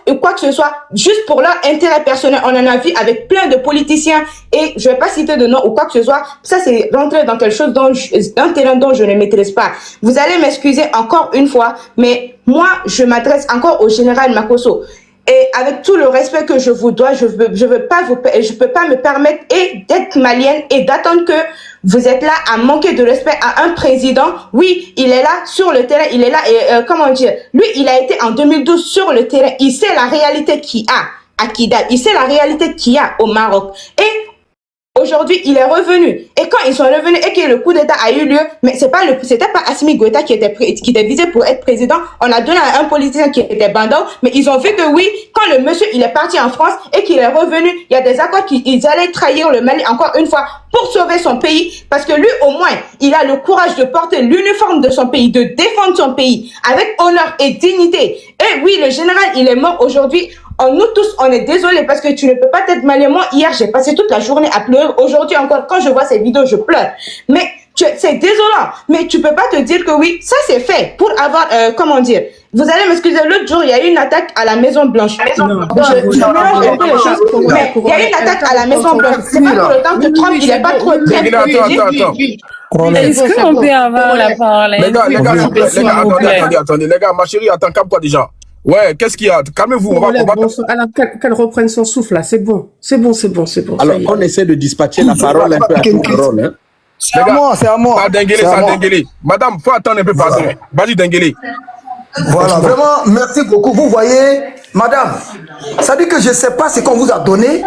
ou quoi que ce soit, juste pour leur intérêt personnel. On en a vu avec plein de politiciens et je vais pas citer de nom ou quoi que ce soit. Ça, c'est rentrer dans quelque chose d'un terrain dont je ne maîtrise pas. Vous allez m'excuser encore une fois, mais moi, je m'adresse encore au général Makosso. Et avec tout le respect que je vous dois, je peux pas me permettre d'être malienne et d'attendre que vous êtes là à manquer de respect à un président. Oui, il est là sur le terrain, il est là et lui, il a été en 2012 sur le terrain. Il sait la réalité qu'il a à Kidal, il sait la réalité qu'il y a au Maroc. Et aujourd'hui, il est revenu. Et quand ils sont revenus et que le coup d'État a eu lieu, mais c'était pas Assimi Goïta qui était visé pour être président. On a donné à un politicien qui était Bandao, mais ils ont vu que oui, quand le monsieur, il est parti en France et qu'il est revenu, il y a des accords qu'ils allaient trahir le Mali encore une fois pour sauver son pays. Parce que lui, au moins, il a le courage de porter l'uniforme de son pays, de défendre son pays avec honneur et dignité. Et oui, le général, il est mort aujourd'hui. Nous tous, on est désolés parce que tu ne peux pas t'être malin. Moi, hier, j'ai passé toute la journée à pleurer. Aujourd'hui encore, quand je vois ces vidéos, je pleure. Mais c'est désolant. Mais tu peux pas te dire que oui, ça c'est fait pour avoir, vous allez m'excuser, l'autre jour, il y a eu une attaque à la Maison Blanche. Je mélange un peu les choses. Mais il y a eu une attaque à la Maison Blanche. C'est pas pour le temps que Trump, il est pas trop très protégé. Est-ce qu'on peut avoir la parole? Attendez, les gars, ma chérie, attends, calme-toi déjà. Ouais, qu'est-ce qu'il y a? Calmez-vous, on va... Alors, qu'elle reprenne son souffle, là, c'est bon. Alors, on essaie de dispatcher la parole un peu à tout parole, hein. C'est à moi. Denguélé. Madame, faut attendre un peu, pardon. Vas-y, Denguélé. Voilà, vraiment, merci beaucoup. Vous voyez, madame, ça dit que je ne sais pas ce qu'on vous a donné,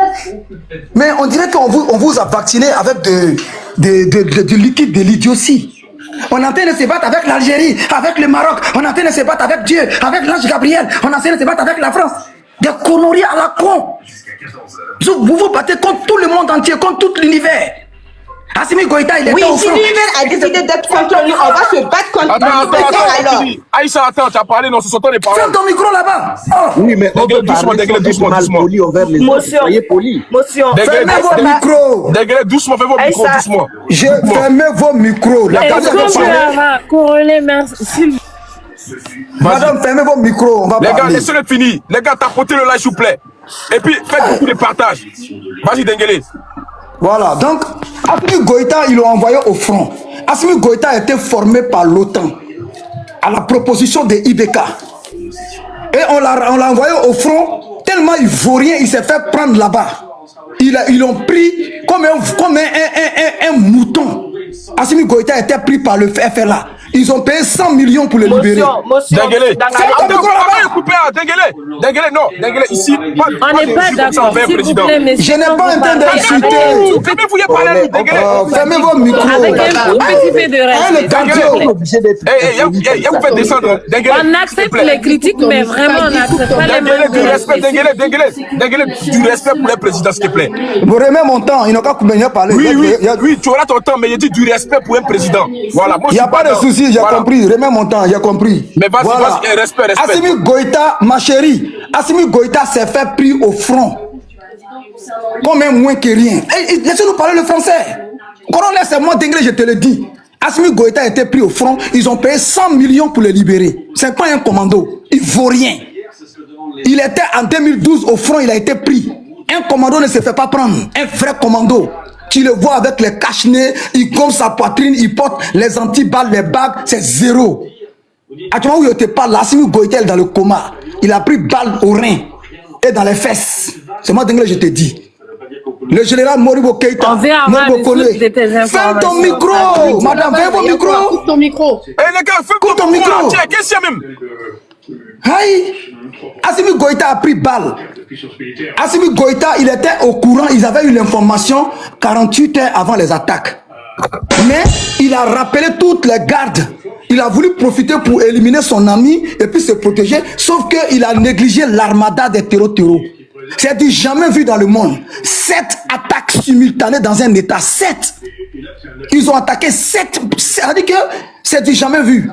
mais on dirait qu'on vous a vacciné avec du liquide de l'idiotie. On est en train de se battre avec l'Algérie, avec le Maroc, on est en train de se battre avec Dieu, avec l'ange Gabriel, on est en train de se battre avec la France. Des conneries à la con. Vous vous battez contre tout le monde entier, contre tout l'univers. Assimi Goïta, il est au front. Oui, si l'univers a décidé d'être contre nous, on va se battre contre nous. Alors. Aïssa, attends, tu as parlé, non, ce sont les paroles. Ferme ton micro là-bas. Oui, mais on veut doucement. Poli envers les autres. Soyez poli. Fermez vos micros. Denguélé, doucement, fais vos micros, doucement. Fermez vos micros. Est-ce qu'on peut avoir Coroné, merci. Madame, fermez vos micros, on va parler. Les gars, laissez-le finir. Les gars, tapotez le like, s'il vous plaît. Et puis, faites beaucoup de partage. Vas-y, Denguélé. Voilà, donc, Assimi Goïta, ils l'ont envoyé au front. Assimi Goïta a été formé par l'OTAN à la proposition de IBK. Et on l'a envoyé au front, tellement il vaut rien, il s'est fait prendre là-bas. Ils l'ont pris comme un mouton. Assimi Goïta a été pris par le FLA. Ils ont payé 100 millions pour le libérer. Denguélé. Denguélé, non. Denguélé, ici. On n'est pas d'accord. Je n'ai pas en train d'insulter. Fermez vos micros. Avec un petit peu de respect. Vous faites descendre. On accepte les critiques, mais vraiment, on n'accepte pas les mêmes. Denguélé, du respect pour les présidents, s'il te plaît. Vous remets mon temps. Il n'a qu'à parler. Oui, tu auras ton temps, mais il dit du respect pour un président. Voilà. Il n'y a pas de souci. J'ai compris, remets mon temps, j'ai compris. Mais vas-y, respect. Assimi Goïta, ma chérie, Assimi Goïta s'est fait pris au front. Comme un moins que rien. Laissez-nous parler le français. Colonel, c'est moi Denguélé, je te le dis. Assimi Goïta a été pris au front, ils ont payé 100 millions pour le libérer. C'est pas un commando, il vaut rien. Il était en 2012 au front, il a été pris. Un commando ne se fait pas prendre. Un vrai commando. Tu le vois avec les cache-nez, il gomme sa poitrine, il porte les antiballes, les bagues, c'est zéro. À ce moment où il n'était pas là, Assimi Goïta est dans le coma. Il a pris balle au rein et dans les fesses. C'est moi d'anglais, je te dis. Le général Moribo Keïta, Moribo Kone. Ferme ton micro, madame, ferme ton micro. Coupe ton micro. Eh les gars, ferme ton micro. Tiens, qu'est-ce qu'il y a même? Aïe, Assimi Goïta a pris balle. Assimi Goïta, il était au courant, ils avaient eu l'information 48 heures avant les attaques. Mais il a rappelé toutes les gardes. Il a voulu profiter pour éliminer son ami et puis se protéger, sauf qu'il a négligé l'armada des terreaux. C'est du jamais vu dans le monde. 7 attaques simultanées dans un état. 7. Ils ont attaqué 7. Ça veut dire que c'est du jamais vu.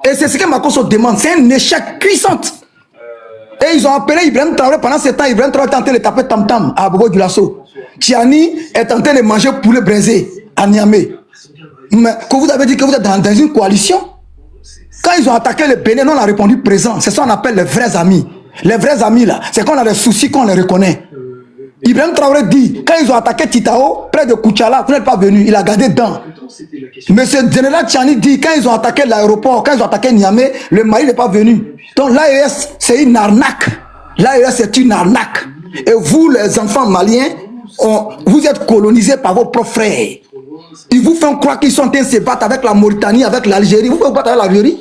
Et c'est ce que Makosso demande. C'est un échec puissant. Et ils ont appelé Ibrahim Traoré pendant ce temps. Ibrahim Traoré est en train de taper tam-tam à Bobo Dioulasso. Tiani est en train de manger poulet braisé à Niamey. Mais que vous avez dit que vous êtes dans une coalition. Quand ils ont attaqué le Bénin, on a répondu présent. C'est ça qu'on appelle les vrais amis. Les vrais amis là, c'est qu'on a des soucis qu'on les reconnaît. Ibrahim Traoré dit, quand ils ont attaqué Titao, près de Kouchala, vous n'êtes pas venu, il a gardé dedans. Monsieur le général Tchani dit, quand ils ont attaqué l'aéroport, quand ils ont attaqué Niamey, le Mali n'est pas venu. Donc l'AES, c'est une arnaque. L'AES, c'est une arnaque. Et vous, les enfants maliens, vous êtes colonisés par vos propres frères. Ils vous font croire qu'ils sont en train de se battre avec la Mauritanie, avec l'Algérie. Vous pouvez vous battre avec l'Algérie?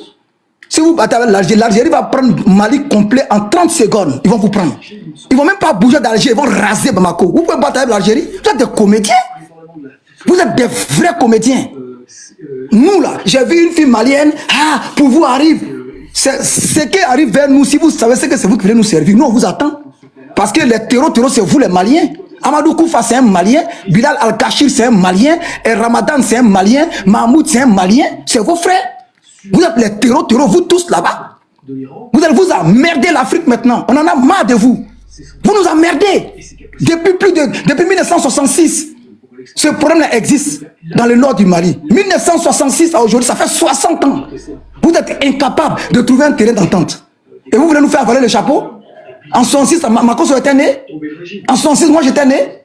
Si vous battez avec l'Algérie, l'Algérie va prendre Mali complet en 30 secondes. Ils vont vous prendre. Ils vont même pas bouger d'Algérie, ils vont raser Bamako. Vous pouvez battre avec l'Algérie? Vous êtes des comédiens. Vous êtes des vrais comédiens. Nous là, j'ai vu une fille malienne. Ah, pour vous arrive. Ce qui arrive vers nous, si vous savez ce que c'est vous qui venez nous servir, nous on vous attend. Parce que les terreaux, c'est vous les Maliens. Amadou Koufa c'est un Malien, Bilal Al-Kachir c'est un Malien, et Ramadan c'est un Malien, Mahmoud c'est un Malien, c'est vos frères. Vous êtes les terreaux, vous tous là-bas. Vous allez vous emmerder l'Afrique maintenant. On en a marre de vous. Vous nous emmerdez. Depuis 1966, ce problème existe dans le nord du Mali. 1966 à aujourd'hui, ça fait 60 ans. Vous êtes incapables de trouver un terrain d'entente. Et vous voulez nous faire voler le chapeau? En 66, Makosso était né. En 66, moi j'étais né.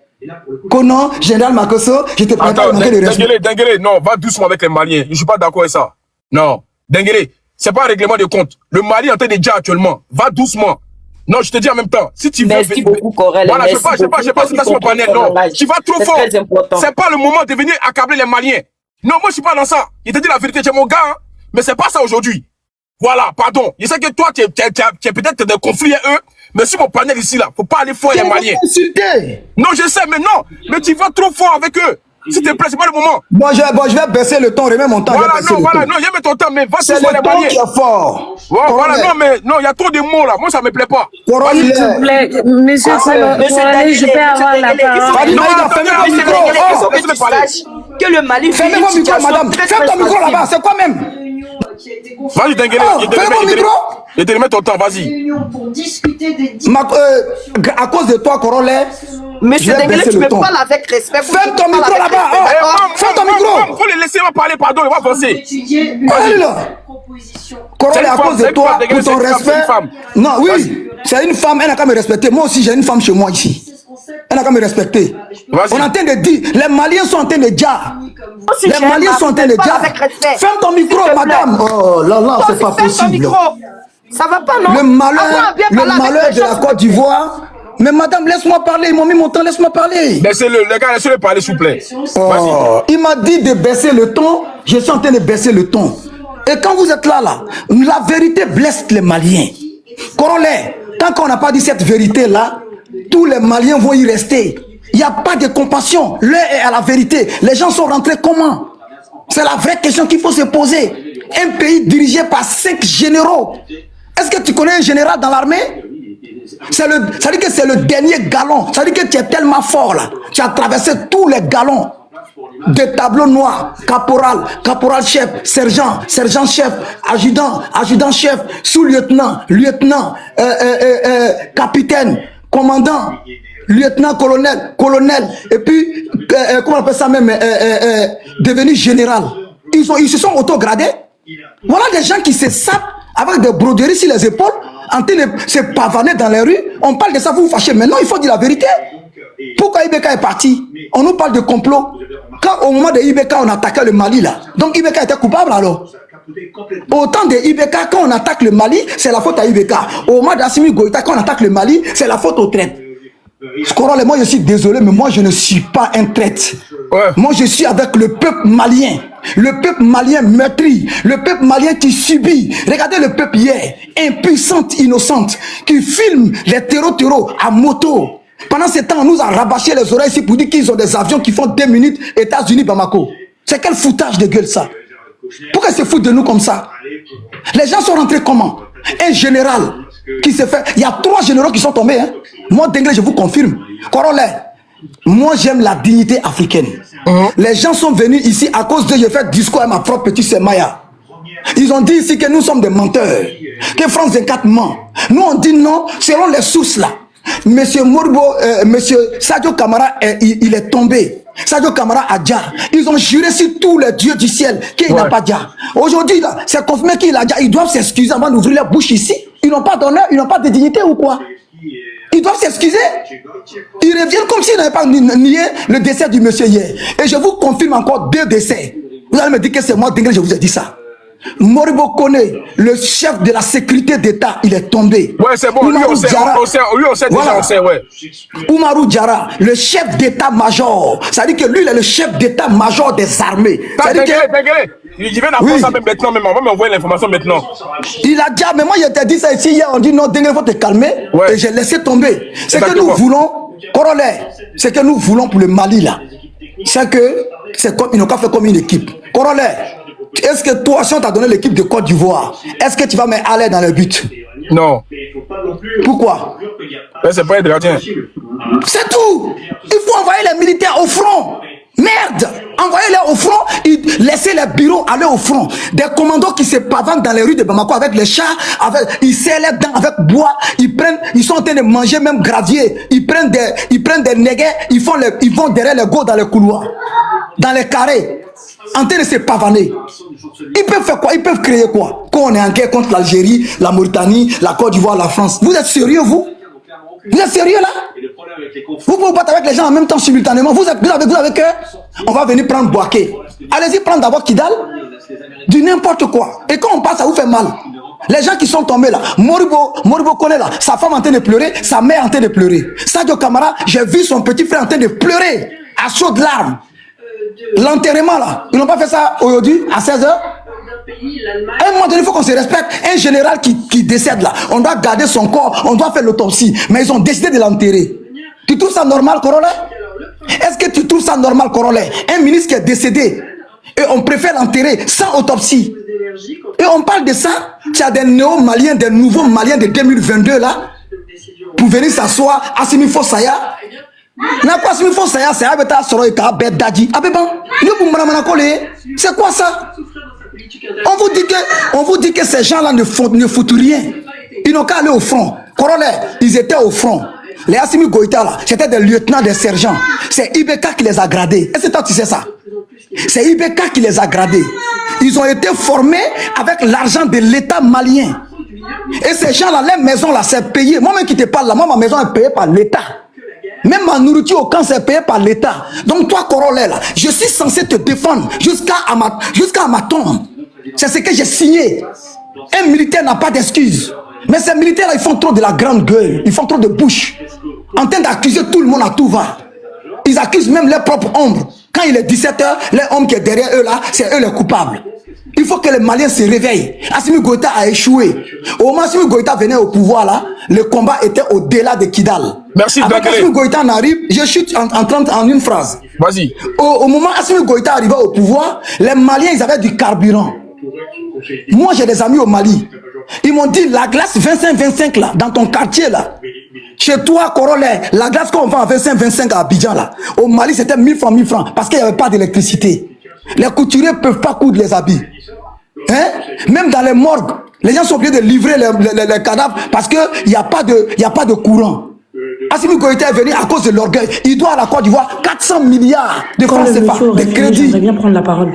Konan, général Makosso, j'étais prêt à manquer de respect. Denguele, non, va doucement avec les Maliens. Je ne suis pas d'accord avec ça. Non, Denguele, c'est pas un règlement de compte. Le Mali est en train de dire actuellement. Va doucement. Non, je te dis en même temps. Si tu veux. Merci beaucoup, Corel. Voilà, je sais pas si tu mon panel. Non, tu vas trop fort. C'est pas le moment de venir accabler les Maliens. Non, moi je suis pas dans ça. Il te dit la vérité, tu es mon gars, hein, mais c'est pas ça aujourd'hui. Voilà, pardon. Je sais que toi, tu es peut-être des conflits à eux, mais sur mon panel ici, là, faut pas aller fort les Maliens. Non, je sais, mais non, mais tu vas trop fort avec eux. S'il te plaît, c'est pas le moment. Bon, je vais baisser le ton, remets mon temps. Voilà, non, je mets ton temps, mais va sur les Maliens. C'est le ton qui est fort. Voilà, non, mais non, il y a trop de mots là. Moi, ça me plaît pas. S'il vous plaît, monsieur je peux avoir la parole. Non, fermez vos micros, que le Mali fait fermez vos micros, madame. Ferme ton micro là-bas, c'est quoi même? Vas-y, Denguele. Je te remets ton temps, vas-y. À cause de toi, Corollaire. Monsieur Denguele, tu me parles avec respect. Ferme ton micro là-bas. Ferme ton micro. Faut les laisser parler, pardon, il va avancer. Vas-y là. Corollaire, à cause de toi, pour ton respect. Non, oui, c'est une femme, elle n'a qu'à me respecter. Moi aussi, j'ai une femme chez moi ici. Elle n'a qu'à me respecter. On est en train de dire, les Maliens sont en train de dire. Les Maliens sont en train de dire. Ferme ton micro, madame. Oh là là, c'est pas possible. Ça va pas, non? Le malheur de la Côte d'Ivoire. Mais madame, laisse-moi parler. Ils m'ont mis mon temps, laisse-moi parler. Laissez-le, les gars, laissez-le parler, s'il vous plaît. Oh, il m'a dit de baisser le ton. Je suis en train de baisser le ton. Et quand vous êtes là, la vérité blesse les Maliens. Corollaire, tant qu'on n'a pas dit cette vérité-là, tous les Maliens vont y rester. Il n'y a pas de compassion. L'heure est à la vérité. Les gens sont rentrés comment? C'est la vraie question qu'il faut se poser. Un pays dirigé par 5 généraux. Est-ce que tu connais un général dans l'armée? Ça veut dire que c'est le dernier galon. Ça veut dire que tu es tellement fort là. Tu as traversé tous les galons. Des tableaux noirs, caporal chef, sergent chef, adjudant chef, sous-lieutenant, lieutenant, capitaine, commandant, lieutenant-colonel, et puis, comment on appelle ça même, devenu général. Ils se sont autogradés. Voilà des gens qui se sapent avec des broderies sur les épaules, en train de se pavaner dans les rues. On parle de ça, vous vous fâchez. Maintenant, il faut dire la vérité. Pourquoi IBK est parti? On nous parle de complot. Quand au moment de IBK, on attaquait le Mali là. Donc IBK était coupable alors. Autant de IBK, quand on attaque le Mali, c'est la faute à IBK. Au moment d'Assimi Goïta, quand on attaque le Mali, c'est la faute aux traites. Moi je suis désolé, mais moi je ne suis pas un traître. Moi je suis avec le peuple malien. Le peuple malien meurtri, le peuple malien qui subit. Regardez le peuple hier, impuissante, innocente, qui filme les terreaux à moto. Pendant ce temps, on nous a rabâché les oreilles ici pour dire qu'ils ont des avions qui font 2 minutes États-Unis, Bamako. C'est quel foutage de gueule ça? Pourquoi ils se foutent de nous comme ça? Les gens sont rentrés comment? Un général qui s'est fait... Il y a 3 généraux qui sont tombés. Hein? Moi, Dengue, je vous confirme. Corollaire, moi j'aime la dignité africaine. Les gens sont venus ici à cause de... J'ai fait discours à ma propre petite sœur Maya. Ils ont dit ici que nous sommes des menteurs. Que France 24 ment. Nous on dit non, selon les sources là. Monsieur Morbo, monsieur Sadio Kamara, il est tombé. Sadio Kamara a Dja. Ils ont juré sur tous les dieux du ciel qu'il n'a pas Dja. Aujourd'hui, là, c'est confirmé qu'il a Dja. Ils doivent s'excuser avant d'ouvrir la bouche ici. Ils n'ont pas d'honneur, ils n'ont pas de dignité ou quoi? Ils doivent s'excuser. Ils reviennent comme s'ils n'avaient pas nié le décès du monsieur hier. Et je vous confirme encore 2 décès. Vous allez me dire que c'est moi, Dengue, je vous ai dit ça. Moribo Kone, le chef de la sécurité d'État, il est tombé. Ouais, c'est bon, lui on sait déjà, on sait, ouais. Oumarou Diarra, le chef d'état-major. Ça dit que lui, il est le chef d'état-major des armées. Il vient d'apprendre ça même maintenant, même. On va m'envoyer l'information maintenant. Il a déjà, mais moi, je t'ai dit ça ici hier, on dit non, Dengue, il faut te calmer. Et j'ai laissé tomber. C'est que nous voulons, corollaire, c'est que nous voulons pour le Mali, là. C'est que, c'est comme, ils n'ont pas fait comme une équipe. Corollaire. Est-ce que toi, si on t'a donné l'équipe de Côte d'Ivoire, est-ce que tu vas mettre aller dans le but? Non. Pourquoi? C'est pas être gardien. C'est tout. Il faut envoyer les militaires au front. Merde! Envoyez-les au front, laissez les bureaux aller au front. Des commandos qui se pavanent dans les rues de Bamako avec les chats, ils serrent les dents avec bois, ils sont en train de manger même gravier. Ils prennent des néguets, ils vont derrière les go dans les couloirs, dans les carrés, en train de se pavaner. Ils peuvent faire quoi? Ils peuvent créer quoi? Quand on est en guerre contre l'Algérie, la Mauritanie, la Côte d'Ivoire, la France. Vous êtes sérieux, vous? Vous êtes sérieux là? Vous pouvez battre avec les gens en même temps simultanément. Vous avez que on va venir prendre Boaké. Allez-y prendre d'abord Kidal. Du n'importe quoi. Et quand on passe, ça vous fait mal. Les gens qui sont tombés là, Moribo Kone là, sa femme en train de pleurer, sa mère en train de pleurer. Sadio Kamara, j'ai vu son petit frère en train de pleurer à chaudes larmes. L'enterrement là, ils n'ont pas fait ça aujourd'hui à 16h. À un moment donné, il faut qu'on se respecte. Un général qui décède là, on doit garder son corps, on doit faire l'autopsie. Mais ils ont décidé de l'enterrer. Tu trouves ça normal, corollaire? Est-ce que tu trouves ça normal, corollaire? Un ministre qui est décédé et on préfère l'enterrer sans autopsie. Et on parle de ça. Tu as des néo-maliens, des nouveaux maliens de 2022 là, pour venir s'asseoir. Assimi Fossaya. C'est quoi ça? On vous dit que ces gens-là ne foutent rien. Ils n'ont qu'à aller au front. Corollaire, ils étaient au front. Les Assimi Goïta là, c'était des lieutenants, des sergents. C'est IBK qui les a gradés. Est-ce que toi tu sais ça? C'est IBK qui les a gradés. Ils ont été formés avec l'argent de l'État malien. Et ces gens-là, les maisons là, c'est payé. Moi-même qui te parle là, moi ma maison est payée par l'État. Même ma nourriture au camp, c'est payé par l'État. Donc toi, corollaire, là, je suis censé te défendre jusqu'à ma tombe. C'est ce que j'ai signé. Un militaire n'a pas d'excuses. Mais ces militaires-là, ils font trop de la grande gueule. Ils font trop de bouche. En train d'accuser tout le monde à tout va. Ils accusent même leurs propres ombres. Quand il est 17h, les hommes qui sont derrière eux là, c'est eux les coupables. Il faut que les Maliens se réveillent. Assimi Goïta a échoué. Au moment où Assimi Goïta venait au pouvoir là, le combat était au-delà de Kidal. Merci, Avec Assimi Goïta en arrive, je chute en une phrase. Vas-y. Au moment où Assimi Goïta arrivait au pouvoir, les Maliens ils avaient du carburant. Moi j'ai des amis au Mali. Ils m'ont dit la glace 25-25 là, dans ton quartier là. Chez toi, corollaire, la glace qu'on vend à 25-25 à Abidjan là. Au Mali c'était 1000 francs parce qu'il n'y avait pas d'électricité. Les couturiers ne peuvent pas coudre les habits. Hein? Même dans les morgues, les gens sont obligés de livrer les cadavres parce qu'il n'y a pas de courant. Assimi Goïta est venu à cause de l'orgueil. Il doit à la Côte d'Ivoire 400 milliards de francs CFA, de crédit. J'aimerais bien prendre la parole.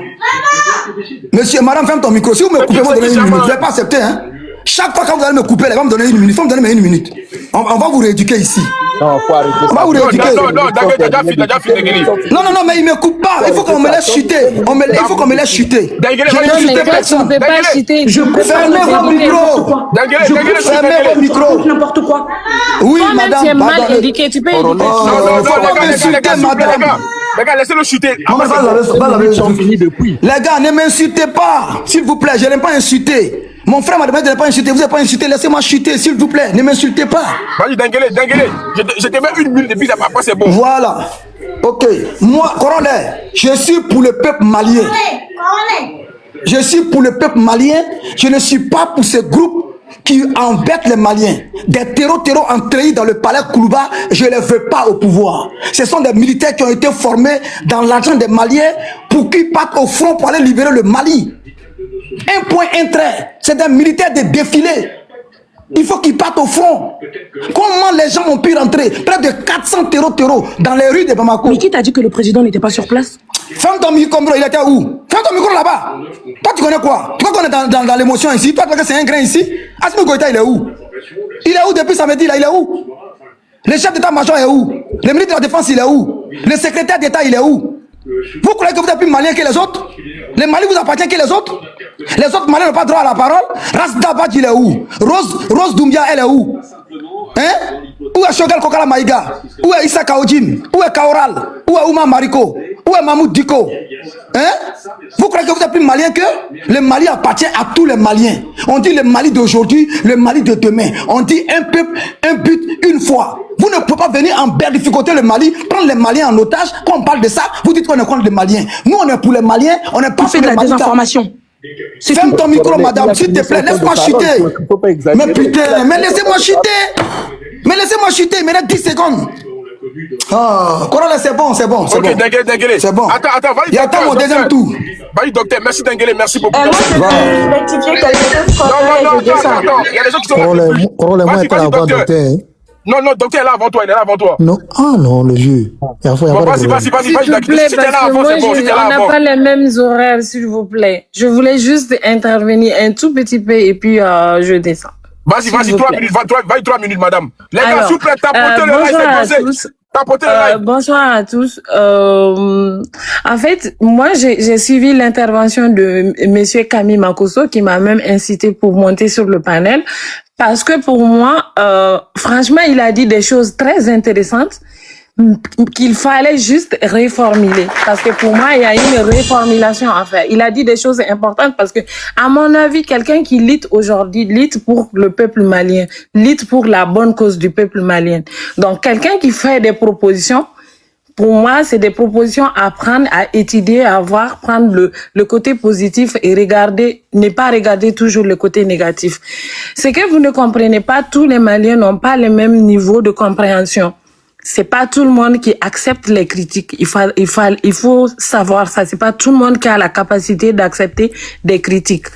Monsieur, madame, ferme ton micro. Si vous me coupez, moi, je ne vais pas accepter. Hein? Chaque fois quand vous allez me couper, il va me donner 1 minute. Il faut me donner 1 minute. On va vous rééduquer ici. Non, faut arrêter ça. On va vous rééduquer. Non, mais il me coupe pas. Il faut qu'on me laisse chuter. Il faut qu'on me laisse chuter. Je ne chuter personne. Fermez vos micros. Fermez vos micros. N'importe quoi. Oui, madame. Tu es mal éduqué. Tu peux éduquer. Non, madame. Les gars, laissez-le chuter. Les gars, ne m'insultez pas. S'il vous plaît, je n'aime pas insulter. Mon frère m'a demandé de ne pas insulter. Vous n'avez pas insulté. Laissez-moi chuter, s'il vous plaît. Ne m'insultez pas. Vas-y, Denguele. Je te mets 1 minute et puis après c'est bon. Voilà. Ok. Moi, corollaire, je suis pour le peuple malien. Je suis pour le peuple malien. Je ne suis pas pour ce groupe qui embêtent les Maliens. Des terreaux entrés dans le palais Koulouba, je ne les veux pas au pouvoir. Ce sont des militaires qui ont été formés dans l'argent des Maliens pour qu'ils partent au front pour aller libérer le Mali. Un point, un trait. C'est des militaires de défilé. Il faut qu'ils partent au front. Comment les gens ont pu rentrer? Près de 400 terreaux dans les rues de Bamako. Mais qui t'a dit que le président n'était pas sur place? Ferme ton micro, il était où? Ferme ton micro là-bas. Toi, tu connais quoi? Tu crois qu'on est dans l'émotion ici? Toi, tu crois que c'est un grain ici? Assimi Goïta, il est où? Il est où depuis samedi là? Il est où? Le chef d'état-major est où? Le ministre de la Défense, il est où? Le secrétaire d'État, il est où? Vous croyez que vous êtes plus malien que les autres? Les Mali vous appartient que les autres? Les autres Maliens n'ont pas droit à la parole? Rasdabad, il est où? Rose Doumbia, elle est où? Hein? Où est Shogal Kokala Maïga? Où est Issa Kaojim? Où est Kaoral? Où est Ouma Mariko? Où est Mahmoud Diko? Hein? Vous croyez que vous êtes plus malien que? Le Mali appartient à tous les Maliens. On dit le Mali d'aujourd'hui, le Mali de demain. On dit un peuple, un but, une foi. Vous ne pouvez pas venir emberlificoter le Mali, prendre les Maliens en otage. Quand on parle de ça, vous dites qu'on est contre les Maliens. Nous, on est pour les Maliens, on n'est pas pour les Maliens. Désinformation. Ferme ton micro, madame, s'il te plaît, laisse-moi chuter. Mais putain, mais laissez-moi chuter. Mais laissez-moi chuter, il me reste 10 secondes. Ah, Corolla, c'est bon. Ok, Denguele. C'est bon. Attends, vas-y. Il attend mon deuxième tour. Vas-y, docteur. Merci, Denguele. Merci beaucoup. Moi, je vais rectifier quelque chose. Non. Il y a des gens qui sont. Corolla, moi, j'étais avant docteur. Non, docteur est là avant toi, il est là avant toi. Non, non, le vieux. Vas-y, S'il te plaît, parce que moi, on n'a pas les mêmes horaires, s'il vous plaît. Je voulais juste intervenir un tout petit peu et puis je descends. Vas-y, 3 minutes, 3 minutes, madame. Les gars, s'il vous plaît, tapotez le live. Bonsoir à tous. En fait, moi, j'ai suivi l'intervention de monsieur Camille Makosso qui m'a même incité pour monter sur le panel. Parce que pour moi, franchement, il a dit des choses très intéressantes qu'il fallait juste réformuler. Parce que pour moi, il y a une réformulation à faire. Il a dit des choses importantes parce que, à mon avis, quelqu'un qui lutte aujourd'hui, lutte pour le peuple malien, lutte pour la bonne cause du peuple malien. Donc, quelqu'un qui fait des propositions, pour moi, c'est des propositions à prendre, à étudier, à voir, prendre le côté positif et regarder, ne pas regarder toujours le côté négatif. C'est que vous ne comprenez pas, tous les Maliens n'ont pas le même niveau de compréhension. C'est pas tout le monde qui accepte les critiques. Il faut savoir ça. C'est pas tout le monde qui a la capacité d'accepter des critiques.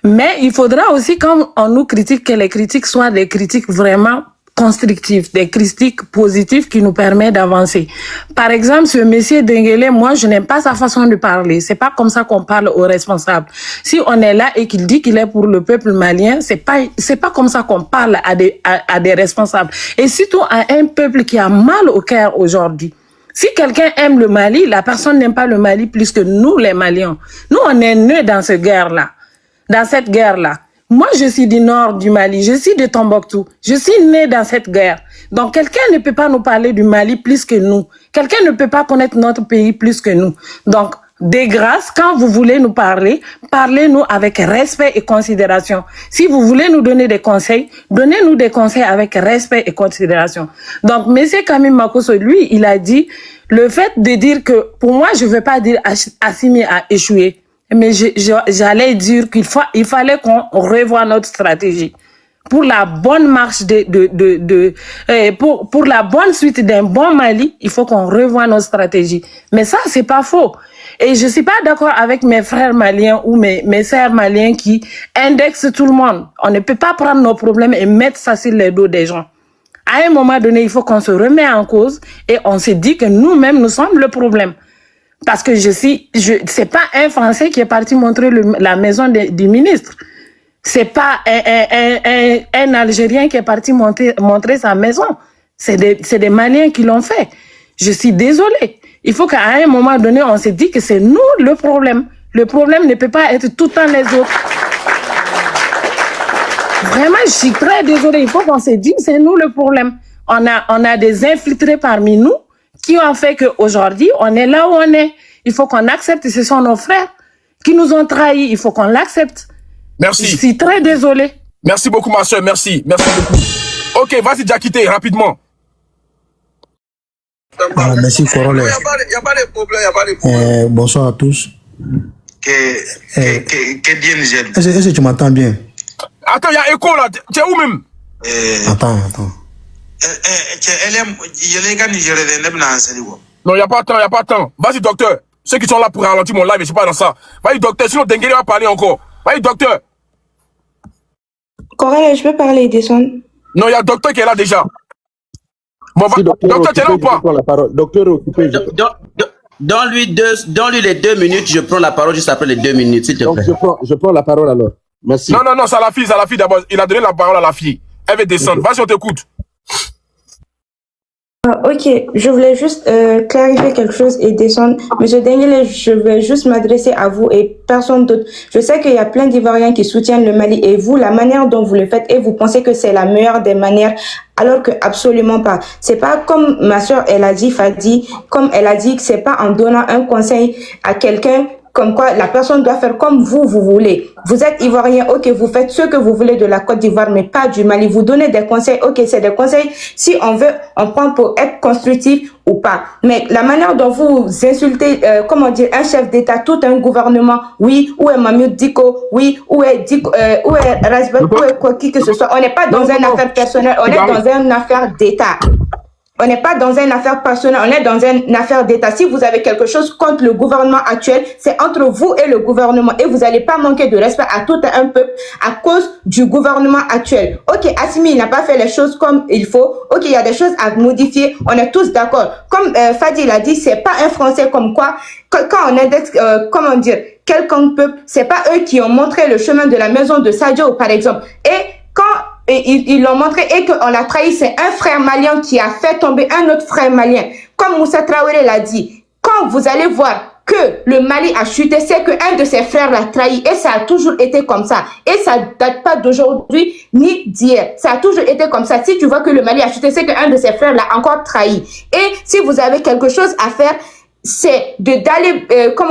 Mais il faudra aussi, quand on nous critique, que les critiques soient des critiques vraiment constructifs, des critiques positives qui nous permettent d'avancer. Par exemple, ce monsieur Denguele, moi, je n'aime pas sa façon de parler. C'est pas comme ça qu'on parle aux responsables. Si on est là et qu'il dit qu'il est pour le peuple malien, c'est pas comme ça qu'on parle à des responsables. Et surtout à un peuple qui a mal au cœur aujourd'hui. Si quelqu'un aime le Mali, la personne n'aime pas le Mali plus que nous, les Maliens. Nous, on est nés dans cette guerre-là. Moi, je suis du nord du Mali, je suis de Tombouctou. Je suis né dans cette guerre. Donc, quelqu'un ne peut pas nous parler du Mali plus que nous. Quelqu'un ne peut pas connaître notre pays plus que nous. Donc, de grâce, quand vous voulez nous parler, parlez-nous avec respect et considération. Si vous voulez nous donner des conseils, donnez-nous des conseils avec respect et considération. Donc, monsieur Camille Makosso, lui, il a dit, le fait de dire que, pour moi, je ne veux pas dire Assimi a échoué. Mais j'allais dire il fallait qu'on revoie notre stratégie. Pour la bonne marche pour la bonne suite d'un bon Mali, il faut qu'on revoie notre stratégie. Mais ça, c'est pas faux. Et je suis pas d'accord avec mes frères maliens ou mes sœurs maliens qui indexent tout le monde. On ne peut pas prendre nos problèmes et mettre ça sur les dos des gens. À un moment donné, il faut qu'on se remette en cause et on se dit que nous-mêmes, nous sommes le problème. Parce que c'est pas un Français qui est parti montrer la maison du ministre. C'est pas un Algérien qui est parti montrer sa maison. C'est des Maliens qui l'ont fait. Je suis désolée. Il faut qu'à un moment donné, on se dit que c'est nous le problème. Le problème ne peut pas être tout le temps les autres. Vraiment, je suis très désolée. Il faut qu'on se dise que c'est nous le problème. On a des infiltrés parmi nous qui ont fait qu'aujourd'hui, on est là où on est. Il faut qu'on accepte que ce sont nos frères qui nous ont trahis. Il faut qu'on l'accepte. Merci. Je suis très désolée. Merci beaucoup, ma soeur. Merci. Merci beaucoup. Ok, vas-y, Diakité, rapidement. Merci, Corolle. Bonsoir à tous. Est-ce que tu m'entends bien? Attends, il y a écho là. Tu es où même? Attends. Non, il n'y a pas de temps, Vas-y, docteur. Ceux qui sont là pour ralentir mon live, je ne suis pas dans ça. Vas-y, docteur, sinon Denguele va parler encore. Vas-y, docteur. Corolle, je peux parler, descendre. Non, il y a le docteur qui est là déjà. Bon, si, docteur, tu es là ou pas? Docteur est occupé. Donne-lui les 2 minutes, je prends la parole juste après les 2 minutes, s'il te plaît. Donc, je prends la parole alors. Merci. Non, c'est à la fille d'abord. Il a donné la parole à la fille. Elle veut descendre. Vas-y, on t'écoute. Ok, je voulais juste clarifier quelque chose et descendre. Monsieur Denguele, je vais juste m'adresser à vous et personne d'autre. Je sais qu'il y a plein d'Ivoiriens qui soutiennent le Mali et vous, la manière dont vous le faites et vous pensez que c'est la meilleure des manières, alors que absolument pas. C'est pas comme ma soeur, elle a dit, Fadi, comme elle a dit que c'est pas en donnant un conseil à quelqu'un comme quoi la personne doit faire comme vous voulez. Vous êtes Ivoirien, ok, vous faites ce que vous voulez de la Côte d'Ivoire, mais pas du Mali. Vous donnez des conseils, ok, c'est des conseils si on veut, on prend pour être constructif ou pas. Mais la manière dont vous insultez, un chef d'État, tout un gouvernement, oui, où est Mamoud Diko, oui, où est Rasbel, où est quoi qui que ce soit. On n'est pas dans une affaire personnelle, on est dans une affaire d'État. On n'est pas dans une affaire personnelle, on est dans une affaire d'État. Si vous avez quelque chose contre le gouvernement actuel, c'est entre vous et le gouvernement. Et vous n'allez pas manquer de respect à tout un peuple à cause du gouvernement actuel. Ok, Assimi, il n'a pas fait les choses comme il faut. Ok, il y a des choses à modifier. On est tous d'accord. Comme Fadi l'a dit, c'est pas un Français comme quoi, quand on indexe, quelconque peuple, c'est pas eux qui ont montré le chemin de la maison de Sadio, par exemple. Et quand ils l'ont montré et qu'on l'a trahi, c'est un frère malien qui a fait tomber un autre frère malien. Comme Moussa Traoré l'a dit, quand vous allez voir que le Mali a chuté, c'est qu'un de ses frères l'a trahi et ça a toujours été comme ça. Et ça date pas d'aujourd'hui ni d'hier. Ça a toujours été comme ça. Si tu vois que le Mali a chuté, c'est qu'un de ses frères l'a encore trahi. Et si vous avez quelque chose à faire, c'est d'aller, comme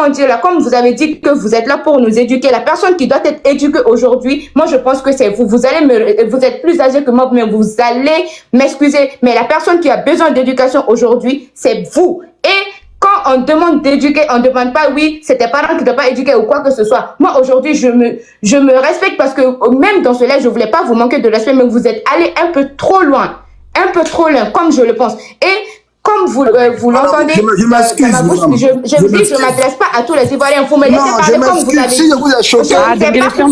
vous avez dit que vous êtes là pour nous éduquer. La personne qui doit être éduquée aujourd'hui, moi je pense que c'est vous. Vous êtes plus âgé que moi, mais vous allez m'excuser. Mais la personne qui a besoin d'éducation aujourd'hui, c'est vous. Et quand on demande d'éduquer, on ne demande pas, oui, c'est tes parents qui ne doivent pas éduquer ou quoi que ce soit. Moi aujourd'hui, je me respecte parce que même dans cela, je ne voulais pas vous manquer de respect, mais vous êtes allé un peu trop loin. Un peu trop loin, comme je le pense. Et comme vous l'entendez, je ne m'adresse pas à tous les Ivoiriens. Vous me laissez parler comme vous avez dit. Si je vous ai choqué,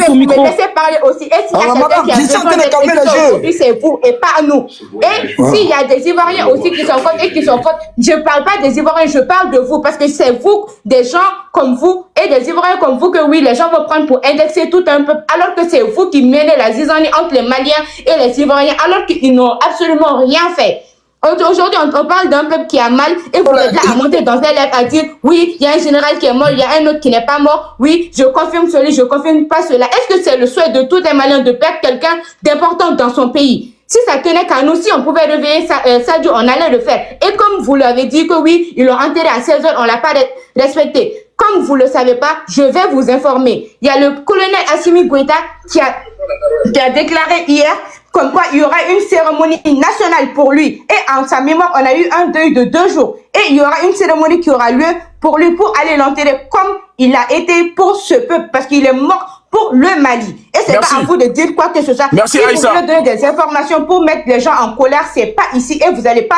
vous me laissez parler aussi. Et s'il y a quelqu'un qui a besoin d'être éduqué aujourd'hui, c'est vous et pas nous. Et s'il y a des Ivoiriens aussi qui sont contre et qui sont contre, je ne parle pas des Ivoiriens, je parle de vous parce que c'est vous, des gens comme vous et des Ivoiriens comme vous que oui, les gens vont prendre pour indexer tout un peuple alors que c'est vous qui menez la zizanie entre les Maliens et les Ivoiriens alors qu'ils n'ont absolument rien fait. Aujourd'hui, on parle d'un peuple qui a mal et vous êtes là à monter dans un live à dire oui, il y a un général qui est mort, il y a un autre qui n'est pas mort. Oui, je confirme cela, je confirme pas cela. Est-ce que c'est le souhait de tous les Maliens de perdre quelqu'un d'important dans son pays? Si ça tenait qu'à nous, si on pouvait réveiller Sadio, on allait le faire. Et comme vous l'avez dit que oui, ils l'ont enterré à 16h, on l'a pas respecté. Comme vous le savez pas, je vais vous informer. Il y a le colonel Assimi Goïta qui a déclaré hier comme quoi il y aura une cérémonie nationale pour lui. Et en sa mémoire, on a eu un deuil de 2 jours. Et il y aura une cérémonie qui aura lieu pour lui, pour aller l'enterrer comme il a été pour ce peuple, parce qu'il est mort pour le Mali. Et c'est pas à vous de dire quoi que ce soit. Merci, si Aïssa. vous voulez donner des informations pour mettre les gens en colère, c'est pas ici et vous n'allez pas...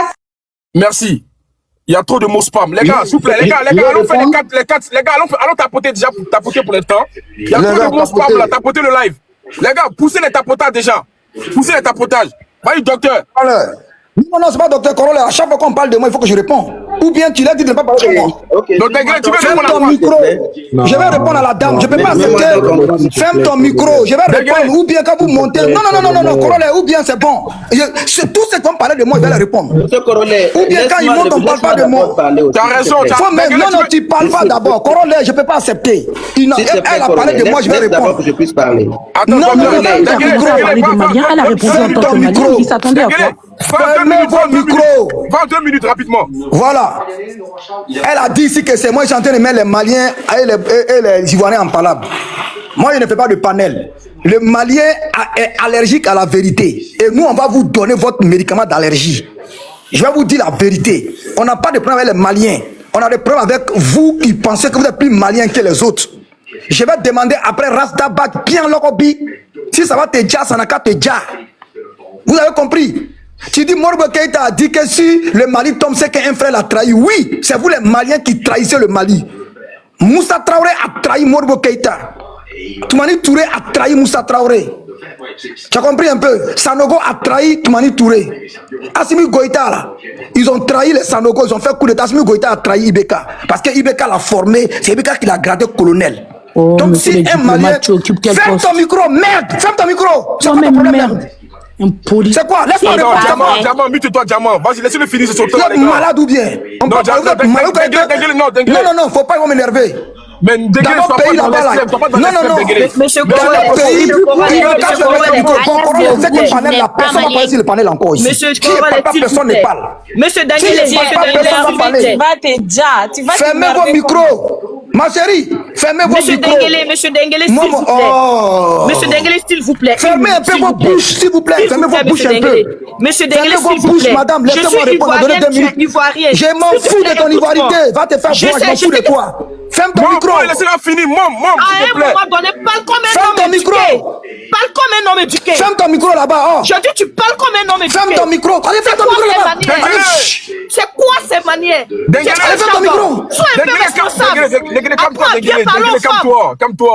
Merci. Il y a trop de mots spam. Les gars, s'il vous plaît, les gars, allons faire les quatre, les gars, allons tapoter déjà pour tapoter pour l'instant. Il y a trop de mots spam là, tapoter le live. Les gars, poussez les tapotages déjà. Poussez les tapotages. Vas-y, docteur. Non, non, c'est pas docteur Corolla. À chaque fois qu'on parle de moi, il faut que je réponde. Ou bien tu l'as dit de ne pas parler de moi. Donc, tu veux ferme ton micro. Je vais répondre à la dame. Je ne peux pas accepter. Ferme ton micro. Je vais répondre. Ou bien quand vous montez. Non, Corolla. Ou bien c'est bon. Tout ce qu'on parlait de moi, je vais le répondre. Ou bien quand ils montent, on ne parle pas de moi. Tu as raison. Non, tu ne parles pas d'abord. Corolla, je ne peux pas accepter. Elle a parlé de moi, je vais répondre. Je puisse parler. Non, elle a répondu en tant que malien. Il s'attendait à quoi? Fermez vos micros. 22 minutes rapidement. Voilà. Elle a dit ici que c'est moi qui suis en train de mettre les Maliens et les Ivoiriens en palabre. Moi, je ne fais pas de panel. Le Malien est allergique à la vérité. Et nous, on va vous donner votre médicament d'allergie. Je vais vous dire la vérité. On n'a pas de problème avec les Maliens. On a des problèmes avec vous qui pensez que vous êtes plus Maliens que les autres. Je vais demander après Rastabak, bien Lokobi, si ça va te dire, ça n'a qu'à te dire. Vous avez compris? Tu dis, Modibo Keïta a dit que si le Mali tombe, c'est qu'un frère l'a trahi. Oui, c'est vous les Maliens qui trahissez le Mali. Moussa Traoré a trahi Modibo Keïta. Toumani Touré a trahi Moussa Traoré. Tu as compris un peu? Sanogo a trahi Toumani Touré. Assimi Goïta, là, ils ont trahi les Sanogo, ils ont fait coup d'état. Assimi Goïta a trahi Ibeka. Parce que Ibeka l'a formé, c'est Ibeka qui l'a gradé colonel. Oh, donc si un Malien... Ferme ton micro, merde! Ferme ton micro! C'est quoi ton problème, merde? C'est quoi? Laisse-moi répondre. Diamant, mute-toi, Diamant. Vas-y, laisse-le finir ce tour. Tu es malade ou bien? Non, faut pas m'énerver. Mais dans notre pays là-bas, non. Monsieur le panel encore ici. Monsieur personne ne parle. Monsieur Dengele, tu vas te dire. Fermez vos micros. Ma chérie, fermez vos micros. Monsieur Dengele, s'il vous plaît. Monsieur Dengele, s'il vous plaît. Fermez un peu vos bouches, s'il vous plaît. Fermez vos bouches un peu. Monsieur Dengele, s'il vous plaît. Madame, laissez-moi répondre. Donnez 2 minutes. Je m'en fous de ton ivoirité. Va te faire voir, je m'en fous de toi. Ferme ton micro. Laissez-la finir, s'il te plaît. Ferme ton micro. Parle comme un homme éduqué. Ferme ton micro là-bas. Je dis, tu parles comme un homme éduqué. Ferme ton micro. Allez, ferme ton micro là-bas. C'est quoi ces manières? Allez, ferme ton micro. Sois un peu responsable. Calme-toi.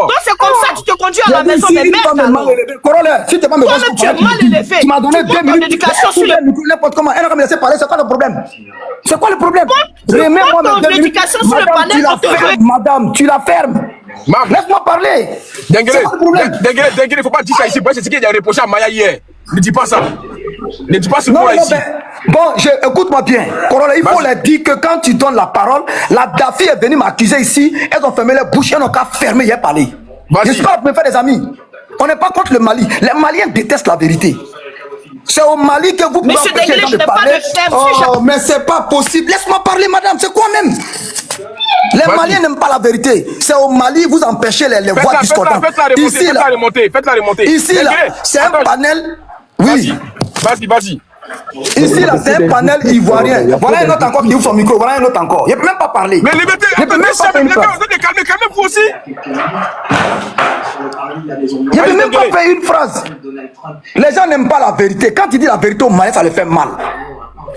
Donc c'est comme ça que tu te conduis à la maison des mères. Corolla, si tu n'es pas me toi-même tu es mal élevé. Tu m'as donné 2 minutes. L'éducation sur n'importe comment. Elle n'a pas me laissé parler. C'est quoi le problème? C'est quoi le problème? Remets-moi mes 2 minutes. Madame, tu la fermes. Laisse-moi parler. Dengele, il ne faut pas dire ça ici. C'est ce qu'il a reproché à Maya hier. Ne dis pas ça. Ne dis pas ce mot ici. Bon, écoute-moi bien. Corolla, il faut leur dire que quand tu donnes la parole, la Dafi est venue m'accuser ici. Elles ont fermé les bouches. Elles n'ont qu'à fermer. J'ai parlé. J'espère que vous me faites des amis. On n'est pas contre le Mali. Les Maliens détestent la vérité. C'est au Mali que vous pouvez empêcher les gens de parler. Oh, mais c'est pas possible. Laisse-moi parler, madame. C'est quoi même? Les Maliens n'aiment pas la vérité. C'est au Mali, vous empêchez les voix discordantes. Faites-la remonter. Ici, là, c'est un panel. Oui. Vas-y. Ici, là, c'est un panel ivoirien. Voilà un autre encore qui ouvre son micro. Voilà un autre encore. Il ne peut même pas parler. Mais liberté, calmez-vous aussi. Il ne peut même pas faire une phrase. Les gens n'aiment pas la vérité. Quand tu dis la vérité aux Maliens, ça les fait mal.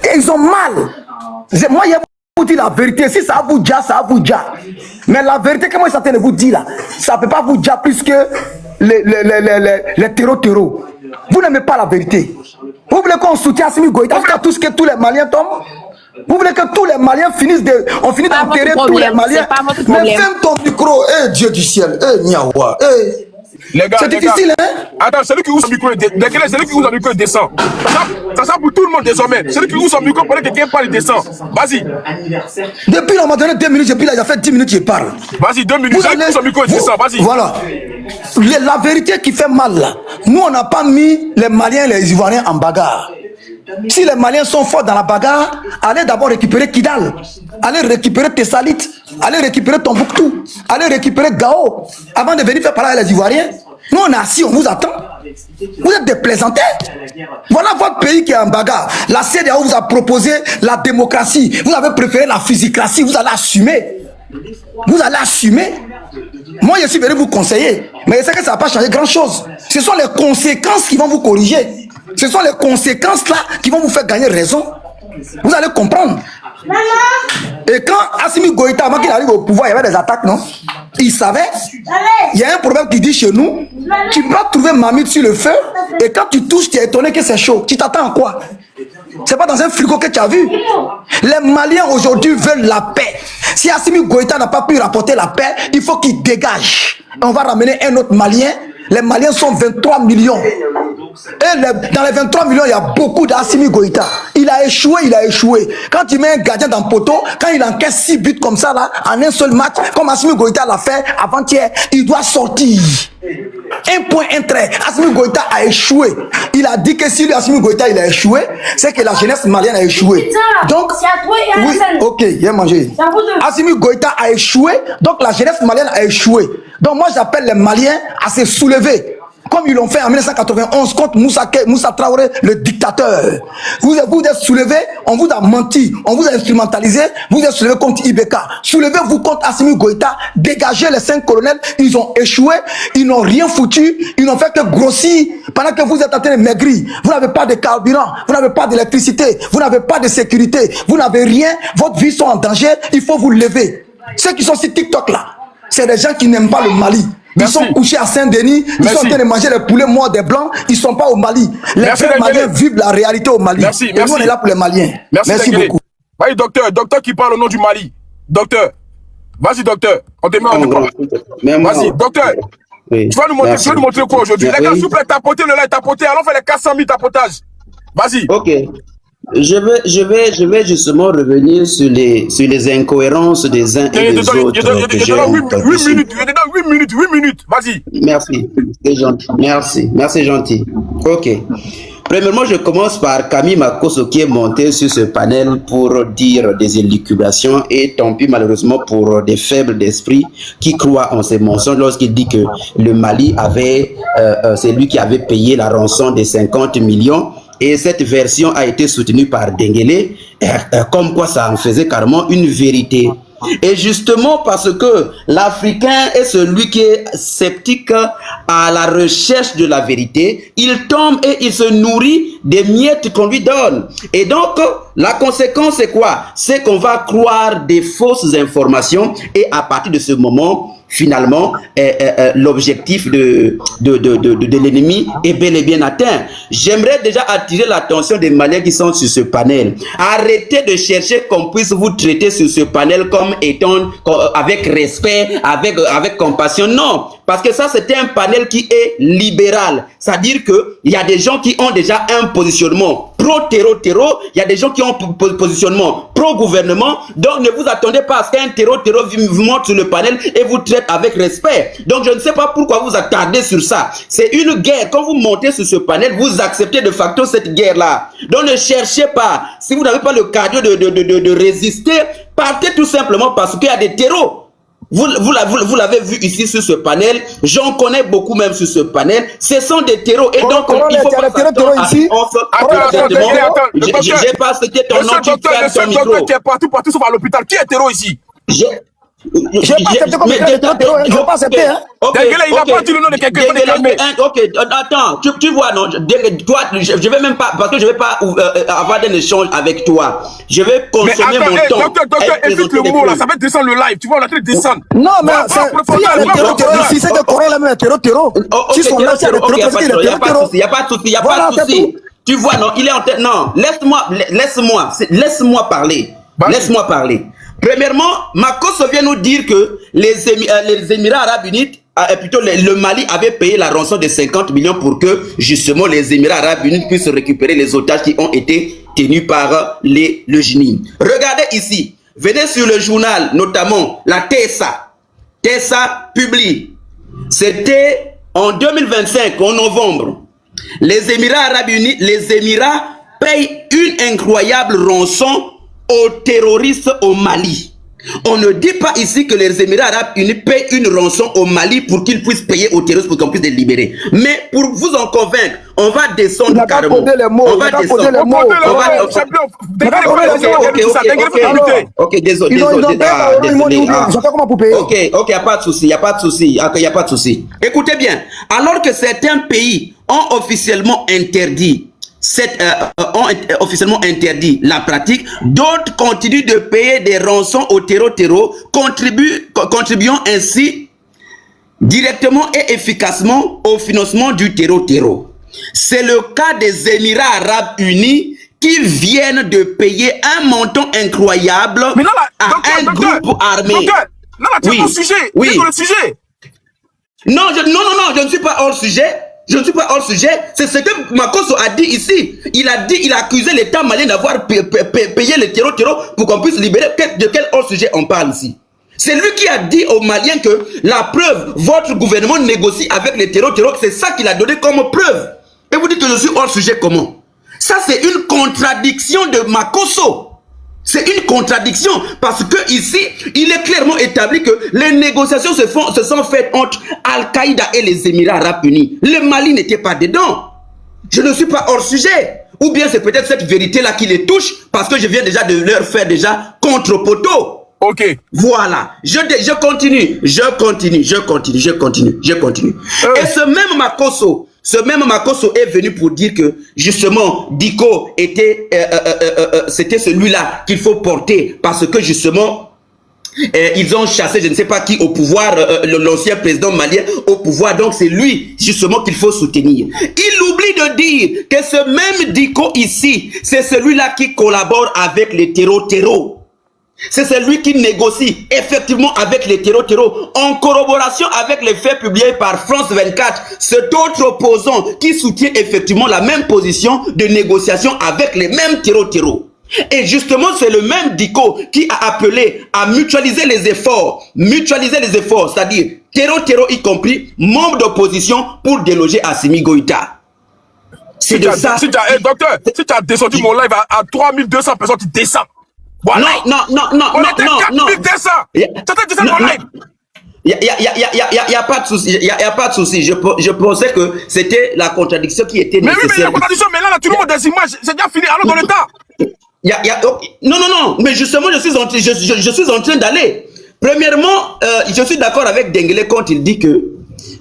Et ils ont mal. Moi, il vous dire la vérité. Si ça vous dit, ça vous dit. Mais la vérité que moi, je suis en train de vous dire là, ça ne peut pas vous dire plus que les terreaux. Vous n'aimez pas la vérité. Vous voulez qu'on soutienne Assimi Goïta jusqu'à tout ce que tous les Maliens tombent? Vous voulez que tous les Maliens finissent d'enterrer tous les Maliens? Mais ferme ton micro, Dieu du ciel, Niawa, Les gars, c'est difficile, hein? Attends, celui qui ouvre son micro, celui qui ouvre son micro descend. Ça sert pour tout le monde désormais. Celui qui ouvre son micro, pendant que quelqu'un parle, il descend. Vas-y. Depuis, on m'a donné 2 minutes, il a fait 10 minutes, il parle. Vas-y, 2 minutes. Celui qui ouvre son micro, il descend. Vas-y. Voilà. La vérité qui fait mal, là. Nous, on n'a pas mis les Maliens et les Ivoiriens en bagarre. Si les Maliens sont forts dans la bagarre, allez d'abord récupérer Kidal, allez récupérer Tessalit, allez récupérer Tombouctou, allez récupérer Gao, avant de venir faire parler à les Ivoiriens. Nous on est assis, on vous attend. Vous êtes des plaisantins. Voilà votre pays qui est en bagarre. La CEDEAO vous a proposé la démocratie. Vous avez préféré la physicratie. Vous allez assumer. Vous allez assumer. Moi je suis venu vous conseiller, mais je sais que ça ne va pas changer grand chose. Ce sont les conséquences qui vont vous corriger. Ce sont les conséquences là qui vont vous faire gagner raison. Vous allez comprendre. Et quand Assimi Goïta, avant qu'il arrive au pouvoir, il y avait des attaques, non? Il savait. Il y a un problème qui dit chez nous, tu peux trouver mamite sur le feu, et quand tu touches, tu es étonné que c'est chaud. Tu t'attends à quoi? C'est pas dans un frigo que tu as vu. Les Maliens aujourd'hui veulent la paix. Si Assimi Goïta n'a pas pu rapporter la paix, il faut qu'il dégage. On va ramener un autre Malien. Les Maliens sont 23 millions. Et dans les 23 millions, il y a beaucoup d'Assimi Goïta. Il a échoué. Quand tu mets un gardien dans le poteau, quand il encaisse 6 buts comme ça, là, en un seul match, comme Assimi Goïta l'a fait avant-hier, il doit sortir. Un point, un trait. Assimi Goïta a échoué. Il a dit que si Assimi Goïta il a échoué, c'est que la jeunesse malienne a échoué. Donc, oui, ok, il a mangé. Assimi Goïta a échoué, donc la jeunesse malienne a échoué. Donc moi j'appelle les Maliens à se soulever. Comme ils l'ont fait en 1991 contre Moussa Traoré, le dictateur. Vous êtes soulevés, on vous a menti, on vous a instrumentalisé, vous êtes soulevés contre Ibeka. Soulevez-vous contre Assimi Goïta, dégagez les 5 colonels, ils ont échoué, ils n'ont rien foutu, ils n'ont fait que grossir pendant que vous êtes en train de maigrir. Vous n'avez pas de carburant, vous n'avez pas d'électricité, vous n'avez pas de sécurité, vous n'avez rien, votre vie sont en danger, il faut vous lever. Ceux qui sont sur TikTok là, c'est des gens qui n'aiment pas le Mali. Ils sont couchés à Saint-Denis, ils sont en train de manger les poulets morts des Blancs, ils ne sont pas au Mali. Les vrais Maliens vivent la réalité au Mali. Et nous, on est là pour les Maliens. Merci beaucoup. Vas-y, docteur qui parle au nom du Mali. Docteur, vas-y, docteur, on te met en micro. Vas-y, docteur, tu vas nous montrer quoi aujourd'hui? Les gars, s'il vous plaît, tapotez le live, tapotez, allons faire les 400 000 tapotages. Vas-y. Ok. Je vais justement revenir sur les incohérences des uns et des autres. Il y a 8 minutes, vas-y. Merci, c'est gentil. Merci gentil. Ok. Premièrement, je commence par Camille Makosso qui est monté sur ce panel pour dire des élucubrations et tant pis malheureusement pour des faibles d'esprit qui croient en ces mensonges lorsqu'il dit que le Mali avait, c'est lui qui avait payé la rançon des 50 millions. Et cette version a été soutenue par Denguele, comme quoi ça en faisait carrément une vérité. Et justement parce que l'Africain est celui qui est sceptique à la recherche de la vérité, il tombe et il se nourrit des miettes qu'on lui donne. Et donc, la conséquence c'est quoi? C'est qu'on va croire des fausses informations et à partir de ce moment, finalement, l'objectif de l'ennemi est bel et bien atteint. J'aimerais déjà attirer l'attention des Maliens qui sont sur ce panel. Arrêtez de chercher qu'on puisse vous traiter sur ce panel comme étant avec respect, avec compassion. Non, parce que ça c'est un panel qui est libéral. C'est-à-dire que il y a des gens qui ont déjà un positionnement pro-terreau, il y a des gens qui ont un positionnement pro-gouvernement. Donc ne vous attendez pas à ce qu'un terreau vous monte sur le panel et vous traite avec respect. Donc je ne sais pas pourquoi vous attardez sur ça. C'est une guerre. Quand vous montez sur ce panel, vous acceptez de facto cette guerre-là. Donc ne cherchez pas. Si vous n'avez pas le cardio de résister, partez tout simplement parce qu'il y a des terreaux. Vous l'avez vu ici sur ce panel. J'en connais beaucoup même sur ce panel. Ce sont des terreaux. Et donc, il faut pas s'attendre ici. J'ai pas accepté ton nom. Le docteur qui est partout sauf à l'hôpital. Qui est terreau ici? Je vais pas accepter comme terreau. Je vais pas accepter. Il n'a pas dit le nom de quelqu'un. Ok, attends, tu vois, non, toi, je vais même pas, parce que je vais pas avoir un échange avec toi. Je vais consommer mon temps. Docteur, évite le mot là, ça va descendre le live. Tu vois, on a train de descendre. Non, mais il y a le terreau ici, c'est que Coran là, mais terreau. Qui sont là, il y a le terreau. Il n'y a pas de souci, il n'y a pas de souci. Tu vois, non, il est en tête. Non, laisse-moi parler. Laisse-moi parler. Premièrement, Makosso vient nous dire que les Émirats Arabes Unis, plutôt le Mali avait payé la rançon de 50 millions pour que justement les Émirats Arabes Unis puissent récupérer les otages qui ont été tenus par le GNIM. Regardez ici, venez sur le journal, notamment la TSA. TSA publie. C'était en 2025, en novembre. Les Émirats Arabes Unis, les Émirats payent une incroyable rançon aux terroristes au Mali. On ne dit pas ici que les Émirats Arabes Unis payent une rançon au Mali pour qu'ils puissent payer aux terroristes pour qu'on puisse les libérer. Mais pour vous en convaincre, on va descendre carrément. On va descendre. Ok, désolé. Ok, y a pas de souci, y a pas de souci, y a pas de souci. Écoutez bien, alors que certains pays ont officiellement interdit officiellement interdit la pratique, d'autres continuent de payer des rançons au terreau, contribuant ainsi directement et efficacement au financement du terreau. C'est le cas des Émirats Arabes Unis qui viennent de payer un montant incroyable à un groupe armé. Non, là, tu es au sujet. Oui. Tu es dans le sujet. Non, je ne suis pas hors sujet. Je ne suis pas hors sujet. C'est ce que Makosso a dit ici. Il a accusé l'État malien d'avoir payé le terreau pour qu'on puisse libérer. De quel hors sujet on parle ici? C'est lui qui a dit aux Maliens que la preuve, votre gouvernement négocie avec les terreaux, c'est ça qu'il a donné comme preuve. Et vous dites que je suis hors sujet comment? Ça, c'est une contradiction de Makosso. C'est une contradiction parce que ici, il est clairement établi que les négociations se sont faites entre Al-Qaïda et les Émirats Arabes Unis. Le Mali n'était pas dedans. Je ne suis pas hors sujet. Ou bien c'est peut-être cette vérité-là qui les touche parce que je viens déjà de leur faire déjà contre-poteau. Ok. Voilà. Je continue. Et ce même Makosso est venu pour dire que justement Diko était c'était celui-là qu'il faut porter parce que justement ils ont chassé je ne sais pas qui au pouvoir, l'ancien président malien au pouvoir, donc c'est lui justement qu'il faut soutenir. Il oublie de dire que ce même Diko ici, c'est celui-là qui collabore avec les terreaux. C'est celui qui négocie effectivement avec les terreaux en corroboration avec les faits publiés par France 24, cet autre opposant qui soutient effectivement la même position de négociation avec les mêmes terreaux. Et justement, c'est le même Diko qui a appelé à mutualiser les efforts, c'est-à-dire terreau y compris membres d'opposition pour déloger Assimi Goïta. C'est de ça. Docteur, si tu as descendu mon live à 3200 personnes, tu descends. Voilà. Non. On était 4200. Tu as descendu mon live. Il n'y a pas de souci. Il y a pas de souci. Je pensais que c'était la contradiction qui était nécessaire. Mais oui, mais il y a contradiction. Mais là, tu nous montres des images. C'est déjà fini. Allons dans le tas. Non. Mais justement, je suis en train d'aller. Premièrement, je suis d'accord avec Dengele quand il dit que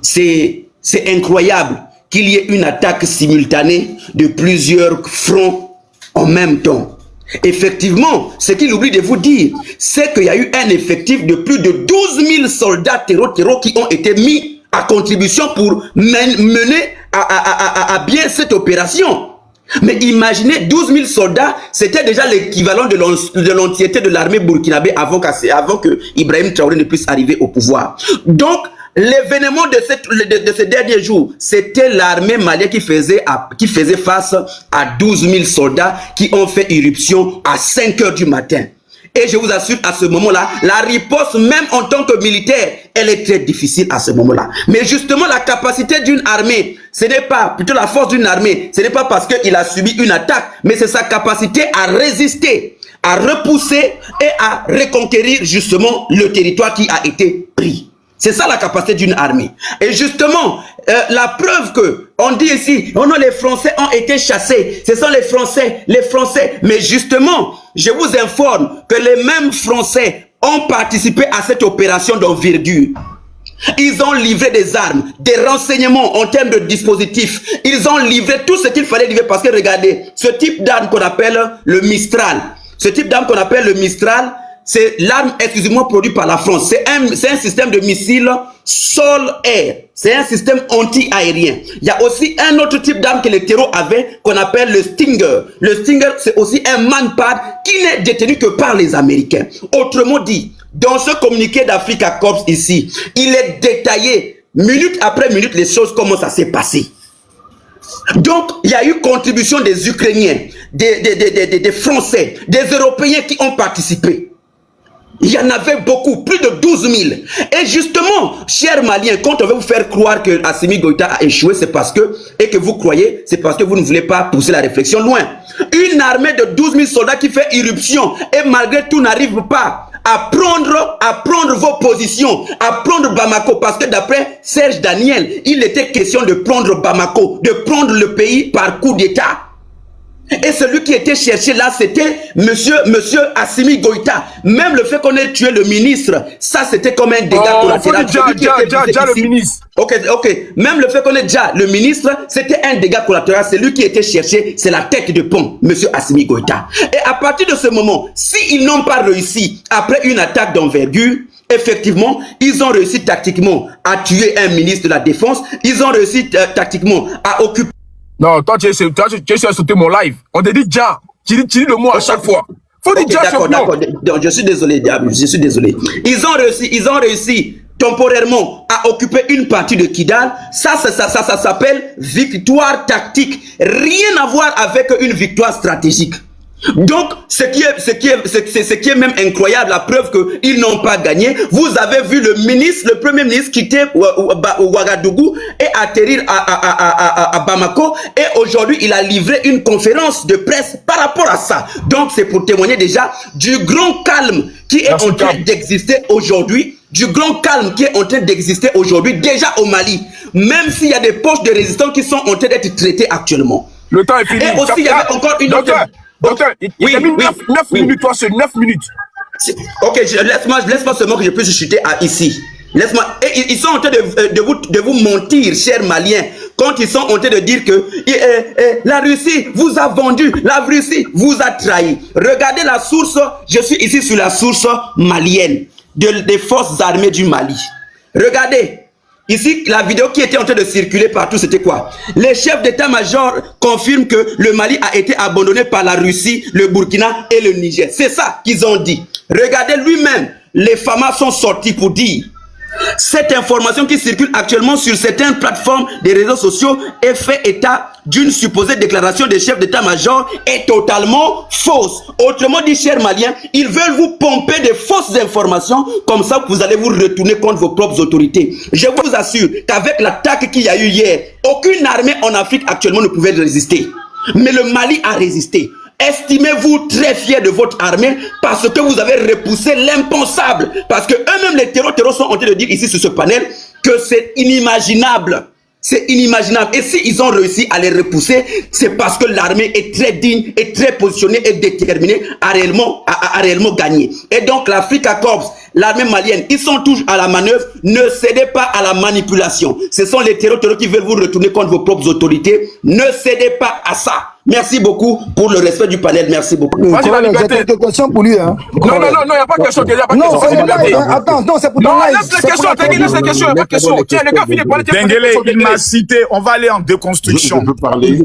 c'est incroyable qu'il y ait une attaque simultanée de plusieurs fronts en même temps. Effectivement, ce qu'il oublie de vous dire, c'est qu'il y a eu un effectif de plus de 12 000 soldats terreau qui ont été mis à contribution pour mener à bien cette opération. Mais imaginez, 12 000 soldats, c'était déjà l'équivalent de l'entièreté de l'armée burkinabé avant que Ibrahim Traoré ne puisse arriver au pouvoir. Donc, l'événement de ces derniers jours, c'était l'armée malienne qui faisait face à 12 000 soldats qui ont fait irruption à 5 h du matin. Et je vous assure, à ce moment-là, la riposte, même en tant que militaire, elle est très difficile à ce moment-là. Mais justement, la capacité d'une armée, ce n'est pas, plutôt la force d'une armée, ce n'est pas parce qu'il a subi une attaque, mais c'est sa capacité à résister, à repousser et à reconquérir justement le territoire qui a été pris. C'est ça la capacité d'une armée. Et justement, la preuve que on dit ici, oh non, les Français ont été chassés. Ce sont les Français. Mais justement, je vous informe que les mêmes Français ont participé à cette opération d'envergure. Ils ont livré des armes, des renseignements en termes de dispositifs. Ils ont livré tout ce qu'il fallait livrer parce que regardez, ce type d'arme qu'on appelle le Mistral. C'est l'arme exclusivement produite par la France. C'est un système de missiles sol-air. C'est un système anti-aérien. Il y a aussi un autre type d'arme que les terreaux avaient qu'on appelle le Stinger. Le Stinger, c'est aussi un manpad qui n'est détenu que par les Américains. Autrement dit, dans ce communiqué d'Africa Corps ici, il est détaillé minute après minute les choses, comment ça s'est passé. Donc, il y a eu contribution des Ukrainiens, des Français, des Européens qui ont participé. Il y en avait beaucoup, plus de 12 000. Et justement, chers Maliens, quand on veut vous faire croire que Assimi Goïta a échoué, c'est parce que, et que vous croyez, c'est parce que vous ne voulez pas pousser la réflexion loin. Une armée de 12 000 soldats qui fait irruption et malgré tout n'arrive pas à prendre vos positions, à prendre Bamako, parce que d'après Serge Daniel, il était question de prendre Bamako, de prendre le pays par coup d'État. Et celui qui était cherché là, c'était monsieur Assimi Goïta. Même le fait qu'on ait tué le ministre, ça c'était comme un dégât collatéral. Le ministre. Ok. Même le fait qu'on ait déjà le ministre, c'était un dégât collatéral. Celui qui était cherché, c'est la tête de pont, monsieur Assimi Goïta. Et à partir de ce moment, s'ils n'ont pas réussi, après une attaque d'envergure, effectivement, ils ont réussi tactiquement à tuer un ministre de la Défense. Ils ont réussi tactiquement à occuper... Non, toi, tu as sauté mon live. On te dit déjà. Tu dis le mot à chaque fois. Faut dire d'accord, d'accord. Donc, je suis désolé, Diable, je suis désolé. Ils ont réussi temporairement à occuper une partie de Kidal. Ça s'appelle victoire tactique. Rien à voir avec une victoire stratégique. Donc, ce qui est même incroyable, la preuve qu'ils n'ont pas gagné. Vous avez vu le premier ministre quitter Ouagadougou et atterrir à Bamako. Et aujourd'hui, il a livré une conférence de presse par rapport à ça. Donc, c'est pour témoigner déjà du grand calme qui est en train d'exister aujourd'hui. Du grand calme qui est en train d'exister aujourd'hui, déjà au Mali. Même s'il y a des poches de résistants qui sont en train d'être traitées actuellement. Le temps est fini. Et aussi, il y avait encore une autre... Docteur, il a mis 9 minutes, toi, c'est 9 minutes. Ok, laisse-moi seulement que je puisse chuter ici. Laisse-moi. Et ils sont en train de vous mentir, chers Maliens, quand ils sont en train de dire que la Russie vous a vendu, la Russie vous a trahi. Regardez la source, je suis ici sur la source malienne des forces armées du Mali. Regardez. Ici, la vidéo qui était en train de circuler partout, c'était quoi? Les chefs d'état-major confirment que le Mali a été abandonné par la Russie, le Burkina et le Niger. C'est ça qu'ils ont dit. Regardez lui-même, les FAMA sont sortis pour dire cette information qui circule actuellement sur certaines plateformes des réseaux sociaux et fait état d'une supposée déclaration des chefs d'état-major est totalement fausse. Autrement dit, chers Maliens, ils veulent vous pomper des fausses informations, comme ça vous allez vous retourner contre vos propres autorités. Je vous assure qu'avec l'attaque qu'il y a eu hier, aucune armée en Afrique actuellement ne pouvait résister. Mais le Mali a résisté. Estimez-vous très fiers de votre armée parce que vous avez repoussé l'impensable. Parce que eux-mêmes, les terreaux sont en train de dire ici sur ce panel que c'est inimaginable. C'est inimaginable. Et s'ils ont réussi à les repousser, c'est parce que l'armée est très digne, est très positionnée et déterminée à réellement gagner. Et donc l'Africa Corps, l'armée malienne, ils sont toujours à la manœuvre. Ne cédez pas à la manipulation. Ce sont les terreaux qui veulent vous retourner contre vos propres autorités. Ne cédez pas à ça. Merci beaucoup pour le respect du panel. Merci beaucoup. J'ai quelques questions pour lui. Hein. Non, il n'y a pas de question. Non, c'est pour ton live. Laisse les questions, laisse les questions, il n'y a pas de question. Tiens, le gars finit de parler. Dengele, il m'a cité. On va aller en déconstruction. Je peux parler.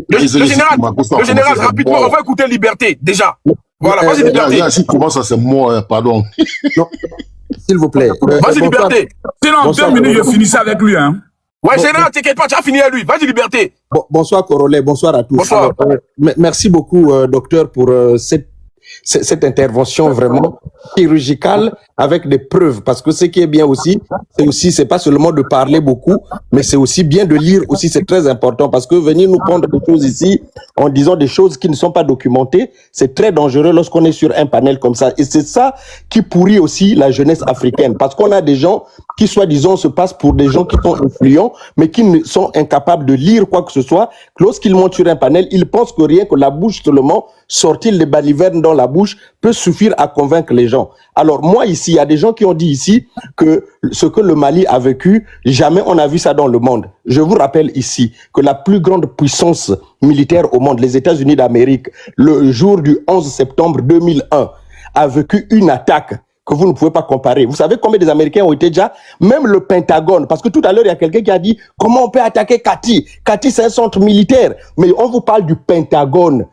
Le général, rapidement, on va écouter Liberté, déjà. Voilà, vas-y, Liberté. Si comment ça, c'est moi, pardon. S'il vous plaît. Vas-y, Liberté. Sinon, en 2 minutes, je finissais avec lui, hein. Ouais, général, t'inquiète pas, tu as fini à lui. Vas-y, Liberté. Bonsoir, Corolet. Bonsoir à tous. Bonsoir. Merci beaucoup, docteur, pour cette intervention vraiment chirurgicale avec des preuves. Parce que ce qui est bien aussi, c'est pas seulement de parler beaucoup, mais c'est aussi bien de lire aussi. C'est très important parce que venir nous prendre des choses ici en disant des choses qui ne sont pas documentées, c'est très dangereux lorsqu'on est sur un panel comme ça. Et c'est ça qui pourrit aussi la jeunesse africaine. Parce qu'on a des gens qui, soi-disant, se passent pour des gens qui sont influents, mais qui ne sont incapables de lire quoi que ce soit. Lorsqu'ils montent sur un panel, ils pensent que rien que la bouche seulement, sortir les balivernes dans la bouche, peut suffire à convaincre les gens. Alors moi ici, il y a des gens qui ont dit ici que ce que le Mali a vécu, jamais on a vu ça dans le monde. Je vous rappelle ici que la plus grande puissance militaire au monde, les États-Unis d'Amérique, le jour du 11 septembre 2001, a vécu une attaque que vous ne pouvez pas comparer. Vous savez combien des Américains ont été déjà? Même le Pentagone, parce que tout à l'heure, il y a quelqu'un qui a dit comment on peut attaquer Kati. Kati, c'est un centre militaire. Mais on vous parle du Pentagone.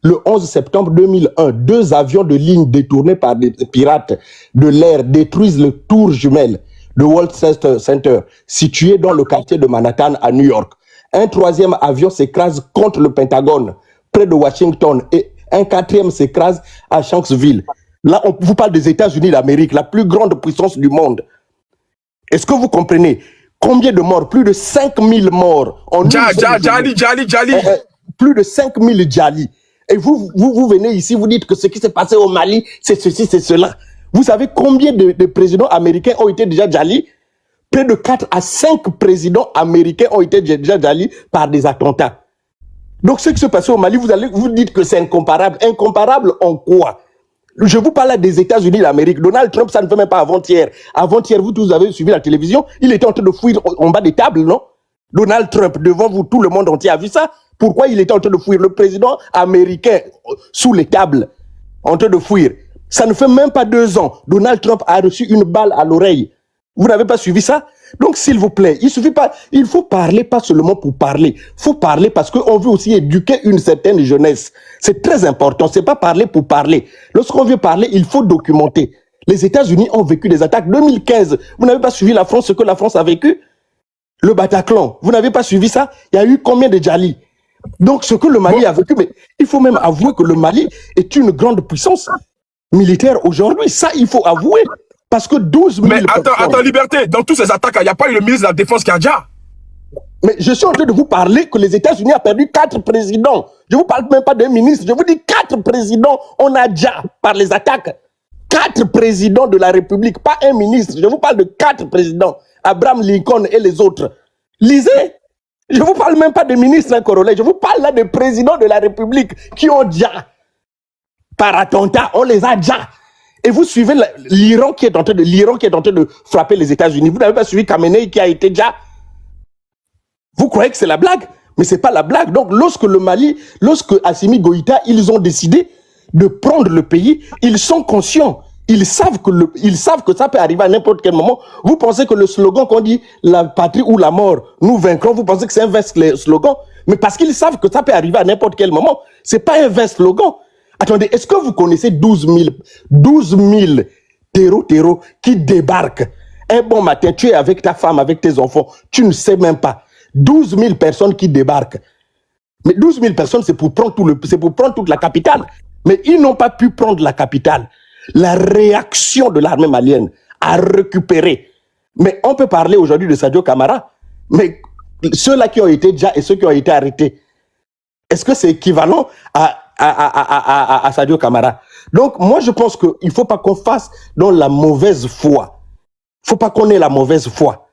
Le 11 septembre 2001, 2 avions de ligne détournés par des pirates de l'air détruisent le tour jumelle de World Trade Center, situé dans le quartier de Manhattan à New York. Un 3e avion s'écrase contre le Pentagone, près de Washington, et un 4e s'écrase à Shanksville. Là, on vous parle des États-Unis d'Amérique, la plus grande puissance du monde. Est-ce que vous comprenez combien de morts? Plus de 5000 morts. Djali. Plus de 5000 Djali. Et vous venez ici, vous dites que ce qui s'est passé au Mali, c'est ceci, c'est cela. Vous savez combien de présidents américains ont été déjà Djali? Près de 4 à 5 présidents américains ont été déjà Djali par des attentats. Donc ce qui s'est passé au Mali, vous dites que c'est incomparable. Incomparable en quoi? Je vous parle des États-Unis d'Amérique. Donald Trump, ça ne fait même pas avant-hier. Avant-hier, vous tous avez suivi la télévision, il était en train de fuir en bas des tables, non? Donald Trump, devant vous, tout le monde entier a vu ça. Pourquoi il était en train de fuir? Le président américain, sous les tables, en train de fuir. Ça ne fait même pas 2 ans. Donald Trump a reçu une balle à l'oreille Vous n'avez pas suivi ça? Donc, s'il vous plaît, il faut parler pas seulement pour parler. Il faut parler parce qu'on veut aussi éduquer une certaine jeunesse. C'est très important. C'est pas parler pour parler. Lorsqu'on veut parler, il faut documenter. Les États-Unis ont vécu des attaques. 2015, vous n'avez pas suivi la France, ce que la France a vécu? Le Bataclan, vous n'avez pas suivi ça? Il y a eu combien de Djali? Donc, ce que le Mali a vécu, mais il faut même avouer que le Mali est une grande puissance militaire aujourd'hui. Ça, il faut avouer. Parce que 12 000 Mais attends, Liberté, dans toutes ces attaques, il n'y a pas eu le ministre de la Défense qui a déjà. Mais je suis en train de vous parler que les États-Unis ont perdu 4 présidents. Je ne vous parle même pas d'un ministre. Je vous dis 4 présidents, on a déjà, par les attaques. 4 présidents de la République, pas un ministre. Je vous parle de 4 présidents. Abraham Lincoln et les autres. Lisez. Je ne vous parle même pas de ministres, hein, Corollaire. Je vous parle là des présidents de la République qui ont déjà, par attentat, on les a déjà. Et vous suivez l'Iran qui est en train de frapper les États-Unis. Vous n'avez pas suivi Khamenei qui a été déjà. Vous croyez que c'est la blague? Mais c'est pas la blague. Donc, lorsque Assimi Goïta, ils ont décidé de prendre le pays, ils sont conscients. Ils savent que ça peut arriver à n'importe quel moment. Vous pensez que le slogan qu'on dit la patrie ou la mort, nous vaincrons, vous pensez que c'est un vain slogan? Mais parce qu'ils savent que ça peut arriver à n'importe quel moment. C'est pas un vain slogan. Attendez, est-ce que vous connaissez 12 000 terreaux qui débarquent un bon matin, tu es avec ta femme, avec tes enfants, tu ne sais même pas. 12 000 personnes qui débarquent. Mais 12 000 personnes, c'est pour prendre toute la capitale. Mais ils n'ont pas pu prendre la capitale. La réaction de l'armée malienne a récupéré. Mais on peut parler aujourd'hui de Sadio Camara. Mais ceux-là qui ont été déjà et ceux qui ont été arrêtés, est-ce que c'est équivalent à Sadio Camara? Donc, moi, je pense qu'il ne faut pas qu'on fasse dans la mauvaise foi. Il ne faut pas qu'on ait la mauvaise foi.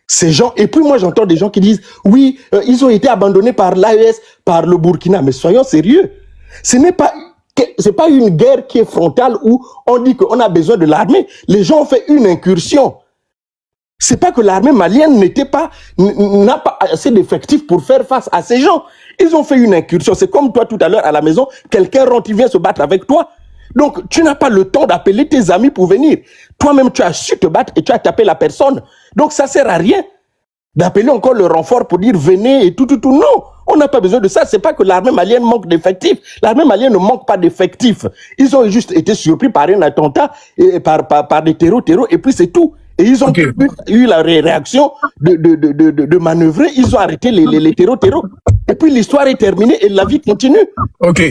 Ces gens, et puis moi, j'entends des gens qui disent, oui, ils ont été abandonnés par l'AES, par le Burkina. Mais soyons sérieux. C'est pas une guerre qui est frontale où on dit qu'on a besoin de l'armée. Les gens ont fait une incursion. C'est pas que l'armée malienne n'a pas assez d'effectifs pour faire face à ces gens. Ils ont fait une incursion. C'est comme toi tout à l'heure à la maison, quelqu'un rentre, il vient se battre avec toi. Donc, tu n'as pas le temps d'appeler tes amis pour venir. Toi-même, tu as su te battre et tu as tapé la personne. Donc, ça sert à rien d'appeler encore le renfort pour dire venez et tout. Non, on n'a pas besoin de ça. C'est pas que l'armée malienne manque d'effectifs. L'armée malienne ne manque pas d'effectifs. Ils ont juste été surpris par un attentat et par des terreaux et puis c'est tout. Et ils ont eu la réaction de manœuvrer. Ils ont arrêté les terreaux. Et puis l'histoire est terminée et la vie continue.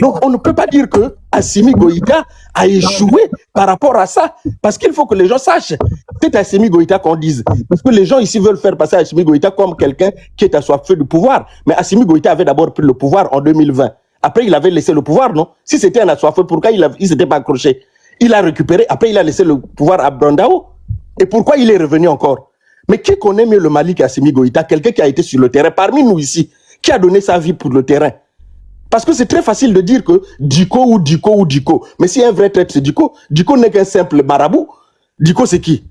Donc on ne peut pas dire que Assimi Goïta a échoué par rapport à ça. Parce qu'il faut que les gens sachent. C'est Assimi Goïta qu'on dise. Parce que les gens ici veulent faire passer Assimi Goïta comme quelqu'un qui est assoiffé du pouvoir. Mais Assimi Goïta avait d'abord pris le pouvoir en 2020. Après, il avait laissé le pouvoir, non? Si c'était un assoiffé, pourquoi il s'était pas accroché? Il a récupéré. Après, il a laissé le pouvoir à Brandao. Et pourquoi il est revenu encore? Mais qui connaît mieux le Mali qu'Assimi Goïta? Quelqu'un qui a été sur le terrain, parmi nous ici, qui a donné sa vie pour le terrain. Parce que c'est très facile de dire que Diko. Mais si un vrai traître, c'est Diko. Diko n'est qu'un simple marabout. Diko, c'est qui?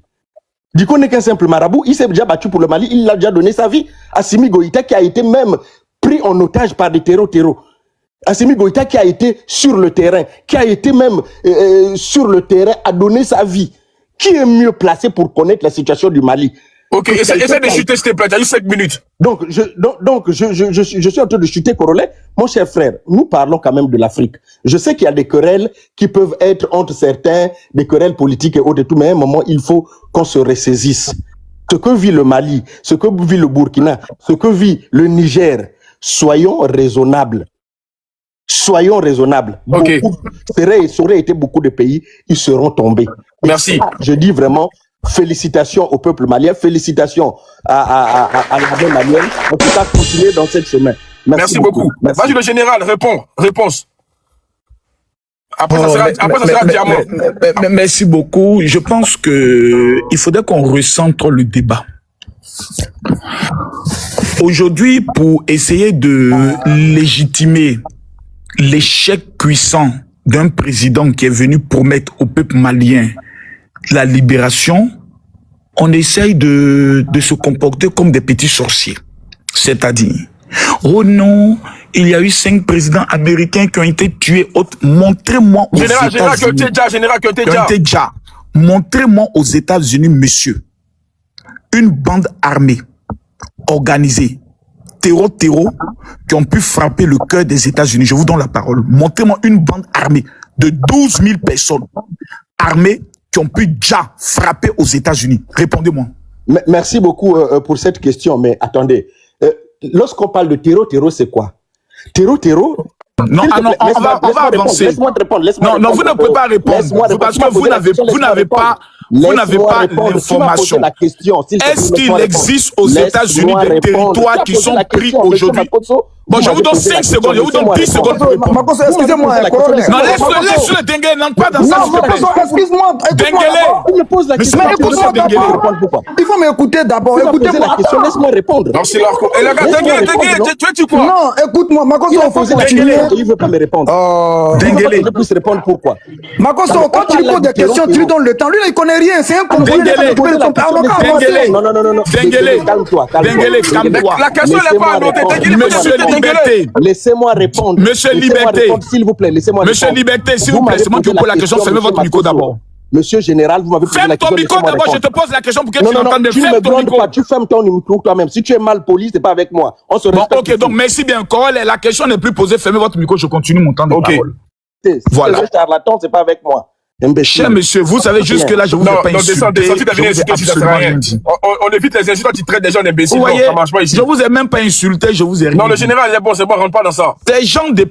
Diko n'est qu'un simple marabout. Il s'est déjà battu pour le Mali. Il a déjà donné sa vie. Assimi Goïta qui a été même pris en otage par des terreaux. Assimi Goïta qui a été sur le terrain. Qui a été même sur le terrain, a donné sa vie. Qui est mieux placé pour connaître la situation du Mali? Ok, essaie de chuter, s'il te plaît, tu as eu 5 minutes. Donc, je suis en train de chuter, Corollaire. Mon cher frère, nous parlons quand même de l'Afrique. Je sais qu'il y a des querelles qui peuvent être entre certains, des querelles politiques et autres et tout, mais à un moment, il faut qu'on se ressaisisse. Ce que vit le Mali, ce que vit le Burkina, ce que vit le Niger, soyons raisonnables. Soyons raisonnables. Okay. Ça aurait été beaucoup de pays, ils seront tombés. Merci. Je dis vraiment, félicitations au peuple malien, félicitations à l'armée malienne. En tout cas, continuez dans cette chemin. Merci beaucoup. Vas-y, le général, réponse. Après, ça sera diamant. Merci beaucoup. Je pense que il faudrait qu'on recentre le débat. Aujourd'hui, pour essayer de légitimer l'échec puissant d'un président qui est venu promettre au peuple malien la libération, on essaye de se comporter comme des petits sorciers. C'est-à-dire, oh non, il y a eu 5 présidents américains qui ont été tués. Montrez-moi aux États-Unis. Général, Montrez-moi aux États-Unis, monsieur. une bande armée, organisée, terreau, qui ont pu frapper le cœur des États-Unis. Je vous donne la parole. Montrez-moi une bande armée de 12 000 personnes armées qui ont pu déjà frapper aux États-Unis. Répondez-moi. Merci beaucoup pour cette question, mais attendez. Lorsqu'on parle de terreau, c'est quoi? Terreau. Non, on va avancer. Laisse-moi te répondre. Non, vous ne pouvez pas répondre. Parce que vous n'avez pas l'information. Est-ce qu'il existe aux États-Unis des territoires qui sont pris aujourd'hui? Bon, je vous donne 5 secondes, je vous donne 10 secondes pour répondre. Makosso, excusez-moi, non, laisse-le Dengue, n'entre pas dans ça. Non, Makosso, excuse-moi. Il me pose la question. Il faut m'écouter d'abord. Écoutez-moi la question, laisse-moi répondre. Non, c'est leur... Et le gars, Dengue, tu quoi? Non, écoute-moi, Makosso, il faut continuer. Il veut pas me répondre. Dengue. Je puisse répondre pourquoi. Makosso, quand tu lui poses des questions, tu lui donnes le temps. Lui, il connaît rien. C'est un Congolais. Dengue, calme-toi. La question n'est pas annotée. Monsieur Liberté. Laissez-moi répondre. Monsieur Liberté. S'il vous plaît, laissez-moi répondre. Monsieur Liberté, s'il vous plaît, c'est moi qui vous pose la question. Fermez votre micro d'abord. Monsieur Général, vous m'avez posé la question. Ferme ton micro d'abord, je te pose la question pour que tu Non, l'entendes bien. tu ne me grondes pas, tu fermes ton micro toi-même. Si tu es mal poli, c'est pas avec moi. On se respecte. Bon, ok, donc merci bien. La question n'est plus posée. Fermez votre micro, je continue mon temps de parole. Voilà. Si charlatan, c'est pas avec moi. Cher monsieur, vous savez jusque-là, je vous ai pas insulté. On évite les insultes, tu traites des gens d'imbéciles. Vous voyez, je vous ai même pas insulté, je vous ai rien. Non, le général, c'est bon, rentre pas dans ça. Des gens de